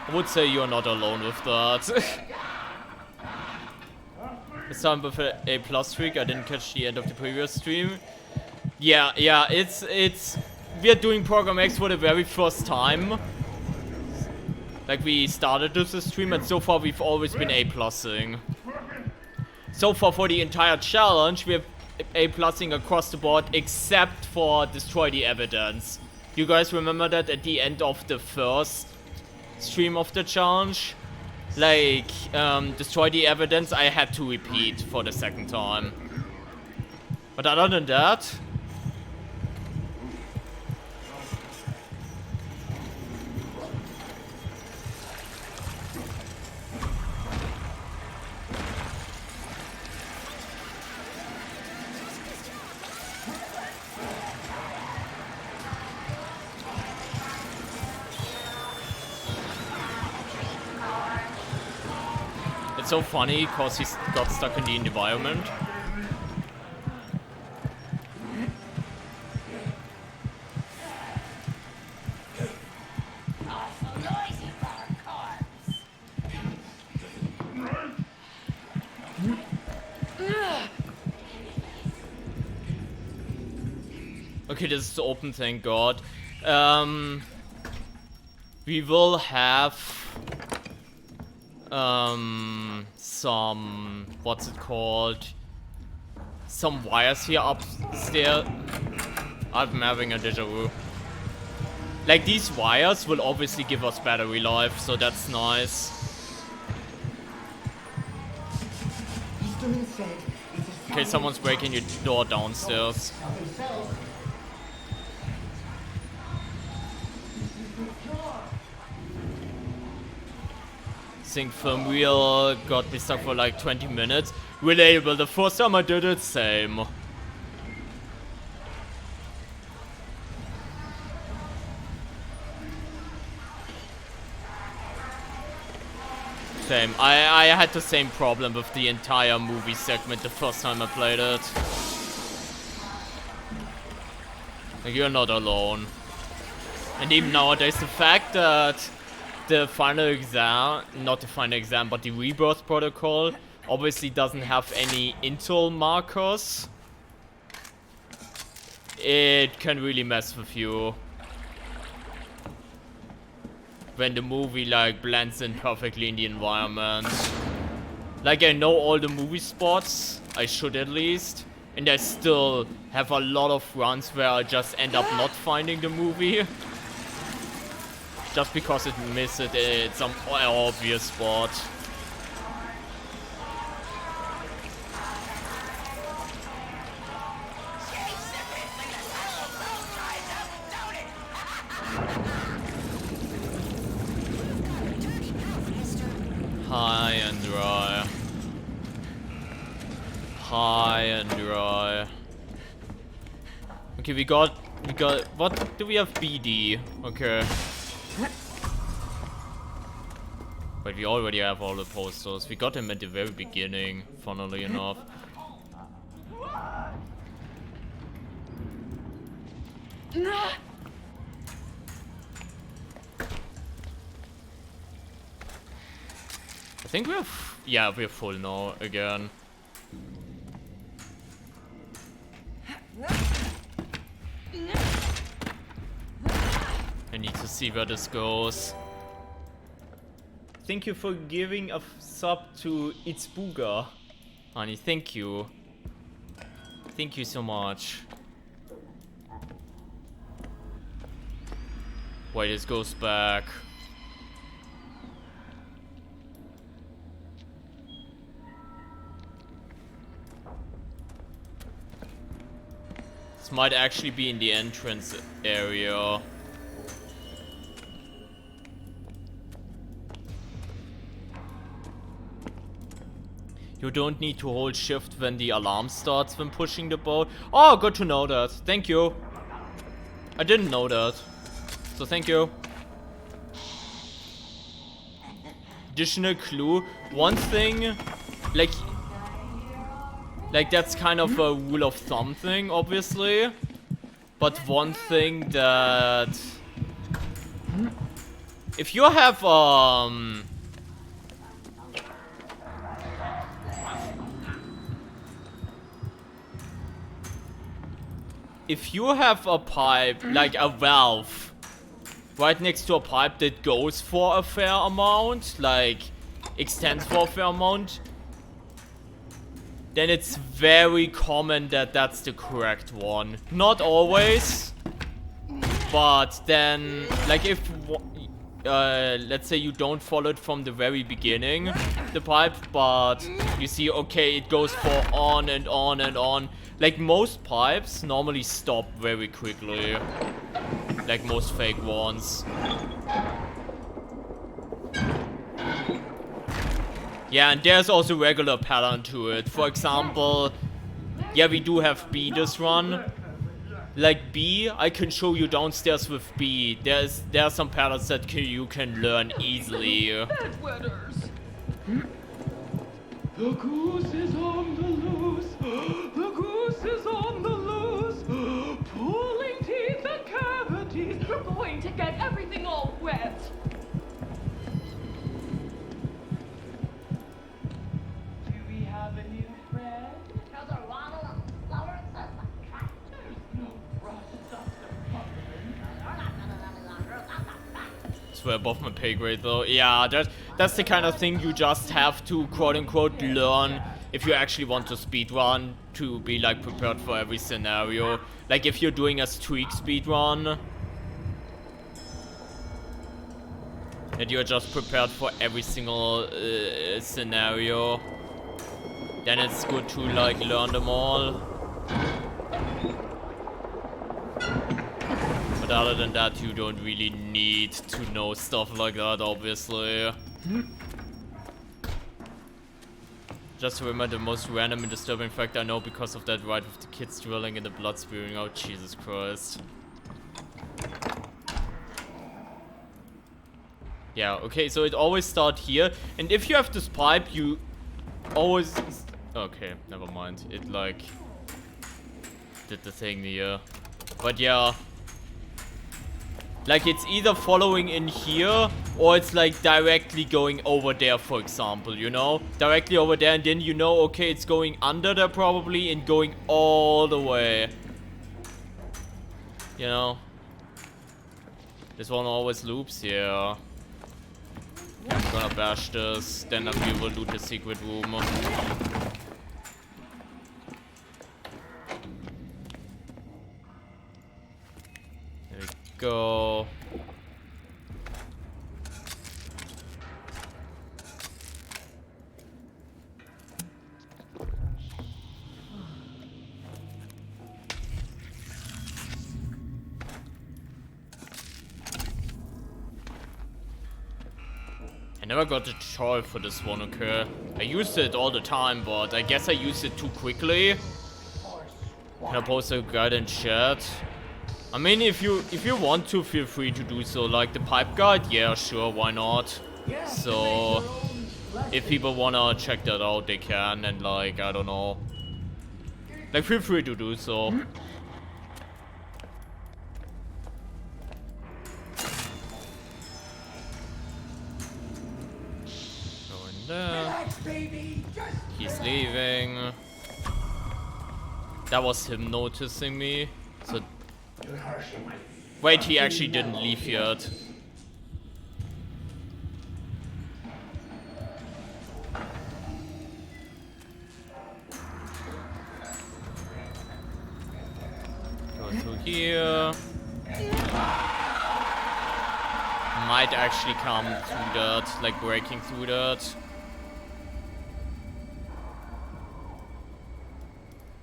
I would say you're not alone with that. This time with a plus streak, I didn't catch the end of the previous stream. Yeah, it's we're doing Program X for the very first time. Like we started this stream and so far we've always been A+ing. So far for the entire challenge, we have A+ing across the board except for Destroy the Evidence. You guys remember that at the end of the first stream of the challenge? Like, Destroy the Evidence, I had to repeat for the second time. But other than that, it's so funny because he got stuck in the environment. Okay, this is open, thank God. We will have some, what's it called? Some wires here upstairs. I'm having a déjà vu. Like these wires will obviously give us battery life, so that's nice. Okay, someone's breaking your door downstairs. Sync film wheel got me stuck for like 20 minutes. Relatable, the first time I did it, same. Same. I had the same problem with the entire movie segment the first time I played it. Like, you're not alone. And even nowadays, the fact that the final exam, not the final exam, but the rebirth protocol obviously doesn't have any intel markers, it can really mess with you. When the movie like blends in perfectly in the environment. Like, I know all the movie spots, I should at least, and I still have a lot of runs where I just end up not finding the movie. Just because it missed it at some obvious spot. High and dry. High and dry. Okay, we got, what do we have? BD. Okay. Wait, we already have all the posters. We got them at the very beginning, funnily enough. I think we're, yeah, we're full now, again. I need to see where this goes. Thank you for giving a sub to It's Booga. Honey, thank you. Thank you so much. Wait, this goes back. This might actually be in the entrance area. You don't need to hold shift when the alarm starts when pushing the boat. Oh, good to know that. Thank you. I didn't know that. So thank you. Additional clue. One thing, like that's kind of a rule of thumb thing, obviously. But one thing that, if you have if you have a pipe, like a valve, right next to a pipe that goes for a fair amount, like extends for a fair amount, then it's very common that that's the correct one. Not always, but then, like, if let's say you don't follow it from the very beginning, the pipe, but you see, okay, it goes for on and on and on. Like, most pipes normally stop very quickly. Like most fake ones. Yeah, and there's also regular pattern to it. For example, yeah, we do have B this run. Like B, I can show you downstairs with B. There are some patterns that you can learn easily. Bedwetters. The goose is on the loose. The goose is on the loose. Pulling teeth and cavities. You're going to get everything all wet. Do we have a new friend? There's a waddle of flowers and the cat. There's no process of the pumpkin. You're not gonna any longer. That's a fact. It's way above my pay grade though. Yeah, that's the kind of thing you just have to quote unquote learn if you actually want to speedrun, to be like prepared for every scenario. Like if you're doing a streak speedrun, and you're just prepared for every single scenario, then it's good to like learn them all. But other than that, you don't really need to know stuff like that, obviously. Just remember the most random and disturbing fact I know because of that ride with the kids drilling and the blood spewing out. Jesus Christ. Yeah, okay, so it always starts here. And if you have this pipe, you always... Okay, never mind. It, like, did the thing here. But yeah. Like, it's either following in here, or it's, like, directly going over there, for example, you know? Directly over there, and then you know, okay, it's going under there probably, and going all the way. You know? This one always loops here. I'm gonna bash this, then we will do the secret room. There we go. I never got the toy for this one, okay? I used it all the time, but I guess I used it too quickly. Can I post a guide in chat? I mean, if you want to, feel free to do so. Like the pipe guide, yeah, sure, why not? So, if people wanna check that out, they can, and like, I don't know. Like, feel free to do so. He's leaving. That was him noticing me. So wait, he actually didn't leave yet. Go through here. Might actually come through that, like breaking through that.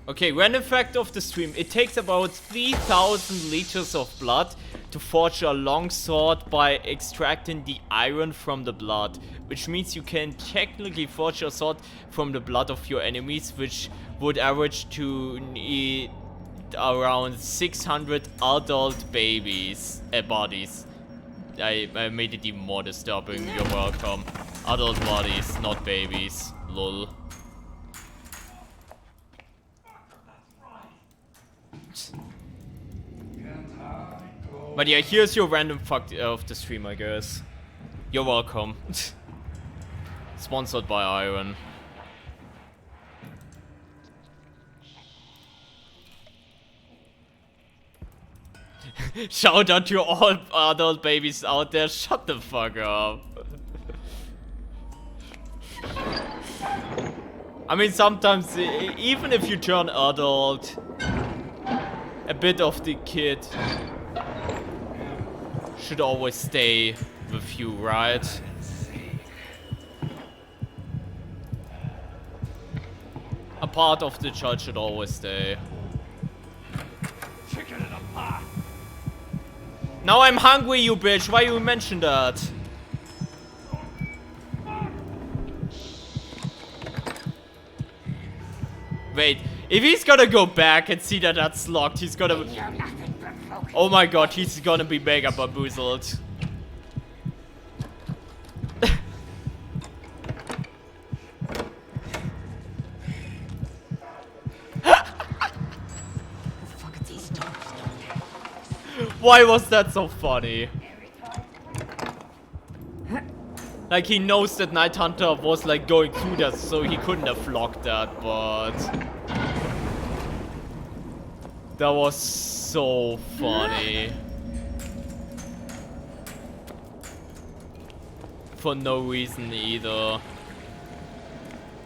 Okay, random fact of the stream. It takes about 3,000 liters of blood to forge a long sword by extracting the iron from the blood. Which means you can technically forge a sword from the blood of your enemies, which would average to need around 600 adult babies, bodies. I made it even more disturbing. You're welcome. Adult bodies, not babies. Lol. But yeah, here's your random fact of the stream, I guess. You're welcome. Sponsored by Iron. Shout out to all adult babies out there. Shut the fuck up. I mean, sometimes, even if you turn adult, a bit of the kid should always stay with you, right? A part of the child should always stay. Chicken in a pot. Now I'm hungry, you bitch. Why you mention that? Wait, if he's gonna go back and see that that's locked, he's gonna... Oh my god, he's gonna be mega bamboozled. Why was that so funny? Like, he knows that Night Hunter was like going through that, so he couldn't have locked that, but... That was so funny. For no reason either.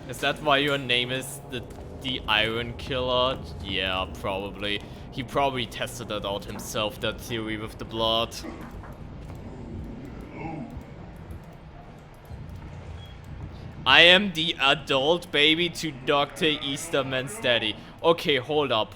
Is that why your name is the Iron Killer? Yeah, probably. He probably tested that out himself, that theory with the blood. I am the adult baby to Dr. Easterman's daddy. Okay, hold up.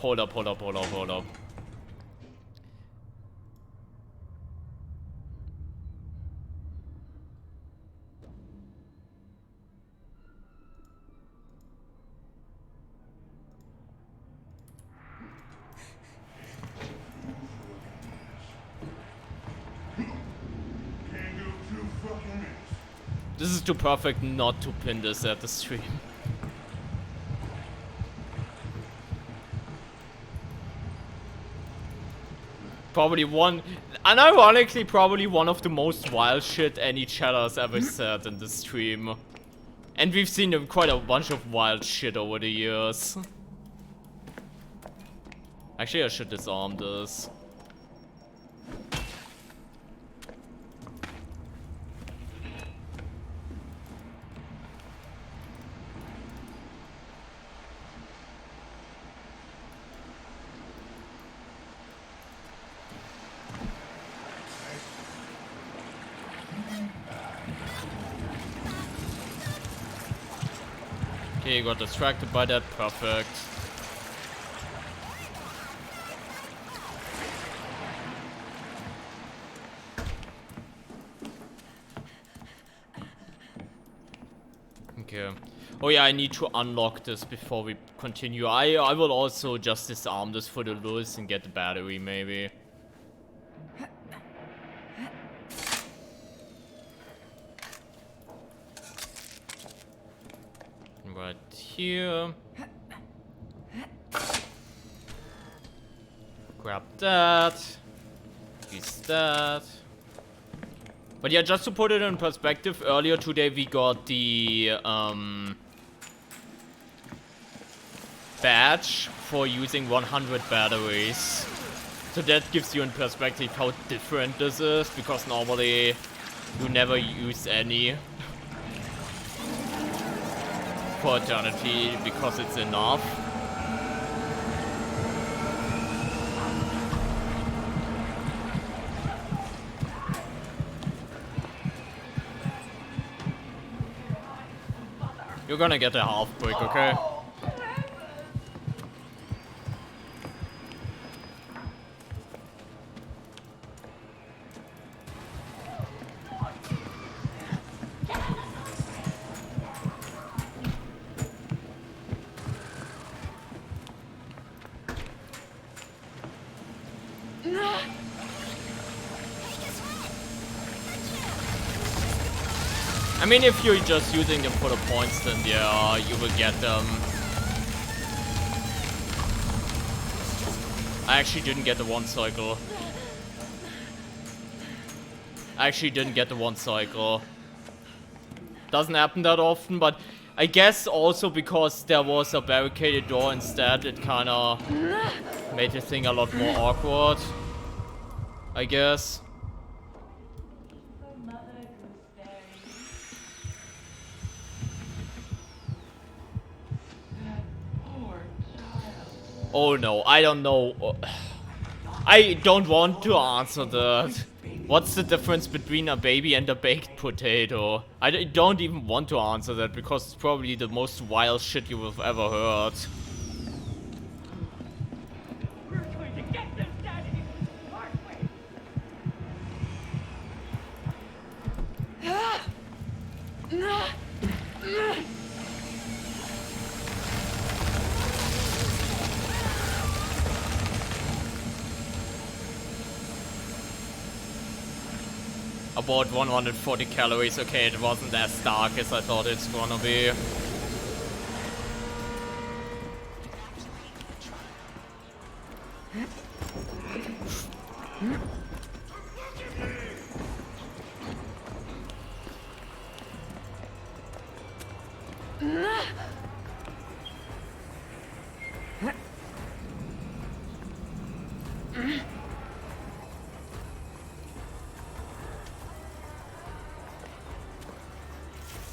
This is too perfect not to pin this at the stream. Probably unironically, probably one of the most wild shit any chatter has ever said in the stream. And we've seen quite a bunch of wild shit over the years. Actually, I should disarm this. Okay, you got distracted by that. Perfect. Okay. Oh yeah, I need to unlock this before we continue. I will also just disarm this for the lures and get the battery, maybe. Right here. Grab that. Use that. But yeah, just to put it in perspective, earlier today we got the badge for using 100 batteries. So that gives you in perspective how different this is, because normally you never use any for eternity because it's enough. You're gonna get a half brick, okay? I mean, if you're just using them for the points, then yeah, you will get them. I actually didn't get the one cycle. Doesn't happen that often, but I guess also because there was a barricaded door instead, it kinda made the thing a lot more awkward, I guess. Oh no, I don't know. I don't want to answer that. What's the difference between a baby and a baked potato? I don't even want to answer that because it's probably the most wild shit you have ever heard. We're going to get them, Daddy! Aren't we? About 140 calories. Okay, it wasn't as dark as I thought it's gonna be.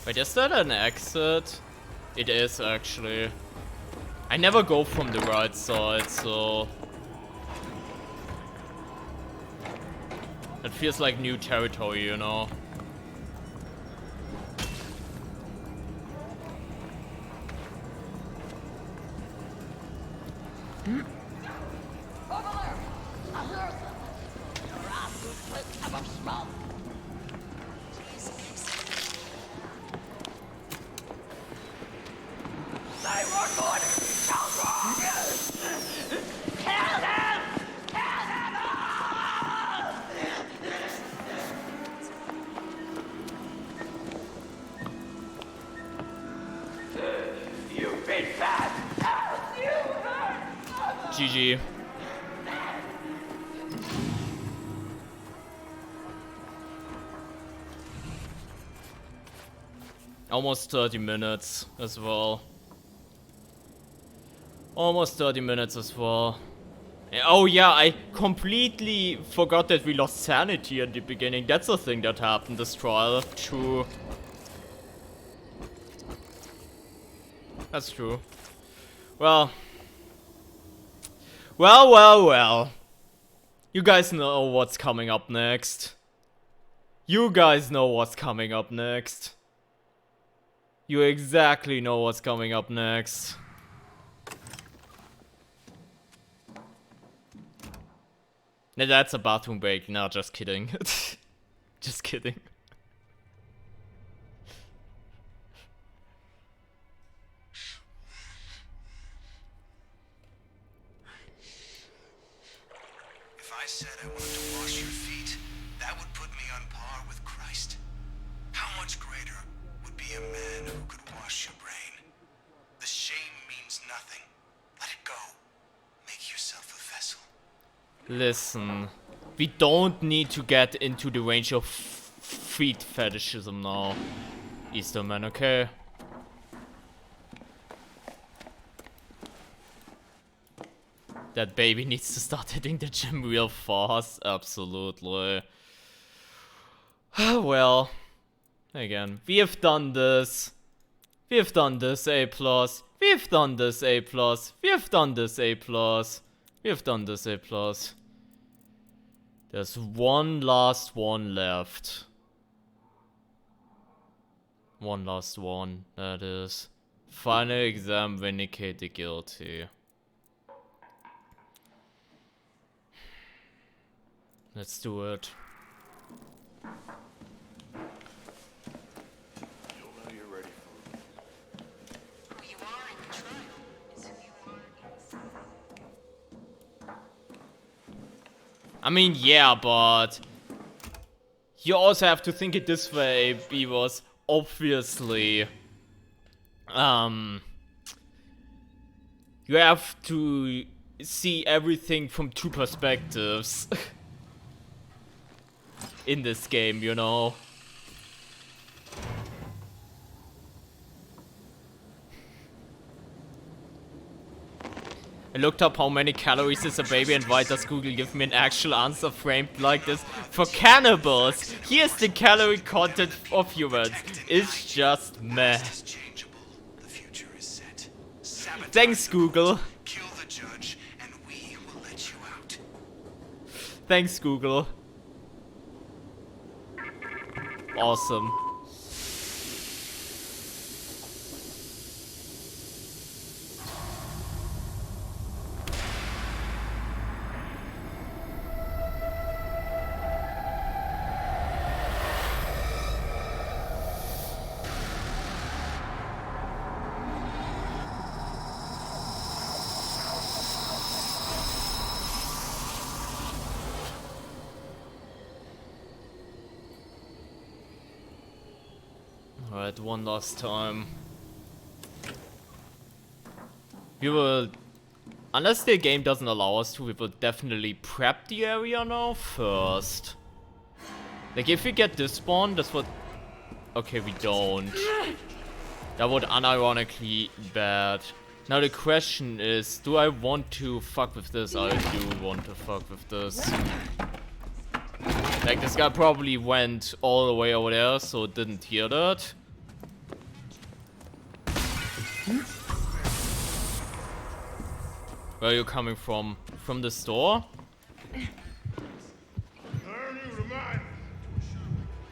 Wait, is that an exit? It is, actually. I never go from the right side, so... It feels like new territory, you know? GG. Almost 30 minutes as well. Almost 30 minutes as well. Oh yeah, I completely forgot that we lost sanity at the beginning. That's a thing that happened this trial. True. That's true. Well. Well. You guys know what's coming up next. You guys know what's coming up next. You exactly know what's coming up next. No, that's a bathroom break. No, just kidding. Just kidding. If I said I wanted to wash your feet, that would put me on par with Christ. How much greater would be a man who could wash your brain? The shame means nothing. Let it go. Make yourself a vessel. Listen, we don't need to get into the range of feet fetishism now, Easterman, okay? That baby needs to start hitting the gym real fast, absolutely. Well, again, we have done this. We have done this A+. We have done this A+. We have done this A+. We have done this A+. There's one last one left. One last one, that is. Final exam, vindicate the guilty. Let's do it. You'll know you're ready for it. Who you are in the trial is who you are inside. I mean, yeah, but you also have to think it this way, because obviously, you have to see everything from two perspectives in this game, you know. I looked up how many calories is a baby and why does Google give me an actual answer framed like this? For cannibals, here's the calorie content of humans. It's just meh. Is changeable. The future is set. Sabotage Thanks, the Google. vote, kill the judge, and we will let you out. Thanks, Google. Awesome. Alright, one last time. We will, unless the game doesn't allow us to, we will definitely prep the area now first. Like, if we get this spawn, that's what... Okay, we don't. That would unironically bad. Now the question is, do I want to fuck with this? I do want to fuck with this. Like, this guy probably went all the way over there, so didn't hear that. Where are you coming from? From the store?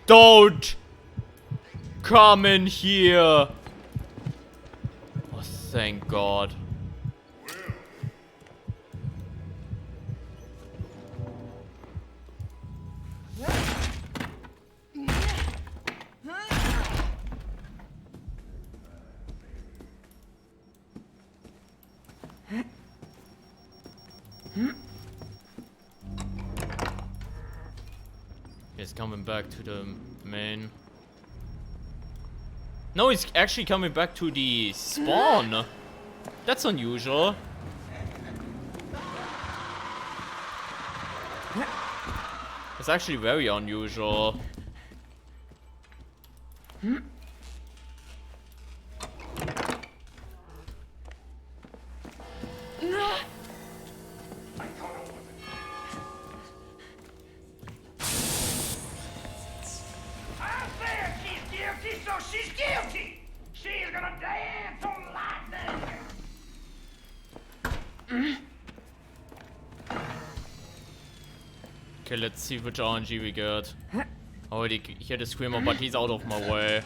Don't come in here! Oh, thank God. He's coming back to the main. No, he's actually coming back to the spawn. That's unusual. It's actually very unusual. I said she's guilty, so she's guilty. She's gonna dance on lightning. Okay, let's see which RNG we get. I already hear the screamer, but he's out of my way.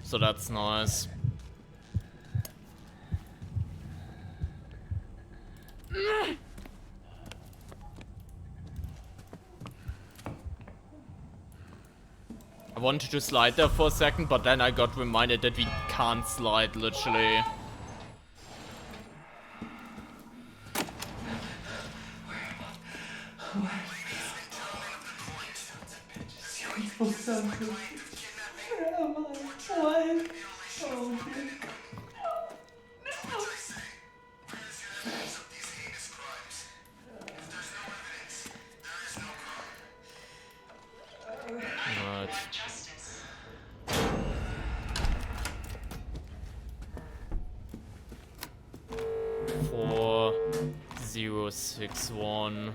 So that's nice. I wanted to slide there for a second, but then I got reminded that we can't slide, literally. Right. 4061.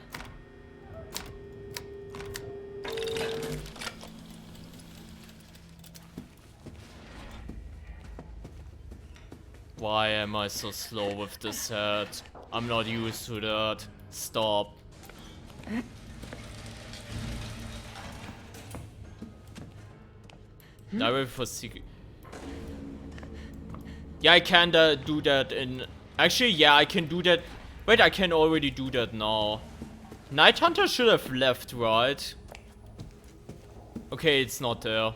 Why am I so slow with this set? I'm not used to that. Stop. Direct for secret. Yeah, I can do that in. Actually, yeah, I can do that. Wait, I can already do that now. Night Hunter should have left, right? Okay, it's not there.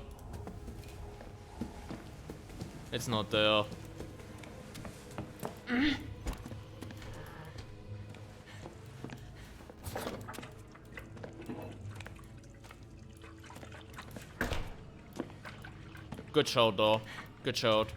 It's not there. Good shout though. Good shout.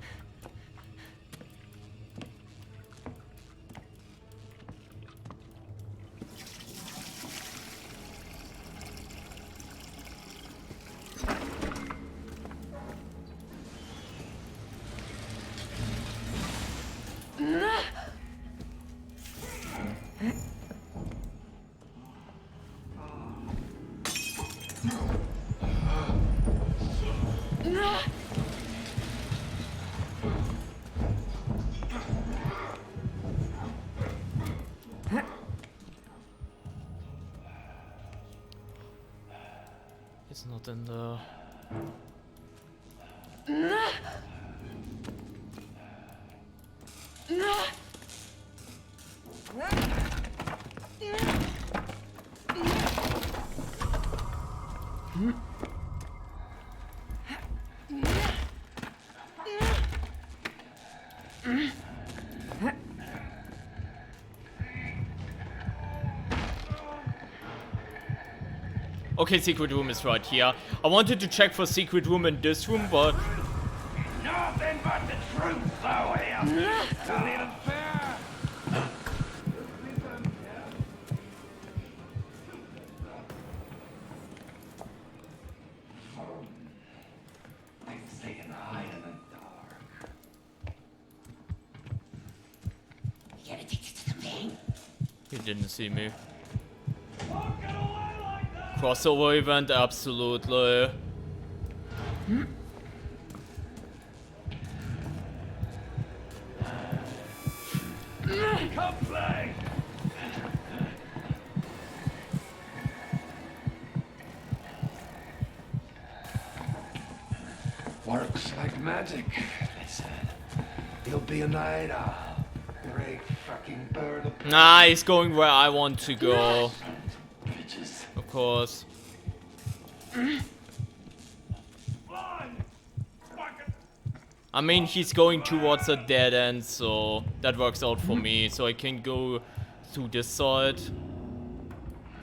It's not in the. Okay, secret room is right here. I wanted to check for secret room in this room, but Nothing but the truth, though, here. A little fair. They can hide in the dark. You're addicted to the pain? he didn't see me. Walking away like that. Crossover event, absolutely. Come play. Works like magic, they said. You'll be a night owl. Great fucking bird of Nah, he's going where I want to go. bitches. Of course. I mean, he's going towards a dead end, so that works out for me. So I can go through this side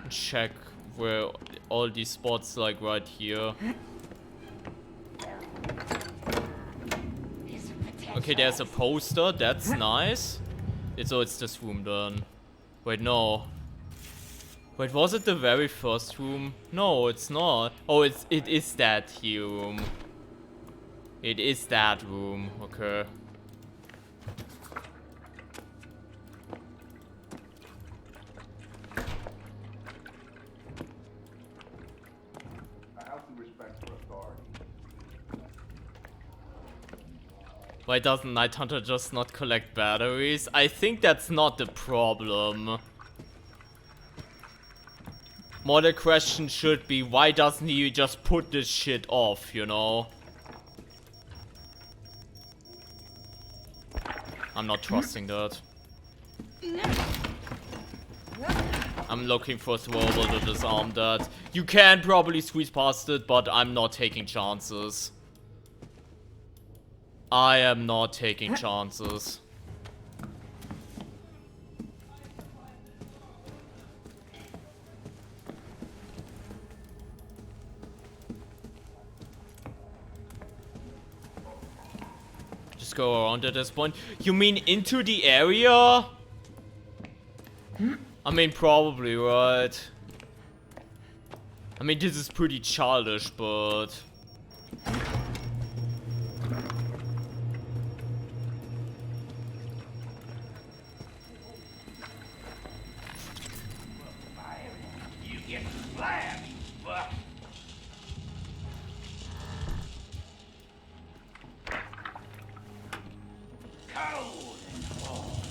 and check where all these spots, like right here. Okay, there's a poster. That's nice. So it's this room then. Wait, no. Wait, was it the very first room? No, it's not. Oh, it is that room. It is that room. Okay. A healthy respect for authority. Why doesn't Night Hunter just not collect batteries? I think that's not the problem. More the question should be, why doesn't he just put this shit off, you know? I'm not trusting that. I'm looking for Throwable to disarm that. You can probably squeeze past it, but I'm not taking chances. I am not taking chances. Just go around at this point. You mean into the area? I mean, probably, right? I mean, this is pretty childish, but... You get slammed, fuck. Cold and cold.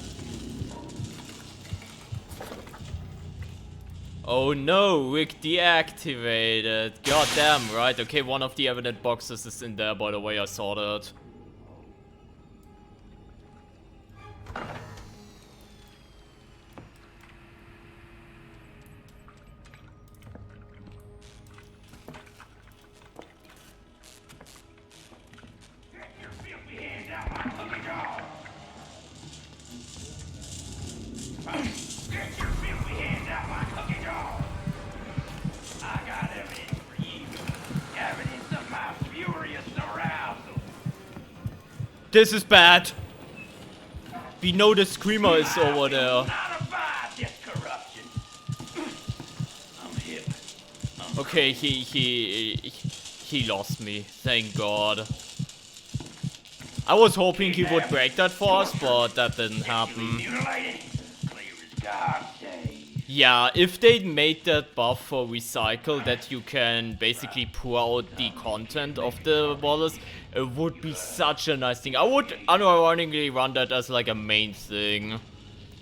Oh no, Rick deactivated. God damn, right? Okay, one of the evident boxes is in there, by the way, I saw that. Get your filthy hands out my cookie jar. Get your filthy hands out my cookie jar. I got evidence for you. Evidence of my furious arousal. This is bad. We know the screamer is over there. Not abide this corruption. I'm hip. Okay, he lost me. Thank God. I was hoping he would break that for us, but that didn't happen. Mutilated. Clear as God's day. Yeah, if they made that buff for recycle that you can basically pour out the content of the bottles, it would be such a nice thing. I would unironically run that as like a main thing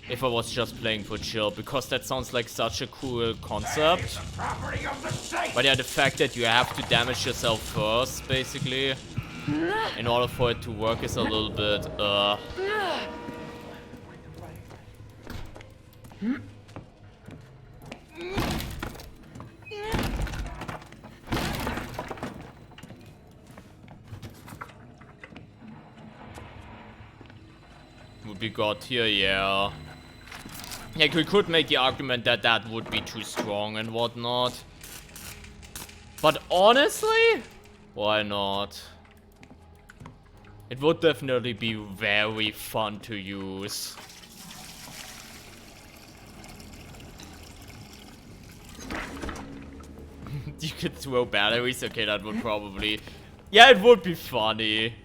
if I was just playing for chill, because that sounds like such a cool concept. Property of the state. But yeah, the fact that you have to damage yourself first, basically, in order for it to work is a little bit, What we got here, yeah. Yeah, we could make the argument that that would be too strong and whatnot. But honestly, why not? It would definitely be very fun to use. You could throw batteries? Okay, that would probably... Yeah, it would be funny.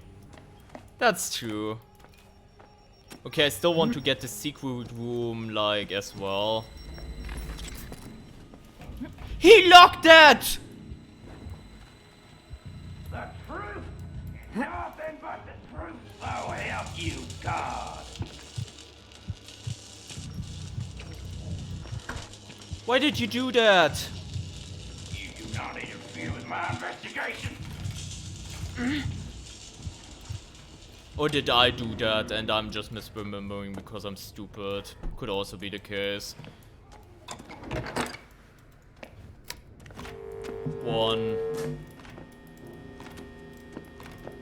That's true. Okay, I still want to get the secret room, like, as well. He locked that! The truth? Nothing but the truth. So help you, God. Why did you do that? You do not interfere with my investigation. Or did I do that and I'm just misremembering because I'm stupid? Could also be the case. 1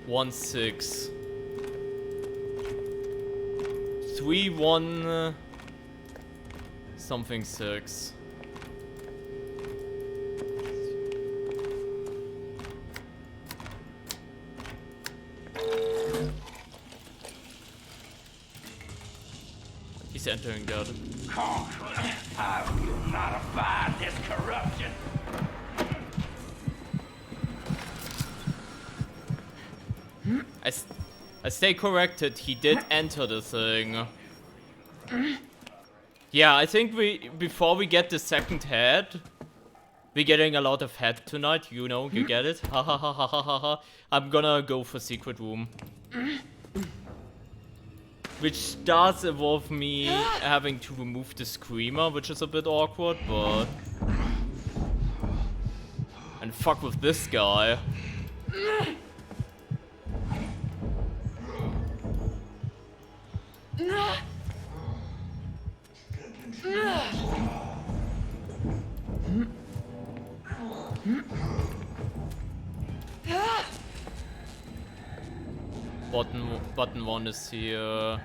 1 6 3 1 something 6. Is entering that. Conqueror, I will not abide this corruption. I stay corrected, he did enter the thing. Yeah, I think before we get the second head, we're getting a lot of head tonight, you know, you get it? Ha ha ha ha ha ha ha. I'm gonna go for secret room. Which does involve me having to remove the screamer, which is a bit awkward, but... And fuck with this guy. Button 1 is here.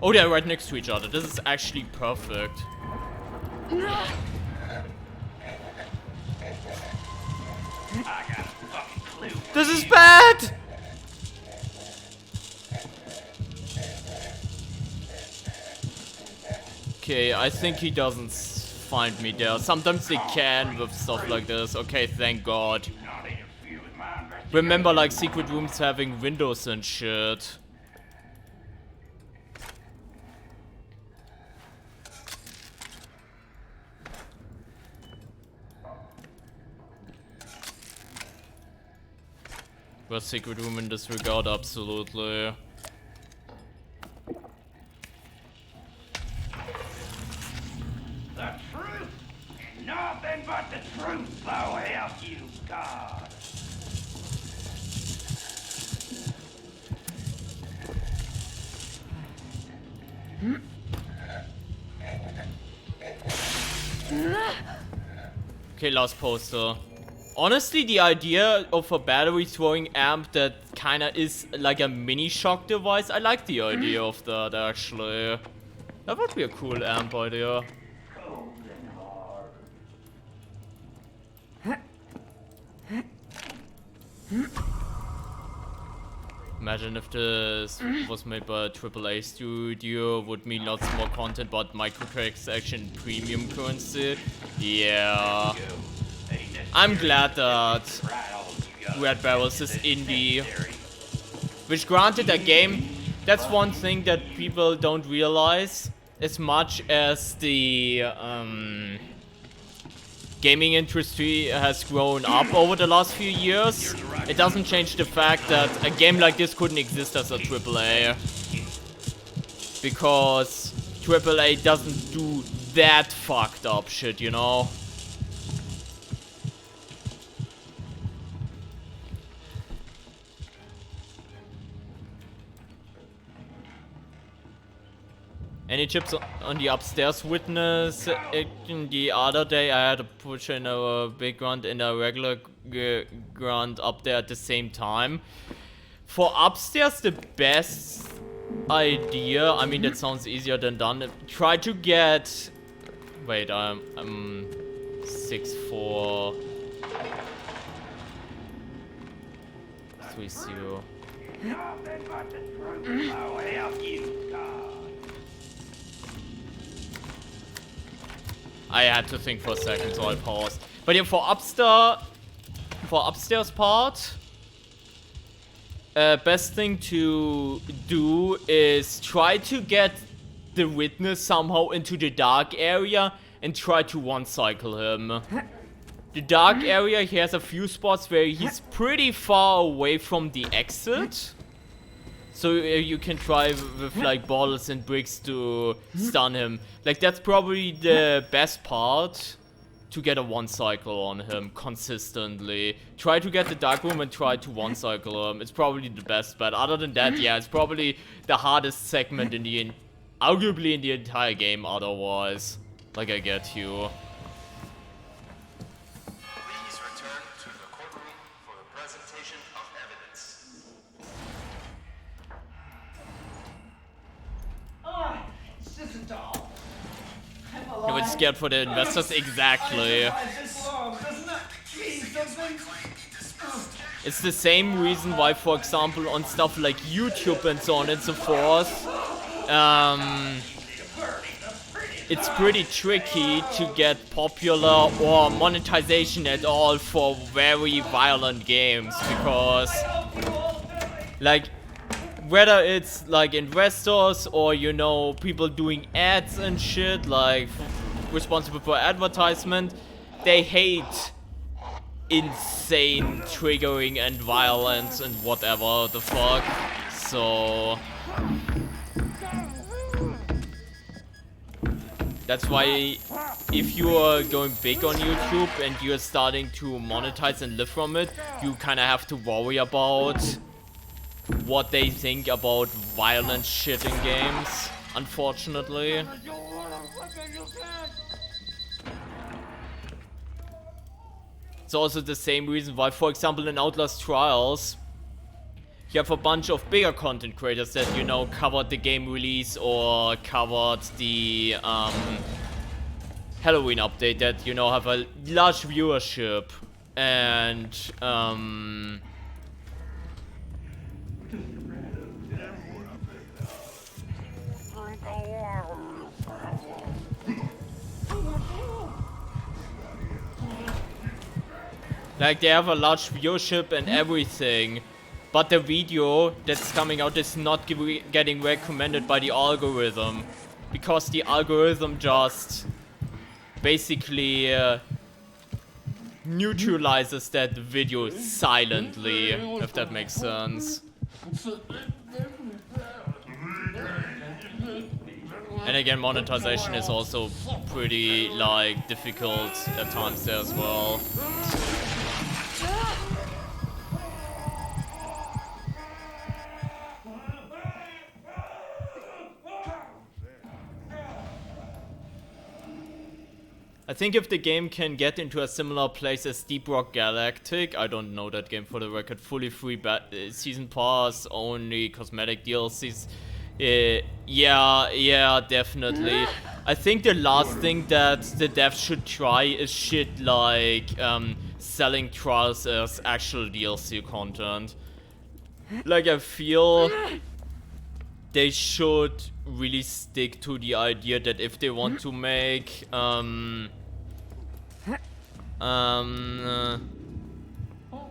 Oh, they're right next to each other. This is actually perfect. I got a fucking clue. This is bad! Okay, I think he doesn't find me there. Sometimes they can with stuff like this. Okay, thank God. Not interfere with my investigation. Remember, like, secret rooms having windows and shit. Well, secret room in this regard, absolutely. The truth? Nothing but the truth, so help you God. Okay, last poster. Honestly, the idea of a battery throwing amp that kinda is like a mini shock device, I like the idea of that actually. That would be a cool amp idea. Imagine if this was made by a AAA studio, would mean lots more content but microtransaction premium currency. Yeah. I'm glad that Red Barrels is indie. Which granted, a game, that's one thing that people don't realize. As much as the gaming industry has grown up over the last few years, it doesn't change the fact that a game like this couldn't exist as a AAA. Because AAA doesn't do that fucked up shit, you know? Any chips on the upstairs witness? The other day I had to push in a big grunt and a regular grunt up there at the same time. For upstairs, the best idea, I mean that sounds easier than done. Try to get... Wait, I'm 6'4". 3-0. Nothing but the truth, so help you God. I had to think for a second, so I paused. But yeah, for upstairs part, best thing to do is try to get the witness somehow into the dark area and try to one-cycle him. The dark area, he has a few spots where he's pretty far away from the exit. So you can try with like bottles and bricks to stun him. Like that's probably the best part, to get a one-cycle on him consistently. Try to get the dark room and try to one-cycle him. It's probably the best bet. Other than that, yeah, it's probably the hardest segment in the arguably in the entire game otherwise. Like I get you. Please return to the courtroom for the presentation of evidence. It's just a doll. I'm I alive. was scared for the investors, exactly. This long, doesn't that mean something? It's the same reason why, for example, on stuff like YouTube and so on and so forth, it's pretty tricky to get popular or monetization at all for very violent games, because like whether it's like investors or, you know, people doing ads and shit, like responsible for advertisement, they hate insane triggering and violence and whatever the fuck. So that's why if you are going big on YouTube and you're starting to monetize and live from it, you kind of have to worry about what they think about violent shit in games, unfortunately. It's also the same reason why, for example, in Outlast Trials, you have a bunch of bigger content creators that, you know, covered the game release or covered the Halloween update that, you know, have a large viewership and like, they have a large viewership and everything, but the video that's coming out is not getting recommended by the algorithm, because the algorithm just basically neutralizes that video silently, if that makes sense. And again, monetization is also pretty, like, difficult at times there as well. I think if the game can get into a similar place as Deep Rock Galactic, I don't know that game for the record, fully free season pass, only cosmetic DLCs, yeah, definitely. I think the last thing that the devs should try is shit like selling trials as actual DLC content. Like, I feel they should really stick to the idea that if they want to make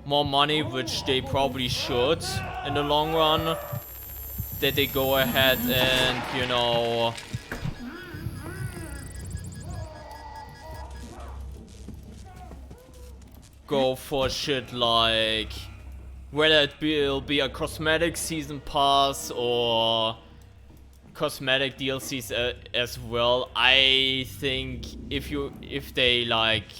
more money, which they probably should in the long run, that they go ahead and, you know, go for shit like whether it'll be a cosmetic season pass or cosmetic DLCs as well. I think if they like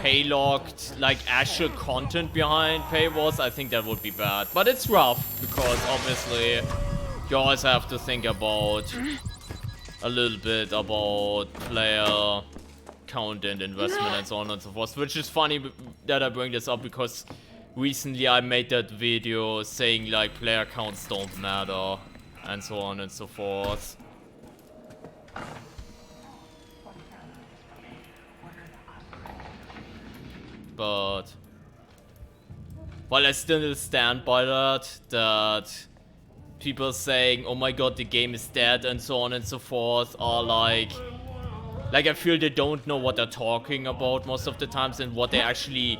paylocked like actual content behind paywalls, I think that would be bad. But it's rough because obviously you always have to think about a little bit about player count and investment and so on and so forth, which is funny that I bring this up because recently I made that video saying like player counts don't matter and so on and so forth. But while I still stand by that people saying, oh my god, the game is dead and so on and so forth are like I feel they don't know what they're talking about most of the times and what they actually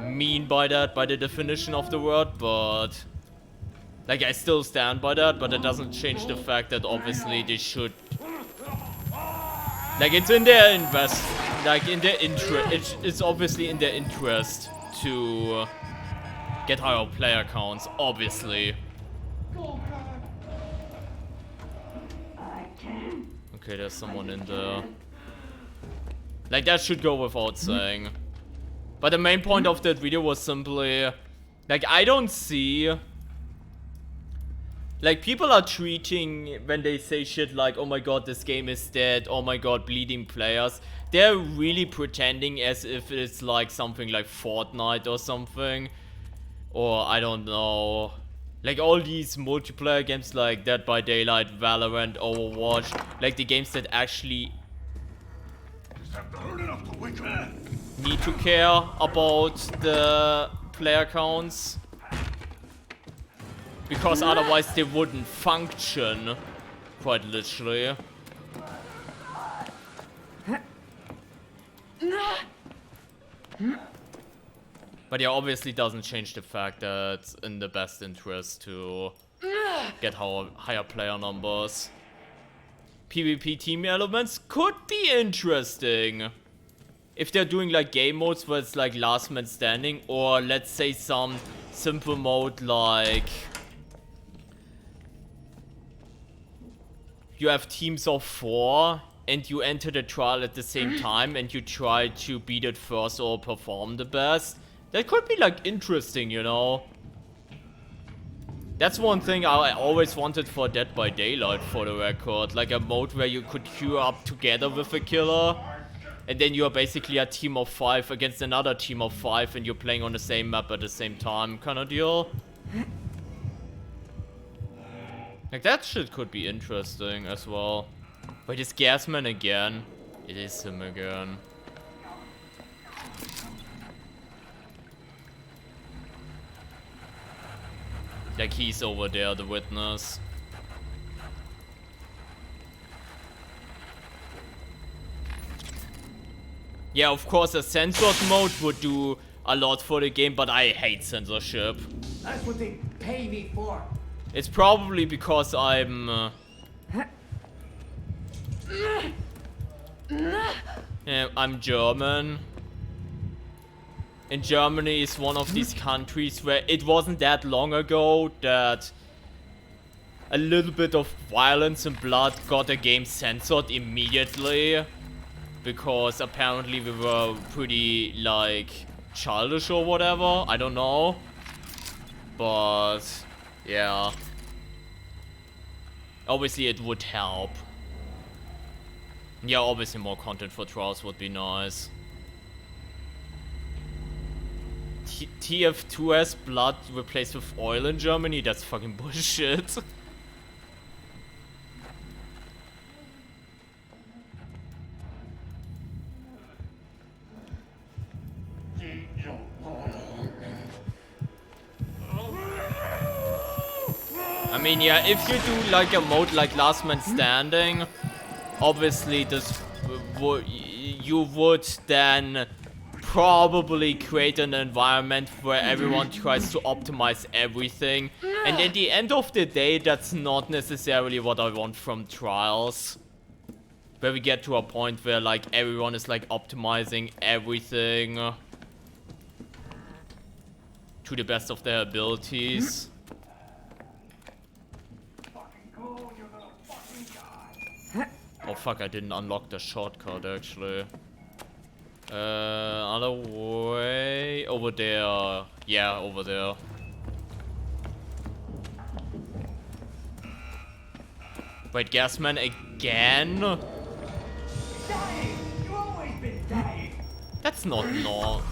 mean by that, by the definition of the word, but like I still stand by that, but it doesn't change the fact that obviously they should, like, it's in their it's obviously in their interest to get higher player counts, obviously. Okay, there's someone in there. Like, that should go without saying. But the main point of that video was simply, like, I don't see, like, people are treating, when they say shit like, oh my god, this game is dead, oh my god, bleeding players, they're really pretending as if it's like something like Fortnite or something. Or, I don't know, like all these multiplayer games like Dead by Daylight, Valorant, Overwatch, like the games that actually need to care about the player counts. Because otherwise they wouldn't function, quite literally. But yeah, obviously doesn't change the fact that it's in the best interest to get higher player numbers. PvP team elements could be interesting. If they're doing like game modes where it's like last man standing, or let's say some simple mode like you have teams of 4 and you enter the trial at the same time and you try to beat it first or perform the best. That could be like interesting, you know. That's one thing I always wanted for Dead by Daylight, for the record. Like a mode where you could queue up together with a killer. And then you're basically a team of 5 against another team of 5 and you're playing on the same map at the same time, kind of deal. Like that shit could be interesting as well. Wait, is Gasman again? It is him again. Like he's over there, the witness. Yeah, of course a censored mode would do a lot for the game, but I hate censorship. That's what they pay me for. It's probably because I'm... yeah, I'm German. And Germany is one of these countries where it wasn't that long ago that a little bit of violence and blood got a game censored immediately. Because apparently we were pretty, like, childish or whatever. I don't know. But, yeah. Obviously it would help. Yeah, obviously more content for trials would be nice. TF2S blood replaced with oil in Germany? That's fucking bullshit. I mean, yeah, if you do like a mode like Last Man Standing, obviously this you would then probably create an environment where everyone tries to optimize everything. And at the end of the day, that's not necessarily what I want from trials. Where we get to a point where like everyone is like optimizing everything to the best of their abilities. Oh fuck, I didn't unlock the shortcut actually. Other way, over there. Yeah, over there. Wait, Gasman again? Dying! You've always been dying! That's not no.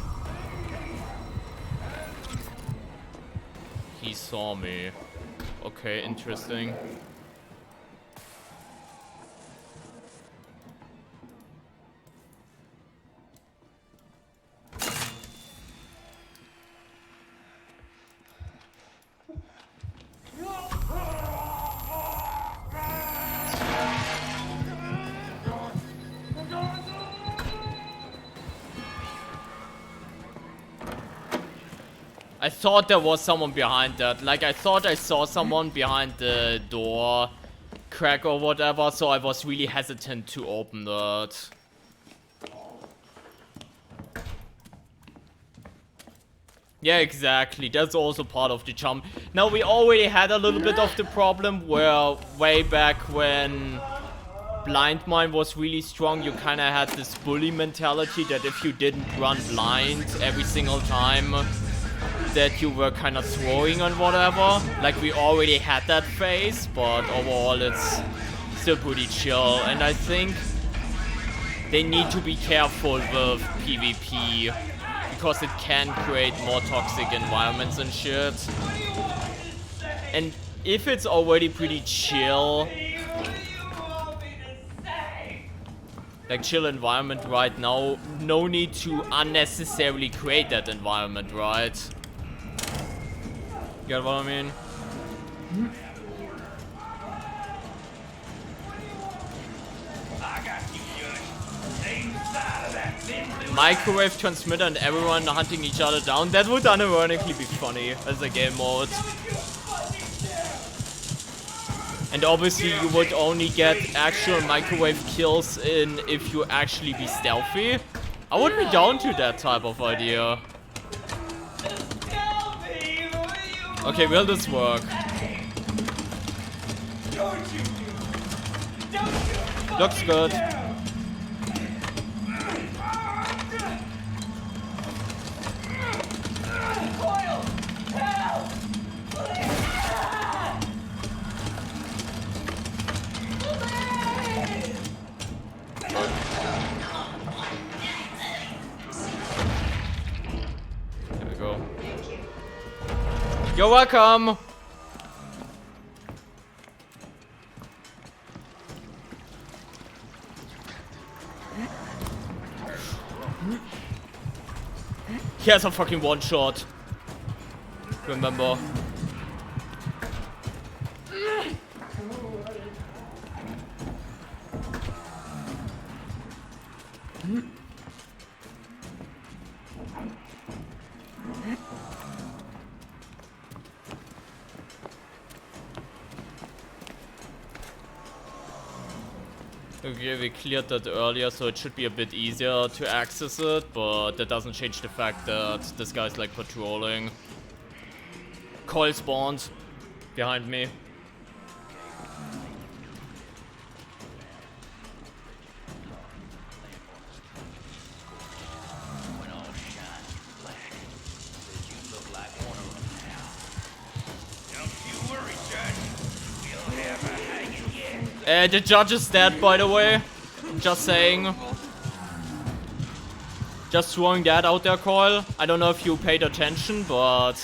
He saw me. Okay, interesting. I thought there was someone behind that. Like, I thought I saw someone behind the door crack or whatever, so I was really hesitant to open that. Yeah, exactly. That's also part of the charm. Now, we already had a little bit of the problem where way back when Blind Mine was really strong, you kind of had this bully mentality that if you didn't run blind every single time, that you were kind of throwing on whatever. Like, we already had that phase, but overall it's still pretty chill. And I think they need to be careful with PvP, because it can create more toxic environments and shit. And if it's already pretty chill, like chill environment right now, no need to unnecessarily create that environment, right? Get what I mean? I got you, Judge. Same side of that thin blue Microwave transmitter and everyone hunting each other down. That would unironically be funny as a game mode. And obviously you would only get actual microwave kills in if you actually be stealthy. I would be down to that type of idea. Okay, will this work? Looks good. There we go. You're welcome. He has a fucking one shot. Remember. Okay, we cleared that earlier, so it should be a bit easier to access it, but that doesn't change the fact that this guy's like patrolling. Coil spawned behind me. The judge is dead, by the way. Just saying. Just throwing that out there, Coil. I don't know if you paid attention, but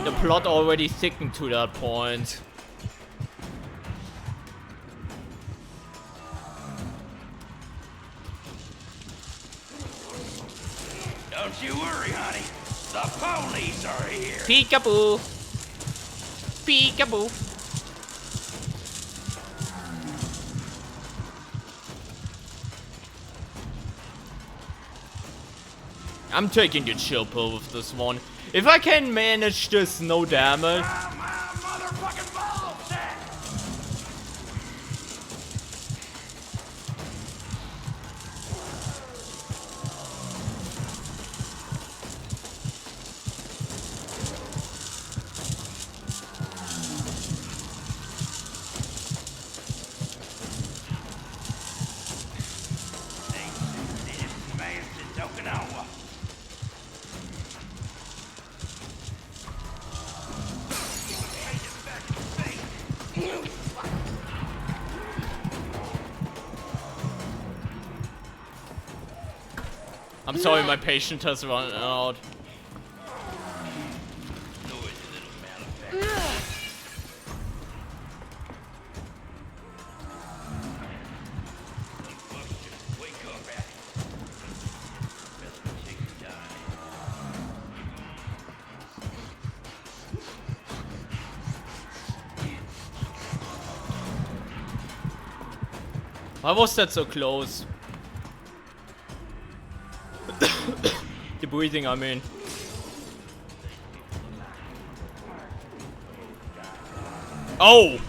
the plot already thickened to that point. Don't you worry, honey. The police are here. Peekaboo. Peekaboo. I'm taking the chill pill with this one. If I can manage this no damage. Motherfucking bullshit! I'm sorry, my patient has run out. Why was that so close? The breathing, I mean. Oh!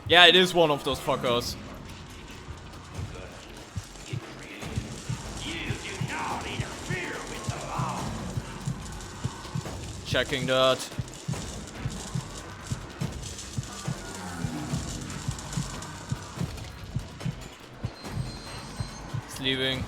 Yeah, it is one of those fuckers. Checking that. It's leaving.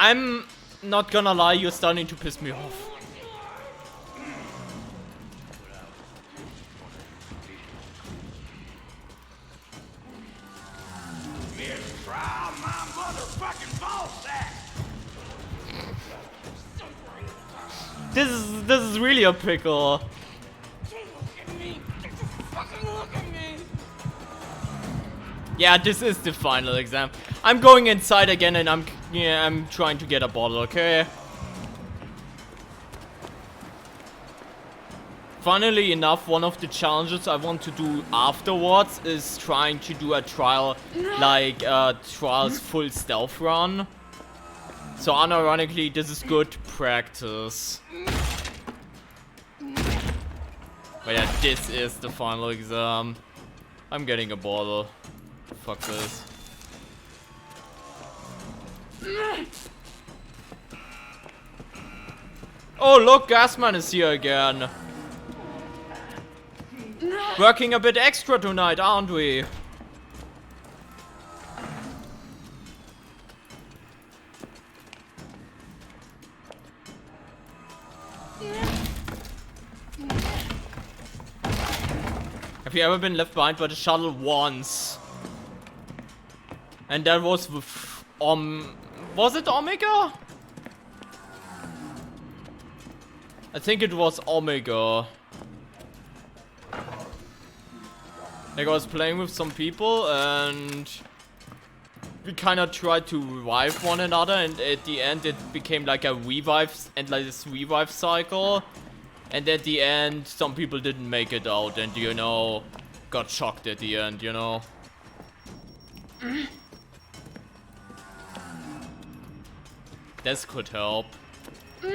I'm not gonna lie, you're starting to piss me off. Try my motherfucking ball sack. This is really a pickle. Yeah, this is the final exam. I'm going inside again and I'm trying to get a bottle, okay? Funnily enough, one of the challenges I want to do afterwards is trying to do a trial, like trial's full stealth run. So unironically, this is good practice. But yeah, this is the final exam. I'm getting a bottle. Fuck this. Oh look, Gasman is here again. Working a bit extra tonight, aren't we? Have you ever been left behind by the shuttle? Once. And that was with was it Omega? I think it was Omega. Like I was playing with some people and we kind of tried to revive one another, and at the end it became like a revive and like this revive cycle. And at the end some people didn't make it out and, you know, got shocked at the end, you know. This could help. See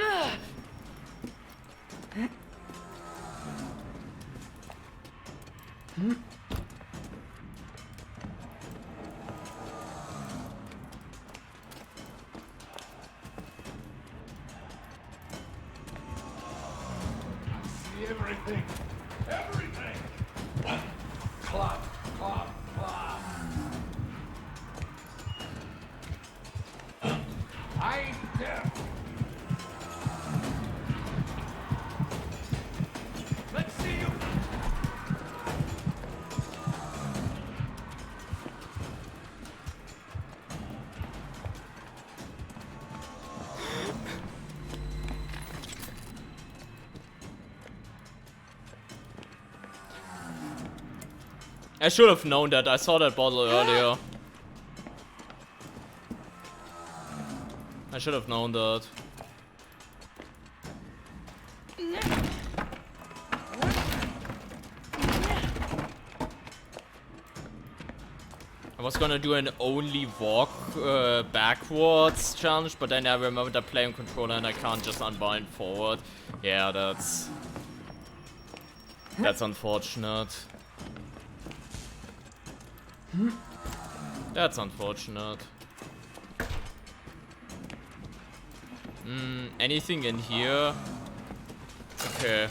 everything. Everything. Clop, clop, clop. I ain't deaf. Let's see you. I should have known that. I saw that bottle earlier. I should have known that. I was gonna do an only walk backwards challenge, but then I remembered I play on controller and I can't just unbind forward. Yeah, that's unfortunate. That's unfortunate. Anything in here? Okay.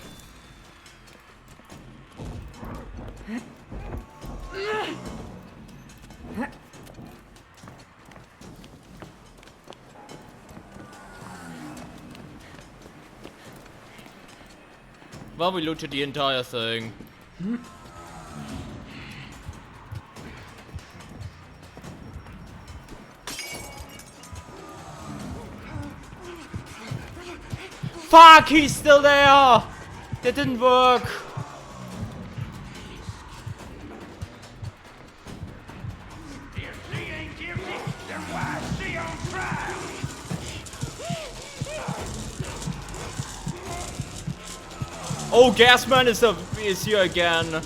Well, we looted the entire thing. Fuck, he's still there! That didn't work. If she ain't guilty, then why is she on trial? Oh, Gasman is here again.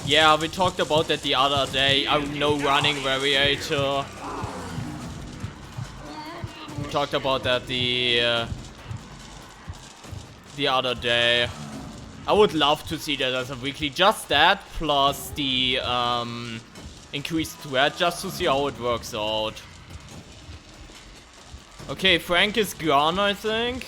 Yeah, we talked about that the other day. No running variator. We talked about that the other day. I would love to see that as a weekly. Just that plus the increased threat, just to see how it works out. Okay, Frank is gone, I think.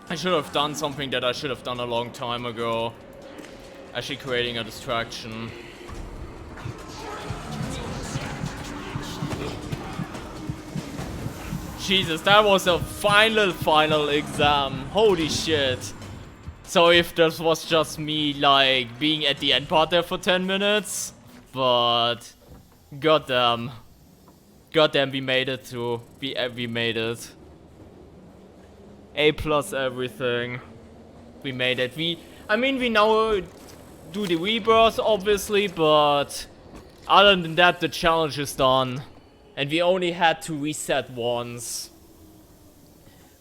I should have done something that I should have done a long time ago. Actually creating a distraction. Jesus, that was a final exam. Holy shit. So if this was just me, like, being at the end part there for 10 minutes. But goddamn. Goddamn, we made it through. We made it. A plus everything. We made it. I mean, we now do the rebirth, obviously, but other than that, the challenge is done. And we only had to reset once.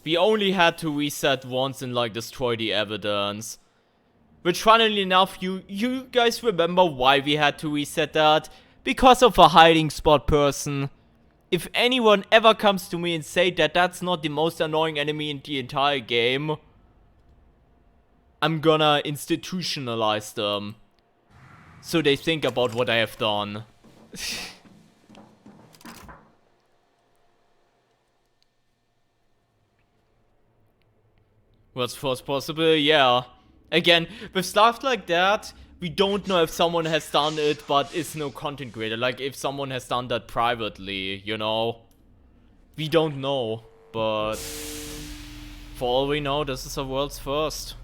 We only had to reset once and, like, destroy the evidence. Which, funnily enough, you guys remember why we had to reset that? Because of a hiding spot person. If anyone ever comes to me and say that that's not the most annoying enemy in the entire game, I'm gonna institutionalize them. So they think about what I have done. What's first possible? Yeah. Again, with stuff like that, we don't know if someone has done it, but it's no content creator. Like, if someone has done that privately, you know? We don't know, but for all we know, this is a world's first.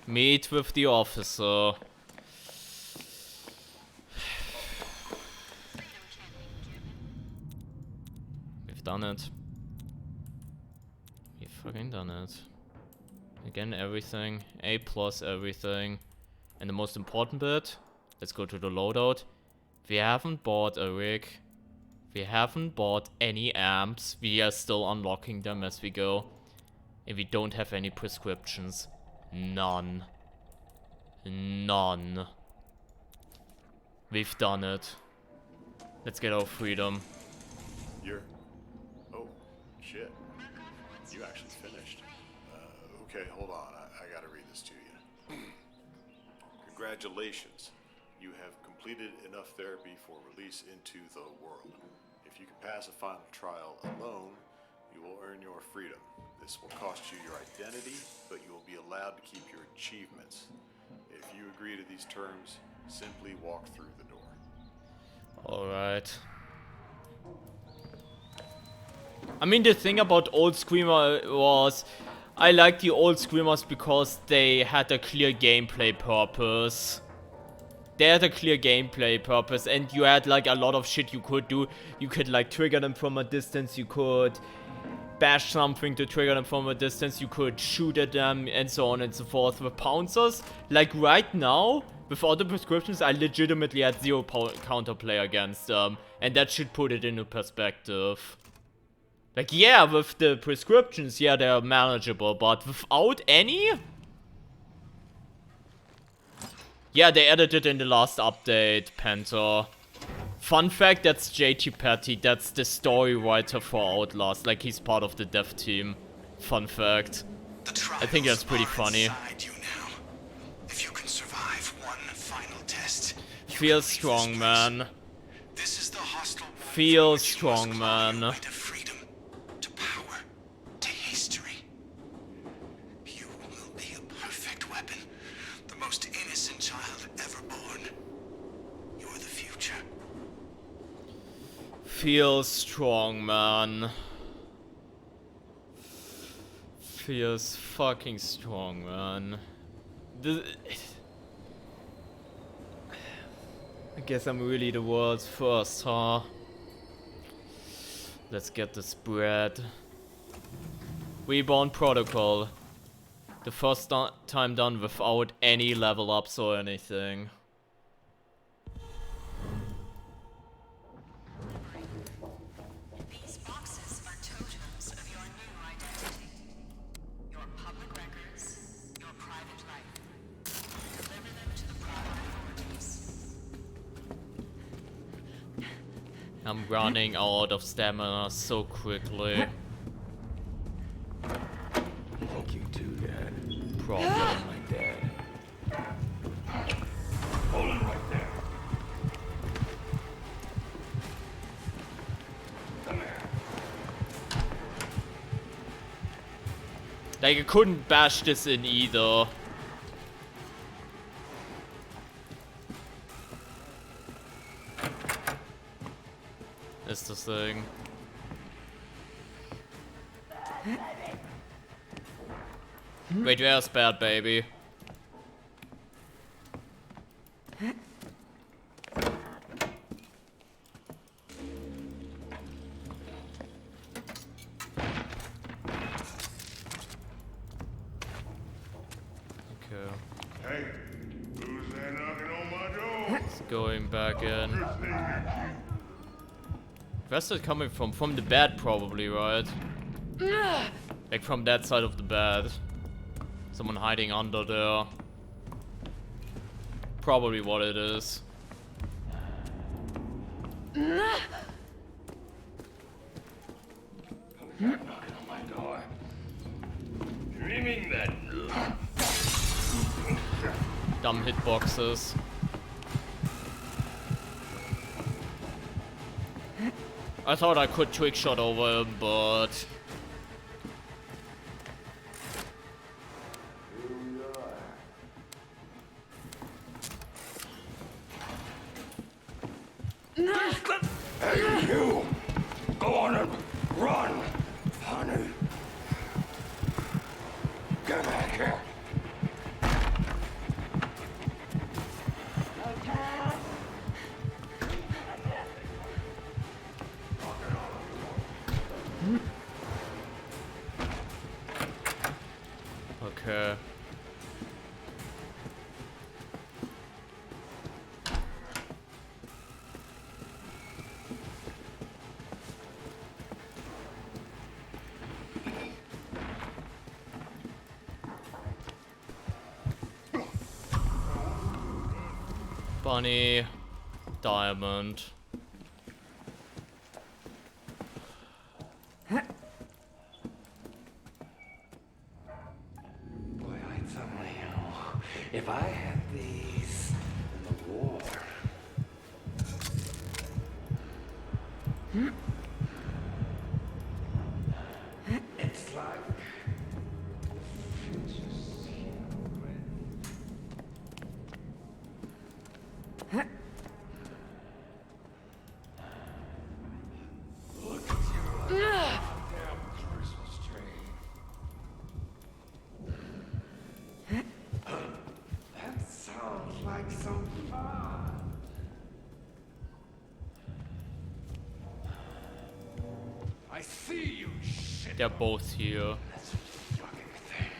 Meet with the officer. We've done it. We've fucking done it. Again, everything. A plus everything. And the most important bit, let's go to the loadout. We haven't bought a rig. We haven't bought any amps. We are still unlocking them as we go. And we don't have any prescriptions. None. None. We've done it. Let's get our freedom. You're... Oh, shit. You actually finished. Okay, hold on. I gotta read this to you. Congratulations. You have completed enough therapy for release into the world. If you can pass a final trial alone, you will earn your freedom. This will cost you your identity, but you will be allowed to keep your achievements. If you agree to these terms, simply walk through the door. Alright. I mean, the thing about old Screamer was, I like the old Screamers because they had a clear gameplay purpose. They had a clear gameplay purpose, and you had like a lot of shit you could do. You could like trigger them from a distance, you could bash something to trigger them from a distance, you could shoot at them, and so on and so forth. With pouncers, like right now, without the prescriptions, I legitimately had 0 counterplay against them, and that should put it into perspective. Like, yeah, with the prescriptions, yeah, they're manageable, but without any? Yeah, they added it in the last update, Panther. Fun fact, that's JT Patty, that's the story writer for Outlast, like he's part of the dev team. Fun fact. I think that's pretty funny. You now. If you can survive one final test, Feel strong, man. this is the hostile world Feel which you must strong, claw your man. way to freedom, to power, to history. You will be a perfect weapon, the most innocent child ever born. You're the future. Feel strong, man. Feels fucking strong, man. I guess I'm really the world's first, huh? Let's get this bread. Reborn Protocol. The first time done without any level ups or anything. These boxes are totems of your new identity. Your public records, your private life. Deliver them to the proper authorities. I'm running out of stamina so quickly. problem, my dad. Hold it right there. Come here. Like, I couldn't bash this in either. That's the thing. Wait, where's Bad Baby? Okay. Hey, who's that knocking on my door? It's going back in. Where's it coming from? From the bed, probably, right? Like from that side of the bed. Someone hiding under there. Probably what it is. Knocking on my door. Dreaming that. Dumb hitboxes. I thought I could trick shot over him, but Hey, you! Go on and run, honey. Get back here. okay. Bunny, diamond. Boy, I'd suddenly know if I had these in the war. It's like the future's secret. Look at you, damn Christmas tree. That sounds like some fun. I see you, shit. They're both here. That's fucking thing.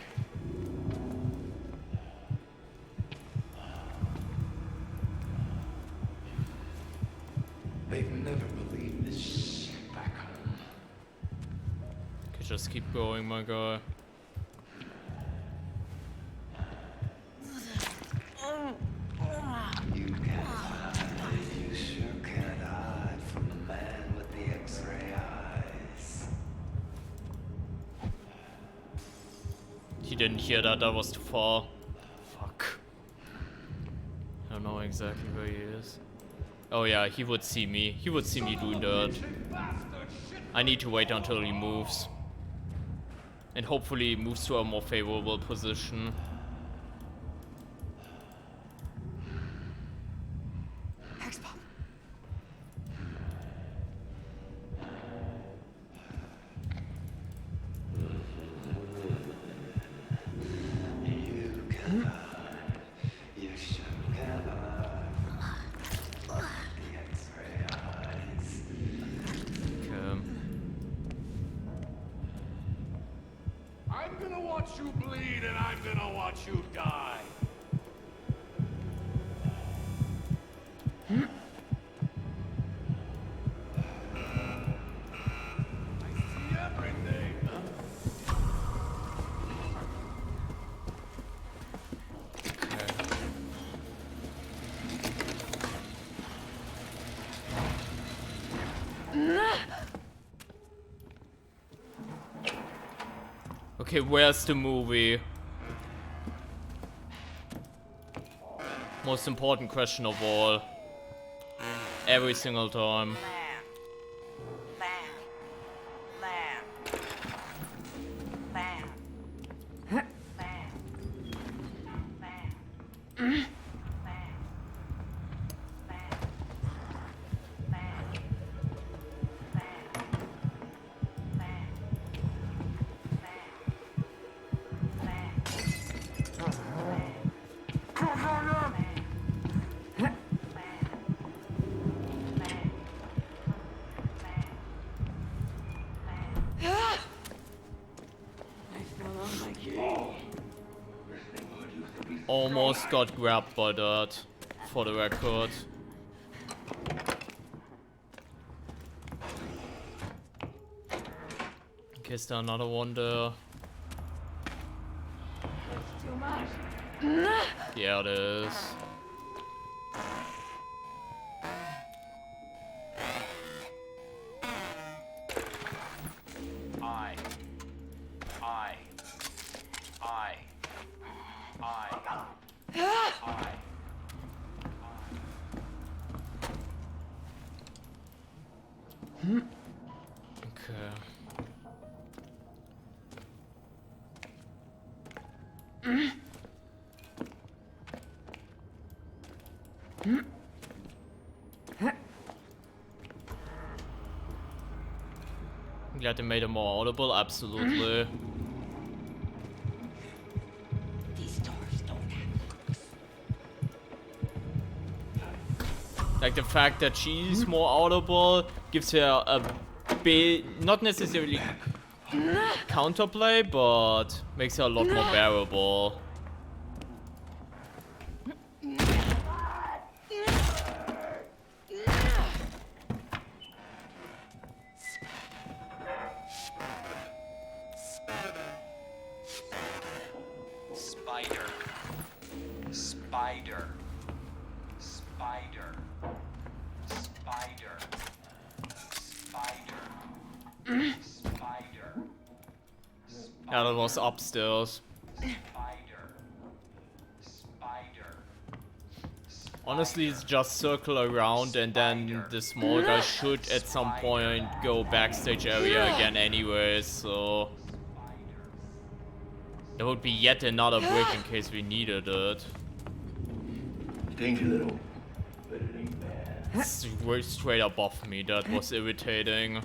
They've never believed this shit back home. Could just keep going, my guy. You can't hide. You sure can't hide from the man with the X-ray eyes. He didn't hear that, that was too far. Fuck. I don't know exactly where he is. Oh yeah, he would see me. He would see me doing that. I need to wait until he moves. And hopefully he moves to a more favorable position. You can't hide. You sure can't hide from the X-ray eyes. Okay. I'm gonna watch you bleed and I'm gonna watch you die. I see everything. Okay, where's the movie? Most important question of all. Every single time. Almost got grabbed by that, for the record. Is there another one there? Too much. Yeah, it is. Okay. Glad they made it more audible, absolutely. These doors don't have hooks. Like the fact that she's more audible gives her a bit, not necessarily counterplay, but makes her a lot more bearable. Spider. Spider. Spider. Spider. Spider. Spider. Yeah, that was upstairs. Spider. Spider. Honestly, it's just circle around and then the small guy should at some point go backstage area again anyway, so... There would be yet another brick in case we needed it. Stinks a little, but it ain't bad. It's straight above me, that was irritating.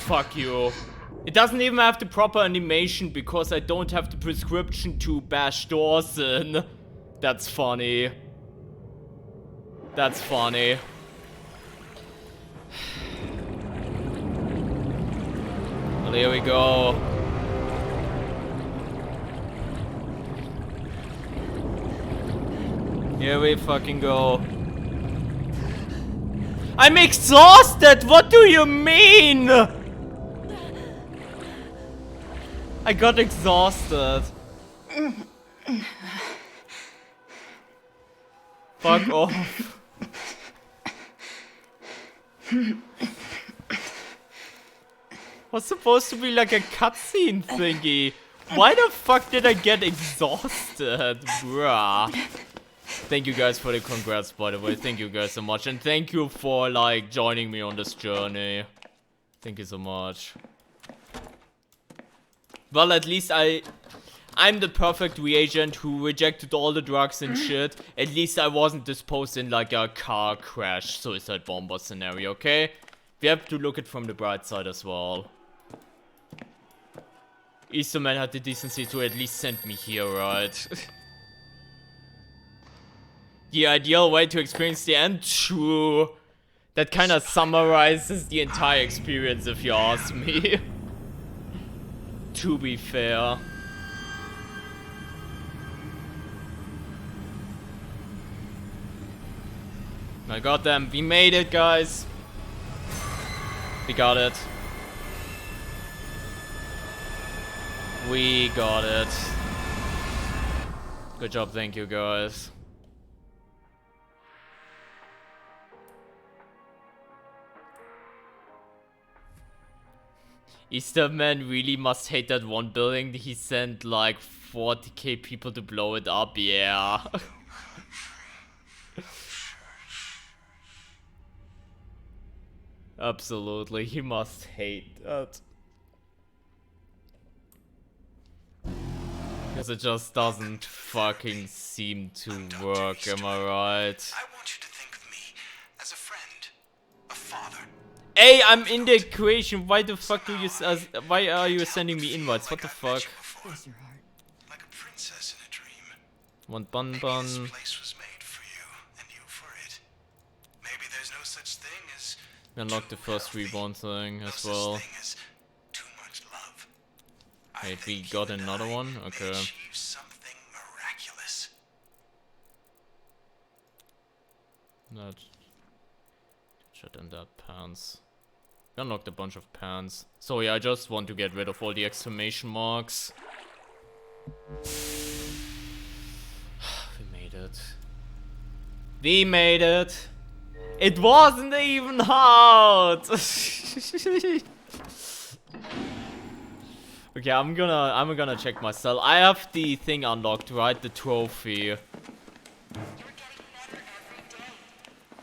Fuck you. It doesn't even have the proper animation because I don't have the prescription to bash doors in. That's funny. That's funny. Well, here we go. Here we fucking go. I'm exhausted! What do you mean? I got exhausted. Fuck off. Was supposed to be like a cutscene thingy. Why the fuck did I get exhausted, bruh? Thank you guys for the congrats, by the way. Thank you guys so much. And thank you for, like, joining me on this journey. Thank you so much. Well, at least I'm the perfect reagent who rejected all the drugs and shit. At least I wasn't disposed in like a car crash suicide bomber scenario, okay? We have to look it from the bright side as well. Easterman had the decency to at least send me here, right? The ideal way to experience the end? True. That kind of summarizes the entire experience if you ask me. To be fair. My goddamn, we made it, guys. We got it. We got it. Good job, thank you, guys. Easterman really must hate that one building. He sent like 40k people to blow it up, yeah. Absolutely, he must hate that. Because it just doesn't fucking seem to work, am I right? I want you to think of me as a friend, a father. Hey, I'm in the equation. Why the fuck do you? Why are you sending me invites? What the fuck? Bless your heart. Like a princess in a dream. Want bun Maybe bun? this place was made for you, and you for it. Maybe there's no such thing as We unlocked the first reborn thing no as such well. thing as too much love. I Wait, we think got you and another I one? may Okay. achieve something miraculous. That shit in that pants. We unlocked a bunch of pants. So yeah, I just want to get rid of all the exclamation marks. We made it. We made it. It wasn't even hard. Okay, I'm gonna check myself. I have the thing unlocked, right? The trophy.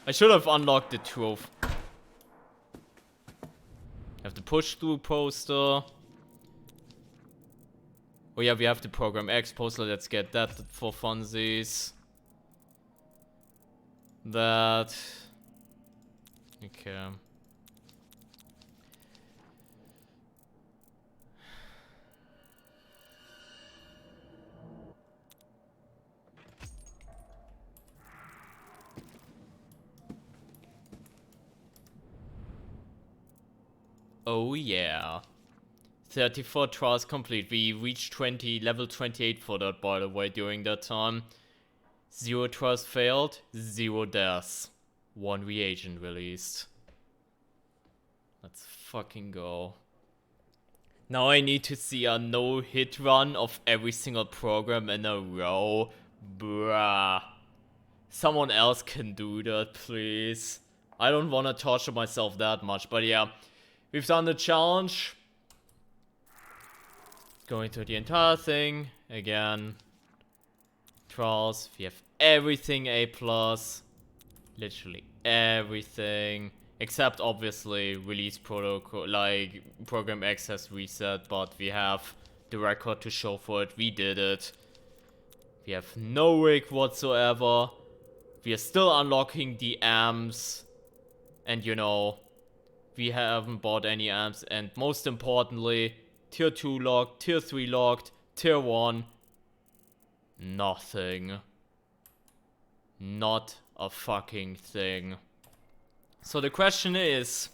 I should have unlocked the trophy. Have the push through poster. Oh yeah, we have the program X poster. Let's get that for funsies. That. Okay. Oh yeah. 34 trials complete. We reached level 28 for that, by the way, during that time. 0 trials failed, 0 deaths. 1 reagent released. Let's fucking go. Now I need to see a no-hit run of every single program in a row. Bruh. Someone else can do that, please. I don't want to torture myself that much, but yeah. We've done the challenge. Going through the entire thing. Again. Trials. We have everything A+. Literally everything. Except, obviously, release protocol. Like, Program X has reset, but we have the record to show for it. We did it. We have no rig whatsoever. We are still unlocking the amps. And, you know, we haven't bought any amps, and most importantly, tier 2 locked, tier 3 locked, tier 1, nothing. Not a fucking thing. So the question is,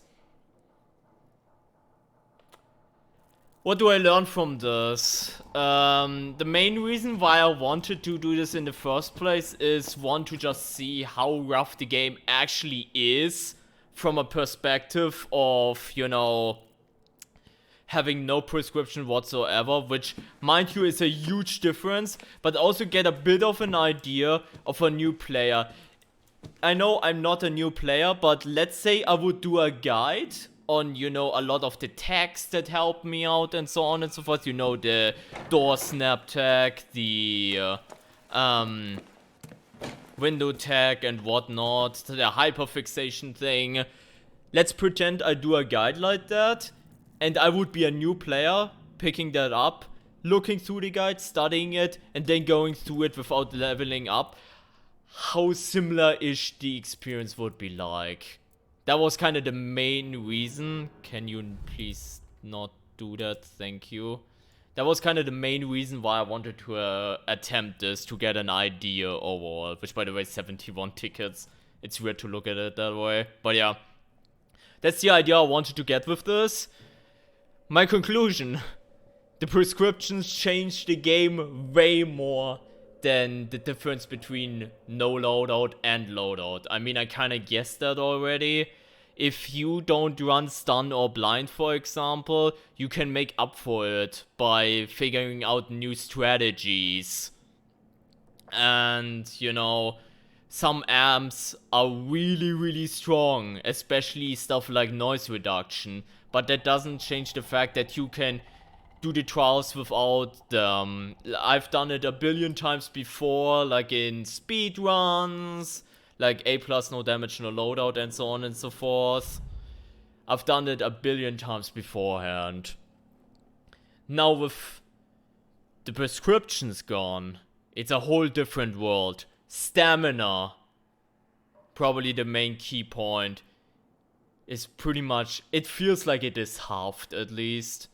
what do I learn from this? The main reason why I wanted to do this in the first place is, one, to just see how rough the game actually is. From a perspective of, you know, having no prescription whatsoever, which, mind you, is a huge difference, but also get a bit of an idea of a new player. I know I'm not a new player, but let's say I would do a guide on, you know, a lot of the tags that help me out and so on and so forth. You know, the door snap tag, the, window tag and whatnot, the hyperfixation thing. Let's pretend I do a guide like that, and I would be a new player. picking that up, looking through the guide, studying it, and then going through it without leveling up, how similar-ish the experience would be like. That was kind of the main reason. Can you please not do that? Thank you. That was kind of the main reason why I wanted to attempt this, to get an idea overall. Which, by the way, 71 tickets. It's weird to look at it that way. But yeah, that's the idea I wanted to get with this. My conclusion. The prescriptions changed the game way more than the difference between no loadout and loadout. I mean, I kind of guessed that already. If you don't run stun or blind, for example, you can make up for it by figuring out new strategies. And, you know, some amps are really, really strong, especially stuff like noise reduction. But that doesn't change the fact that you can do the trials without them. I've done it a billion times before, like in speed runs, like A+, no damage, no loadout, and so on and so forth. I've done it a billion times beforehand. Now with the prescriptions gone, it's a whole different world. Stamina, probably the main key point, is pretty much, it feels like it is halved at least.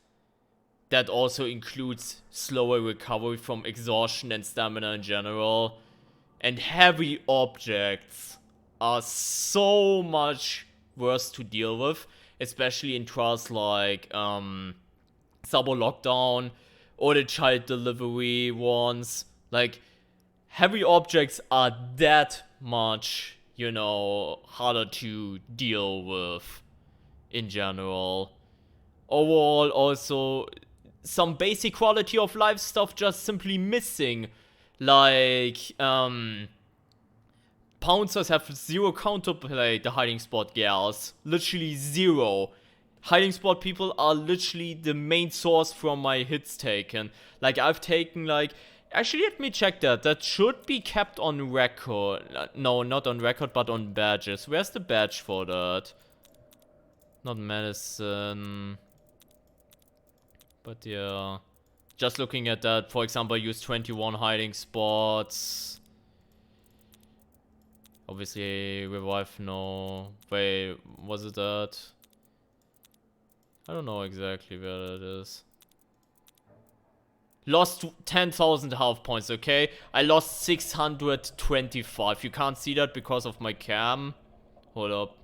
That also includes slower recovery from exhaustion and stamina in general. And heavy objects are so much worse to deal with, especially in trials like Sabo Lockdown or the child delivery ones. Like, heavy objects are that much, you know, harder to deal with in general. Overall, also, some basic quality of life stuff just simply missing. Like, Pouncers have zero counterplay, the hiding spot gals. Literally zero. Hiding spot people are literally the main source from my hits taken. Like, I've taken, like... Actually, let me check that. That should be kept on record. No, not on record, but on badges. Where's the badge for that? Not medicine. But yeah... Just looking at that, for example, I used 21 hiding spots. Obviously, revive, no. Wait, was it that? I don't know exactly where that is. Lost 10,000 health points, okay? I lost 625. You can't see that because of my cam. Hold up.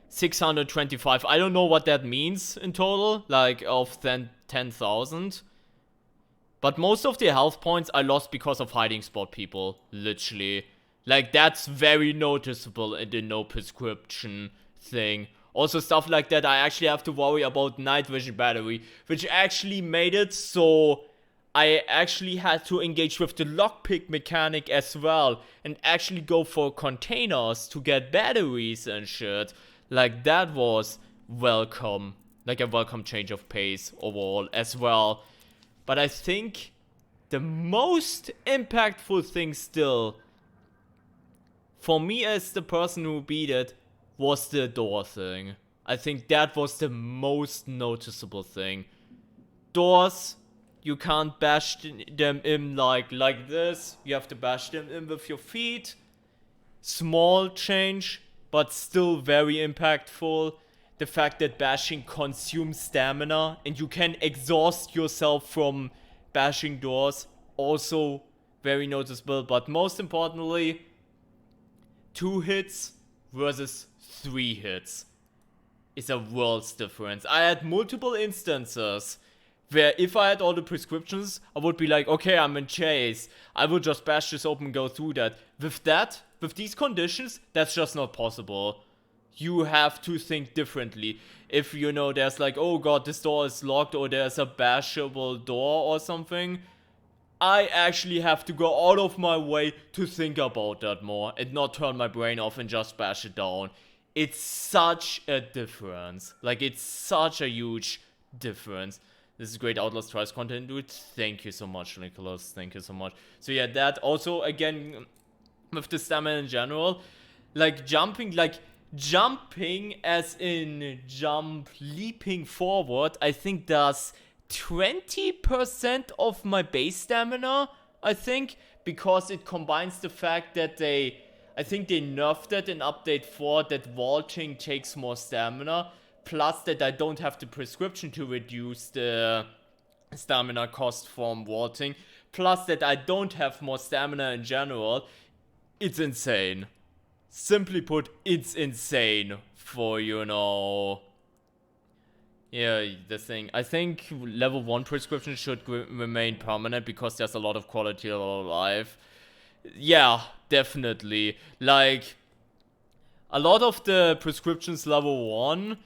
625. I don't know what that means in total. Like, of 10,000. But most of the health points I lost because of hiding spot people. Literally. Like, that's very noticeable in the no prescription thing. Also, stuff like that, I actually have to worry about night vision battery. Which actually made it so I actually had to engage with the lockpick mechanic as well. And actually go for containers to get batteries and shit. Like, that was welcome. Like, a welcome change of pace overall as well. But I think the most impactful thing still, for me as the person who beat it, was the door thing. I think that was the most noticeable thing. Doors, you can't bash them in like this. You have to bash them in with your feet. Small change, but still very impactful. The fact that bashing consumes stamina and you can exhaust yourself from bashing doors, also very noticeable. But most importantly, 2 hits versus 3 hits is a world's difference. I had multiple instances where if I had all the prescriptions, I would be like, okay, I'm in chase. I would just bash this open and go through that. With these conditions, that's just not possible. You have to think differently. If, you know, there's like, oh god, this door is locked or there's a bashable door or something, I actually have to go out of my way to think about that more and not turn my brain off and just bash it down. It's such a difference. Like, it's such a huge difference. This is great Outlast Trials content, dude. Thank you so much, Nicholas. Thank you so much. So yeah, that also, again, with the stamina in general, like, jumping, like, jumping, as in jump leaping forward, I think does 20% of my base stamina, I think, because it combines the fact that I think they nerfed it in update 4 that vaulting takes more stamina, plus that I don't have the prescription to reduce the stamina cost from vaulting, plus that I don't have more stamina in general. It's insane. Simply put, it's insane for, yeah, the thing. I think level 1 prescription should remain permanent because there's a lot of quality of life. Yeah, definitely. Like, a lot of the prescriptions level 1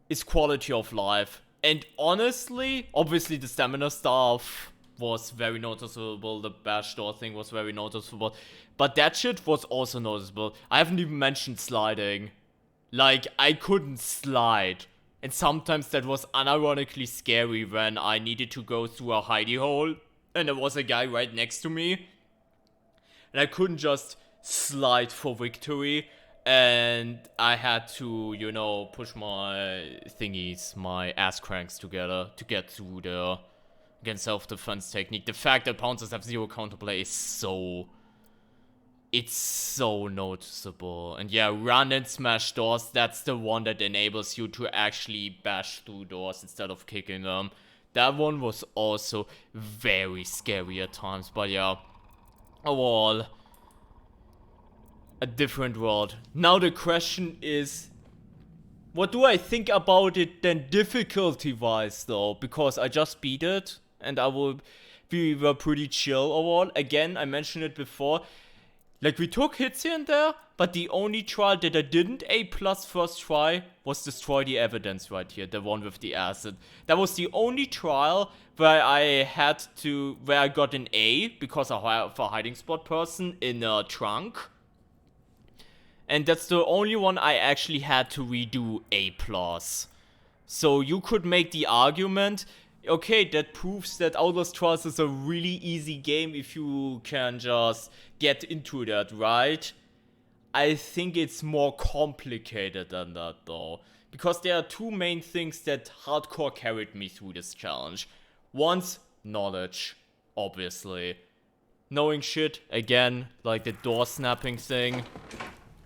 is quality of life. And honestly, obviously the stamina stuff was very noticeable, the bash door thing was very noticeable, but that shit was also noticeable. I haven't even mentioned sliding. Like, I couldn't slide. And sometimes that was unironically scary when I needed to go through a hidey hole and there was a guy right next to me. And I couldn't just slide for victory. And I had to, push my thingies, my ass cranks together to get through there. Again, self-defense technique. The fact that pouncers have 0 counterplay is it's so noticeable. And yeah, run and smash doors, that's the one that enables you to actually bash through doors instead of kicking them. That one was also very scary at times, but yeah, overall, a different world. Now the question is, what do I think about it then difficulty-wise though? Because I just beat it, and we were pretty chill overall. Again, I mentioned it before. Like, we took hits here and there, but the only trial that I didn't A+ first try was destroy the evidence right here, the one with the acid. That was the only trial where I got an A because of a hiding spot person in a trunk. And that's the only one I actually had to redo A+. So you could make the argument, okay, that proves that Outlast Trials is a really easy game if you can just get into that, right? I think it's more complicated than that though. Because there are two main things that hardcore carried me through this challenge. One's knowledge, obviously. Knowing shit, again, like the door snapping thing.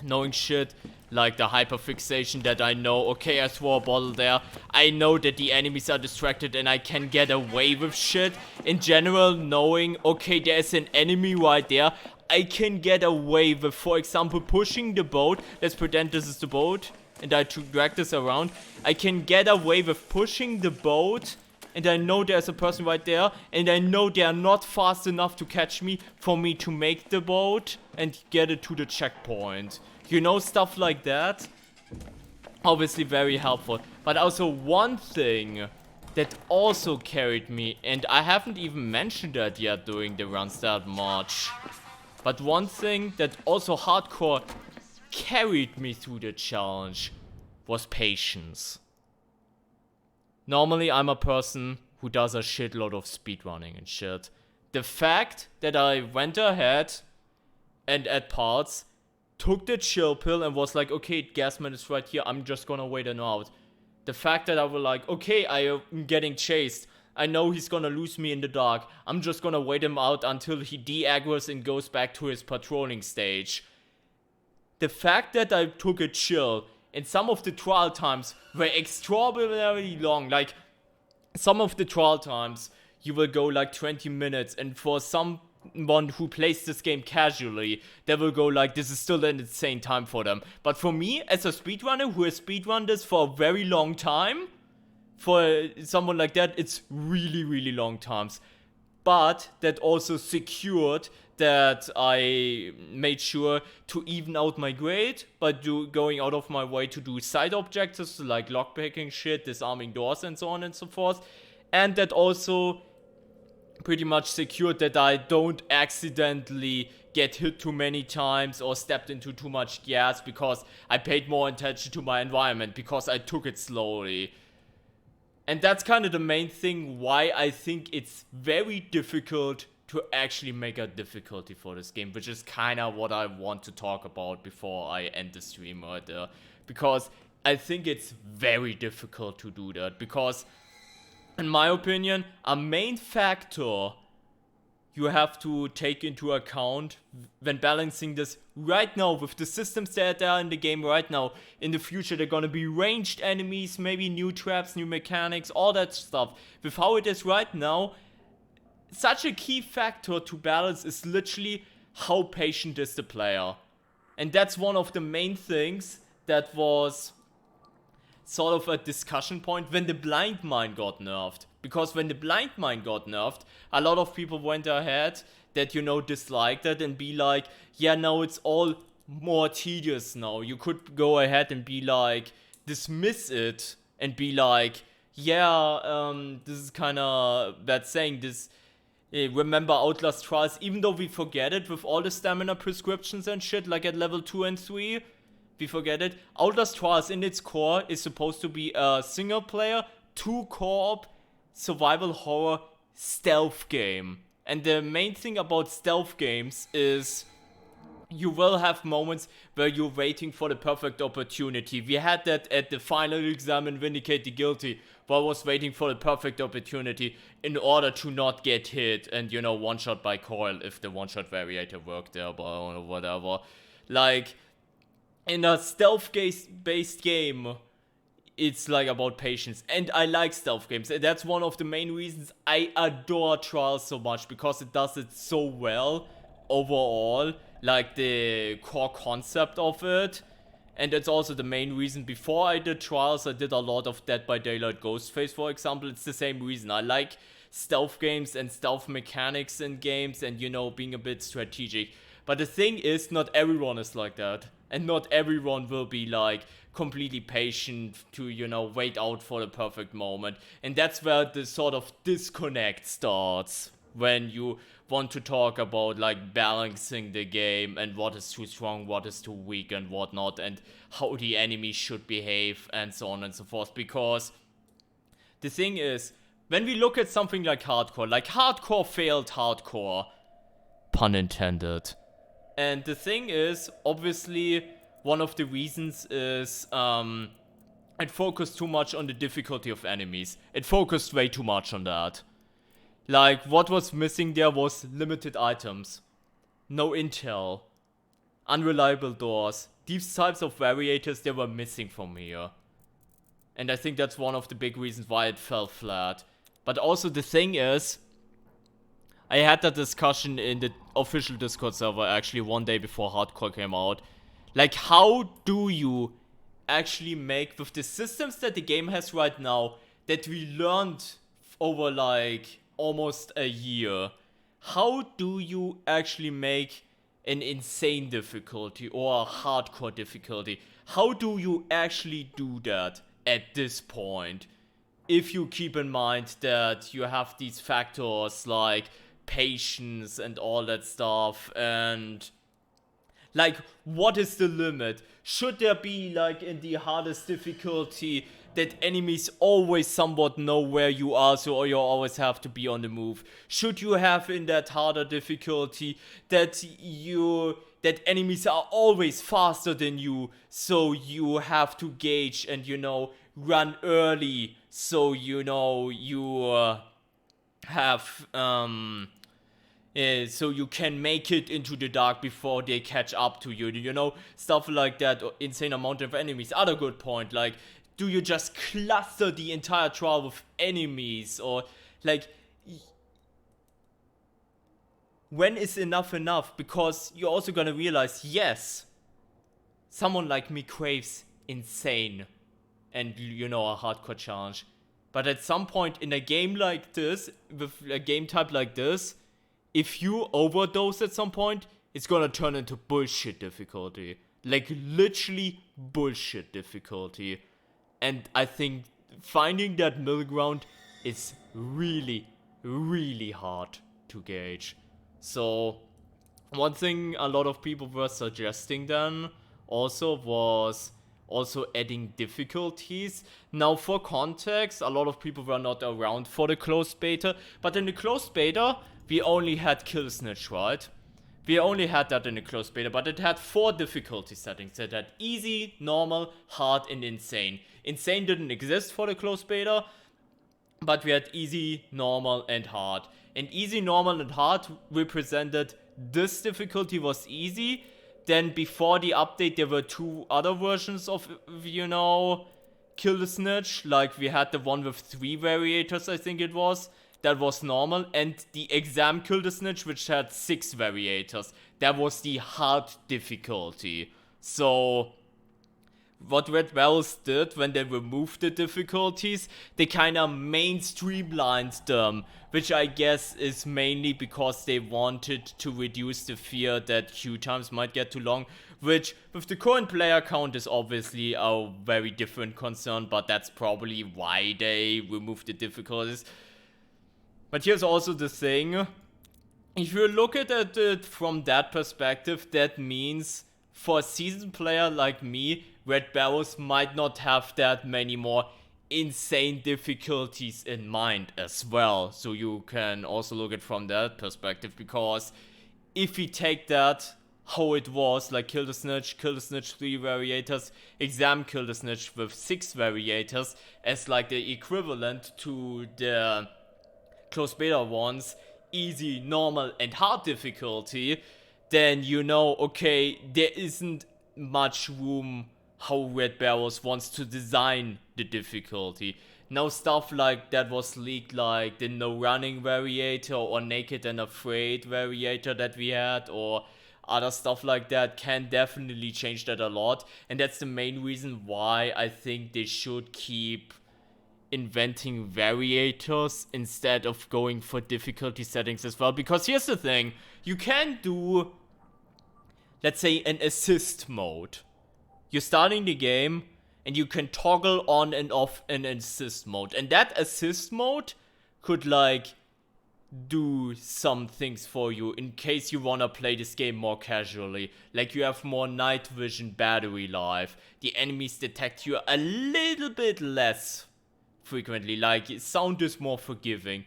Knowing shit like the hyperfixation that I know, okay, I throw a bottle there, I know that the enemies are distracted and I can get away with shit. In general, knowing, okay, there's an enemy right there, I can get away with, for example, pushing the boat. Let's pretend this is the boat and I drag this around. I can get away with pushing the boat and I know there's a person right there and I know they are not fast enough to catch me for me to make the boat and get it to the checkpoint. You know, stuff like that. Obviously very helpful. But also one thing that also carried me, and I haven't even mentioned that yet during the runs that much. But one thing that also hardcore carried me through the challenge was patience. Normally I'm a person who does a shitload of speedrunning and shit. The fact that I went ahead and at parts took the chill pill and was like, okay, Gasman is right here, I'm just gonna wait him out. The fact that I was like, okay, I am getting chased, I know he's gonna lose me in the dark, I'm just gonna wait him out until he de-aggroes and goes back to his patrolling stage. The fact that I took a chill and some of the trial times were extraordinarily long. Like, some of the trial times you will go like 20 minutes, and for someone who plays this game casually, they will go like, this is still an insane time for them. But for me, as a speedrunner who has speedrun this for a very long time, for someone like that, it's really, really long times. But that also secured that I made sure to even out my grade by going out of my way to do side objectives like lockpicking shit, disarming doors and so on and so forth. And that also pretty much secured that I don't accidentally get hit too many times or stepped into too much gas because I paid more attention to my environment, because I took it slowly. And that's kind of the main thing why I think it's very difficult to actually make a difficulty for this game, which is kind of what I want to talk about before I end the stream right there. Because I think it's very difficult to do that. Because, in my opinion, a main factor you have to take into account when balancing this right now with the systems that are in the game right now. In the future, they're gonna be ranged enemies, maybe new traps, new mechanics, all that stuff. With how it is right now, such a key factor to balance is literally how patient is the player. And that's one of the main things that was sort of a discussion point when the blind mine got nerfed. Because when the blind mine got nerfed, a lot of people went ahead that, you know, disliked it and be like, yeah, now it's all more tedious now. You could go ahead and be like, dismiss it and be like, yeah, this is kind of bad saying this. Remember Outlast trials, even though we forget it with all the stamina prescriptions and shit, like at level 2 and 3, we forget it. Outlast trials in its core is supposed to be a single player, 2 co-op, survival horror stealth game. And the main thing about stealth games is you will have moments where you're waiting for the perfect opportunity. We had that at the final exam in Vindicate the Guilty, where I was waiting for the perfect opportunity in order to not get hit and, you know, one shot by coil if the one shot variator worked there, or whatever. Like, in a stealth based game, it's like about patience. And I like stealth games. And that's one of the main reasons I adore Trials so much, because it does it so well overall. Like the core concept of it. And it's also the main reason before I did Trials, I did a lot of Dead by Daylight Ghostface, for example. It's the same reason. I like stealth games and stealth mechanics in games and, you know, being a bit strategic. But the thing is, not everyone is like that. And not everyone will be like completely patient to, you know, wait out for the perfect moment. And that's where the sort of disconnect starts. When you want to talk about like balancing the game and what is too strong, what is too weak and whatnot, and how the enemy should behave and so on and so forth. Because the thing is, when we look at something like hardcore failed hardcore, pun intended. And the thing is, obviously, one of the reasons is it focused too much on the difficulty of enemies. It focused way too much on that. Like, what was missing there was limited items, no intel, unreliable doors. These types of variators, they were missing from here. And I think that's one of the big reasons why it fell flat. But also the thing is, I had that discussion in the official Discord server actually one day before Hardcore came out. Like, how do you actually make, with the systems that the game has right now, that we learned over like almost a year, how do you actually make an insane difficulty or a hardcore difficulty? How do you actually do that at this point? If you keep in mind that you have these factors like patience and all that stuff, and like, what is the limit? Should there be, like, in the hardest difficulty that enemies always somewhat know where you are, so you always have to be on the move? Should you have in that harder difficulty that enemies are always faster than you, so you have to gauge and, you know, run early, so, you know, you have so you can make it into the dark before they catch up to you, you know, stuff like that. Insane amount of enemies. Other good point, like, do you just cluster the entire trial with enemies, or like, when is enough? Because you're also gonna realize, yes, someone like me craves insane and, you know, a hardcore challenge. But at some point in a game like this, with a game type like this, if you overdose at some point, it's gonna turn into bullshit difficulty. Like, literally bullshit difficulty. And I think finding that middle ground is really, really hard to gauge. So, one thing a lot of people were suggesting then also was also adding difficulties. Now, for context, a lot of people were not around for the closed beta, but in the closed beta, we only had Kill Snitch, right? We only had that in the closed beta, but it had 4 difficulty settings. It had easy, normal, hard, and insane. Insane didn't exist for the closed beta, but we had easy, normal, and hard. And easy, normal, and hard represented this difficulty was easy. Then before the update, there were 2 other versions of, you know, Kill the Snitch. Like, we had the one with 3 variators, I think it was. That was normal. And the exam Kill the Snitch, which had 6 variators. That was the hard difficulty. So what Red Barrels did when they removed the difficulties, they kind of mainstreamlined them, which I guess is mainly because they wanted to reduce the fear that queue times might get too long, which with the current player count is obviously a very different concern, but that's probably why they removed the difficulties. But here's also the thing, if you look at it from that perspective, that means for a seasoned player like me, Red Barrels might not have that many more insane difficulties in mind as well. So you can also look at it from that perspective, because if we take that how it was, like Kill the Snitch 3 variators, exam Kill the Snitch with 6 variators as like the equivalent to the closed beta ones, easy, normal, and hard difficulty, then you know, okay, there isn't much room how Red Barrels wants to design the difficulty. Now stuff like that was leaked, like the no running variator or naked and afraid variator that we had, or other stuff like that, can definitely change that a lot. And that's the main reason why I think they should keep inventing variators instead of going for difficulty settings as well. Because here's the thing, you can do, let's say, an assist mode. You're starting the game and you can toggle on and off an assist mode, and that assist mode could like do some things for you in case you wanna play this game more casually. Like, you have more night vision battery life, the enemies detect you a little bit less frequently, like sound is more forgiving,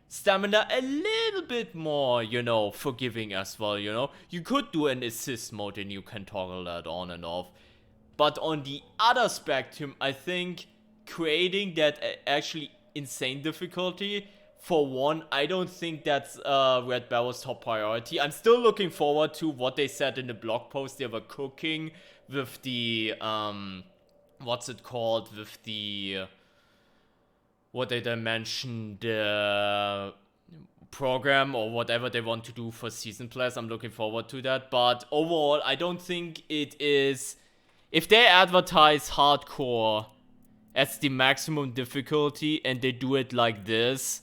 stamina a little bit more, you know, forgiving as well, you know. You could do an assist mode and you can toggle that on and off. But on the other spectrum, I think creating that actually insane difficulty, for one, I don't think that's Red Barrel's top priority. I'm still looking forward to what they said in the blog post they were cooking with the, what's it called, with the, what did I mention, the program or whatever they want to do for season players. I'm looking forward to that. But overall, I don't think it is, if they advertise hardcore as the maximum difficulty and they do it like this,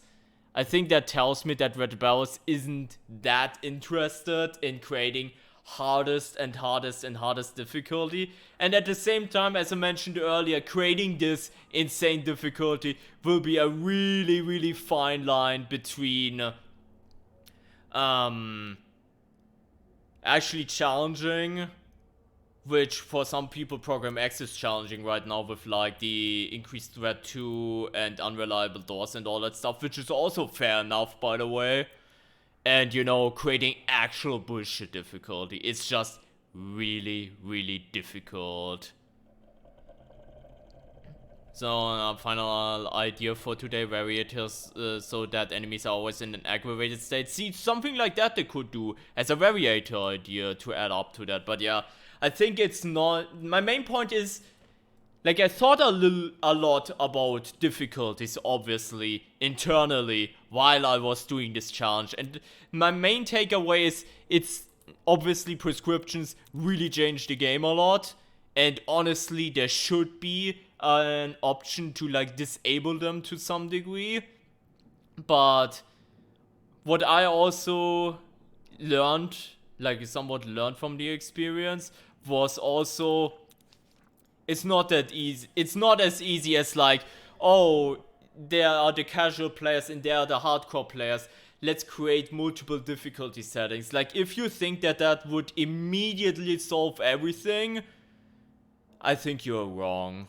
I think that tells me that Red Barrels isn't that interested in creating hardest and hardest and hardest difficulty. And at the same time, as I mentioned earlier, creating this insane difficulty will be a really, really fine line between actually challenging, which for some people Program X is challenging right now with like the increased threat 2 and unreliable doors and all that stuff, which is also fair enough, by the way. And, you know, creating actual bullshit difficulty. It's just really, really difficult. So, final idea for today, variators, so that enemies are always in an aggravated state. See, something like that they could do as a variator idea to add up to that. But yeah, I think it's not, my main point is, like, I thought a lot about difficulties, obviously, internally, while I was doing this challenge. And my main takeaway is, it's obviously prescriptions really changed the game a lot. And honestly, there should be an option to, like, disable them to some degree. But what I also learned, like, somewhat learned from the experience, was also, it's not that easy. It's not as easy as like, oh, there are the casual players and there are the hardcore players. Let's create multiple difficulty settings. Like, if you think that that would immediately solve everything, I think you're wrong.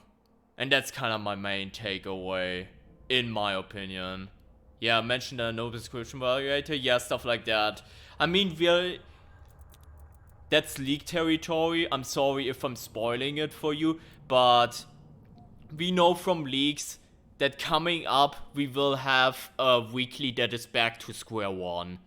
And that's kind of my main takeaway, in my opinion. Yeah, mentioned a no description evaluator. Yeah, stuff like that. I mean, that's leak territory. I'm sorry if I'm spoiling it for you, but we know from leaks that coming up we will have a weekly that is back to square one,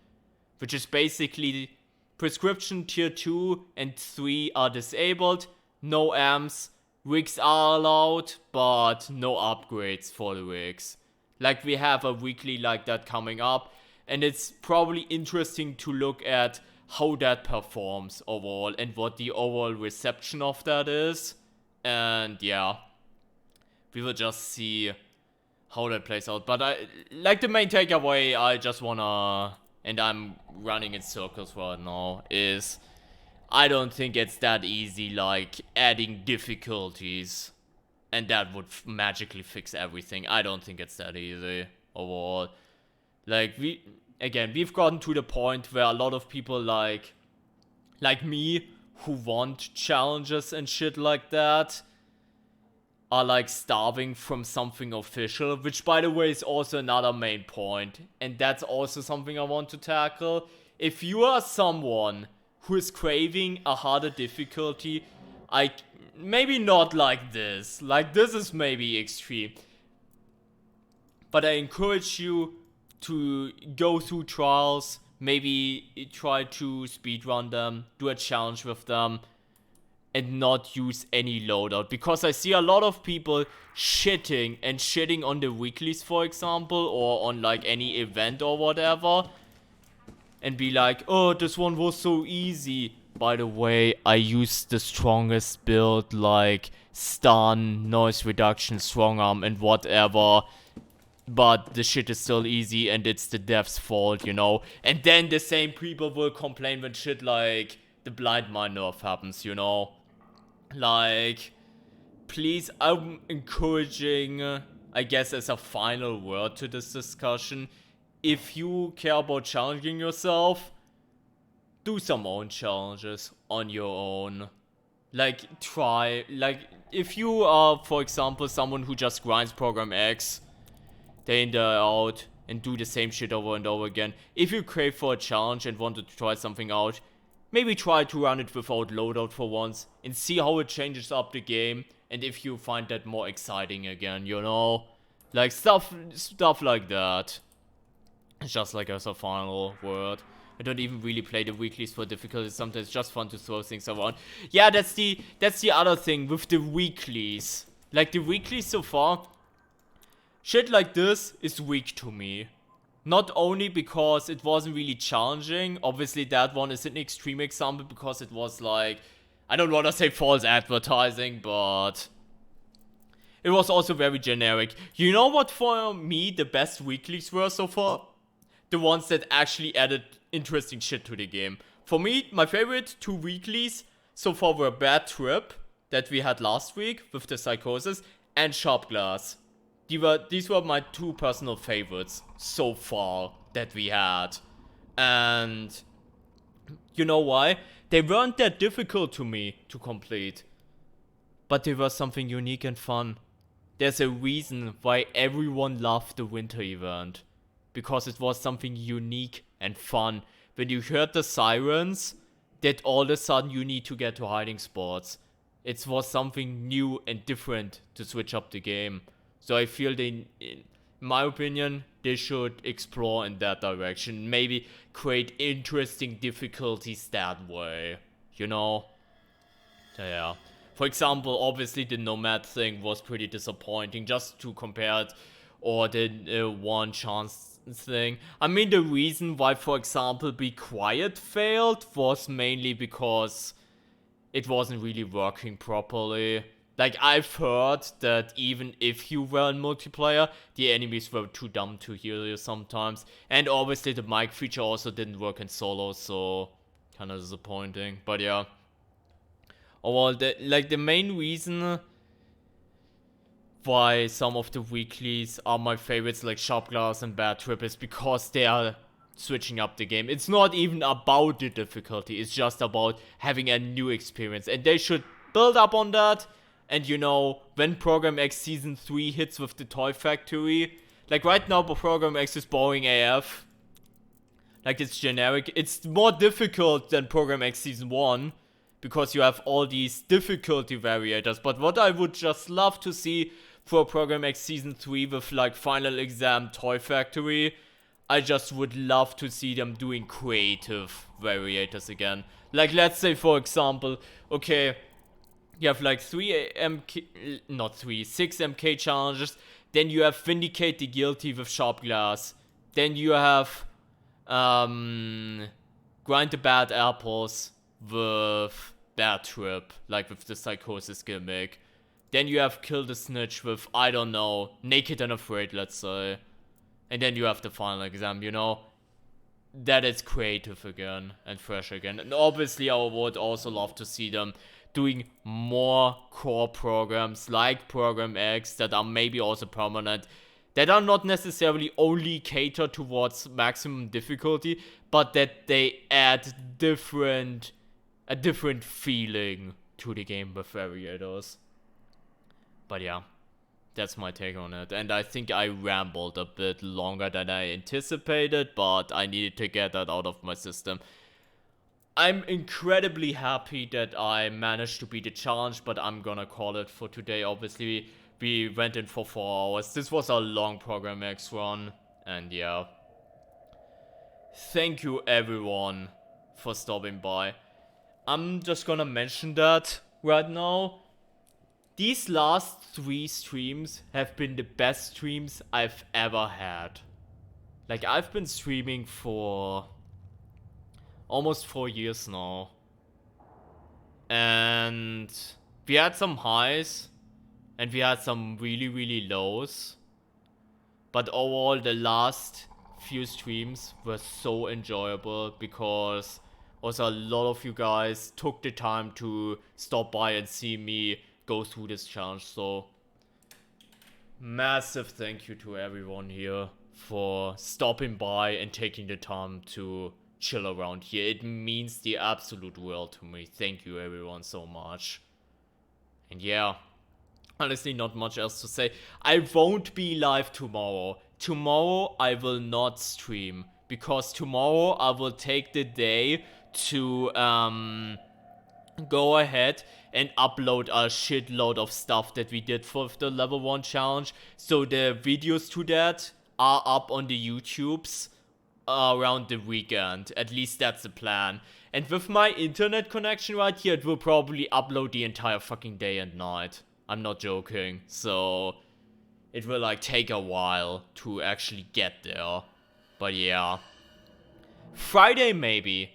which is basically prescription tier 2 and 3 are disabled, no amps, rigs are allowed, but no upgrades for the rigs. Like, we have a weekly like that coming up, and it's probably interesting to look at how that performs overall and what the overall reception of that is. And yeah, we will just see how that plays out. But like the main takeaway I just wanna, and I'm running in circles right now, is I don't think it's that easy, like adding difficulties and that would magically fix everything. I don't think it's that easy overall. Like, we've gotten to the point where a lot of people like me who want challenges and shit like that are like starving from something official, which by the way is also another main point, and that's also something I want to tackle. If you are someone who is craving a harder difficulty, maybe not like this is maybe extreme, but I encourage you to go through trials, maybe try to speedrun them, do a challenge with them, and not use any loadout, because I see a lot of people shitting on the weeklies, for example, or on like any event or whatever, and be like, oh, this one was so easy. By the way, I used the strongest build, like stun, noise reduction, strong arm, and whatever, but the shit is still easy and it's the dev's fault, you know? And then the same people will complain when shit like the blind mine nerf happens, you know? Like, please, I'm encouraging, I guess as a final word to this discussion, if you care about challenging yourself, do some own challenges on your own. Like, if you are, for example, someone who just grinds Program X day in, day out, and do the same shit over and over again, if you crave for a challenge and want to try something out, maybe try to run it without loadout for once, and see how it changes up the game, and if you find that more exciting again, you know? Like, stuff like that. It's just like as a final word. I don't even really play the weeklies for difficulty. Sometimes it's just fun to throw things around. Yeah, that's the other thing with the weeklies. Like, the weeklies so far, shit like this is weak to me. Not only because it wasn't really challenging. Obviously, that one is an extreme example because it was like, I don't want to say false advertising, but it was also very generic. You know what, for me, the best weeklies were so far? The ones that actually added interesting shit to the game. For me, my favorite 2 weeklies so far were Bad Trip, that we had last week with the Psychosis, and Sharp Glass. These were my 2 personal favorites so far that we had. And you know why? They weren't that difficult to me to complete, but they were something unique and fun. There's a reason why everyone loved the winter event. Because it was something unique and fun. When you heard the sirens, that all of a sudden you need to get to hiding spots. It was something new and different to switch up the game. So I feel in my opinion, they should explore in that direction. Maybe create interesting difficulties that way. You know? So yeah. For example, obviously the Nomad thing was pretty disappointing. Just to compare it, or the one chance thing. I mean, the reason why, for example, Be Quiet failed was mainly because it wasn't really working properly. Like, I've heard that even if you were in multiplayer, the enemies were too dumb to heal you sometimes. And obviously the mic feature also didn't work in solo, so kinda disappointing. But yeah. Overall, the main reason why some of the weeklies are my favorites, like Sharp Glass and Bad Trip, is because they are switching up the game. It's not even about the difficulty, it's just about having a new experience, and they should build up on that. And you know, when Program X Season 3 hits with the Toy Factory, Like right now, Program X is boring AF. Like it's generic. It's more difficult than Program X Season 1. Because you have all these difficulty variators. But what I would just love to see for Program X Season 3 with like Final Exam Toy Factory, I just would love to see them doing creative variators again. Like let's say for example, okay, you have like 6 MK challenges. Then you have Vindicate the Guilty with Sharp Glass. Then you have Grind the Bad Apples with Bad Trip, like with the Psychosis gimmick. Then you have Kill the Snitch with, I don't know, Naked and Afraid, let's say. And then you have the Final Exam, you know? That is creative again and fresh again. And obviously I would also love to see them doing more core programs like Program X that are maybe also permanent, that are not necessarily only catered towards maximum difficulty, but that they add a different feeling to the game with variators. But yeah, that's my take on it. And I think I rambled a bit longer than I anticipated, but I needed to get that out of my system. I'm incredibly happy that I managed to beat the challenge, but I'm gonna call it for today. Obviously, we went in for 4 hours. This was a long Program X run, and yeah. Thank you everyone for stopping by. I'm just gonna mention that right now. These last 3 streams have been the best streams I've ever had. Like, I've been streaming for almost 4 years now. And we had some highs. And we had some really, really lows. But overall, the last few streams were so enjoyable because also a lot of you guys took the time to stop by and see me go through this challenge. So massive thank you to everyone here for stopping by and taking the time to chill around here. It means the absolute world to me. Thank you everyone so much. And yeah, honestly not much else to say. I won't be live tomorrow. Tomorrow I will not stream because tomorrow I will take the day to go ahead and upload a shitload of stuff that we did for the level 1 challenge. So the videos to that are up on the YouTubes around the weekend. At least that's the plan. And with my internet connection right here, it will probably upload the entire fucking day and night. I'm not joking. So it will like take a while to actually get there. But yeah. Friday maybe.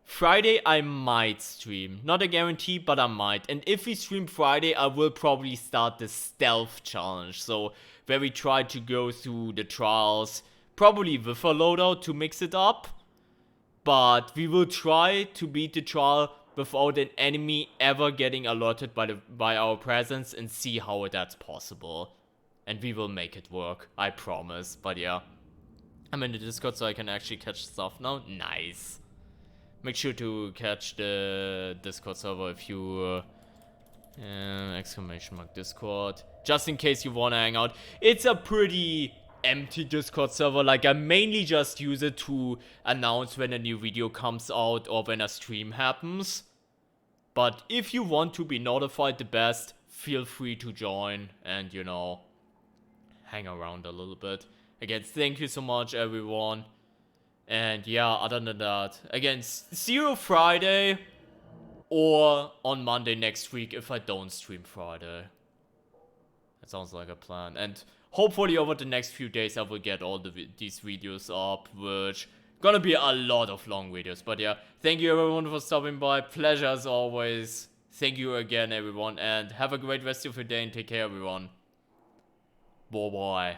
Friday I might stream. Not a guarantee, but I might. And if we stream Friday, I will probably start the stealth challenge. So where we try to go through the trials, probably with a loadout to mix it up. But we will try to beat the trial without an enemy ever getting alerted by our presence and see how that's possible. And we will make it work, I promise. But yeah, I'm in the Discord so I can actually catch stuff now. Nice. Make sure to catch the Discord server if you exclamation mark Discord, just in case you wanna hang out. It's a pretty empty Discord server. Like, I mainly just use it to announce when a new video comes out or when a stream happens. But if you want to be notified the best, feel free to join and, you know, hang around a little bit. Again, thank you so much everyone. And yeah, other than that, again, see you Friday or on Monday next week if I don't stream Friday. That sounds like a plan. And hopefully over the next few days I will get all these videos up, which gonna be a lot of long videos. But yeah, thank you everyone for stopping by. Pleasure as always. Thank you again everyone, and have a great rest of your day and take care everyone. Bye bye.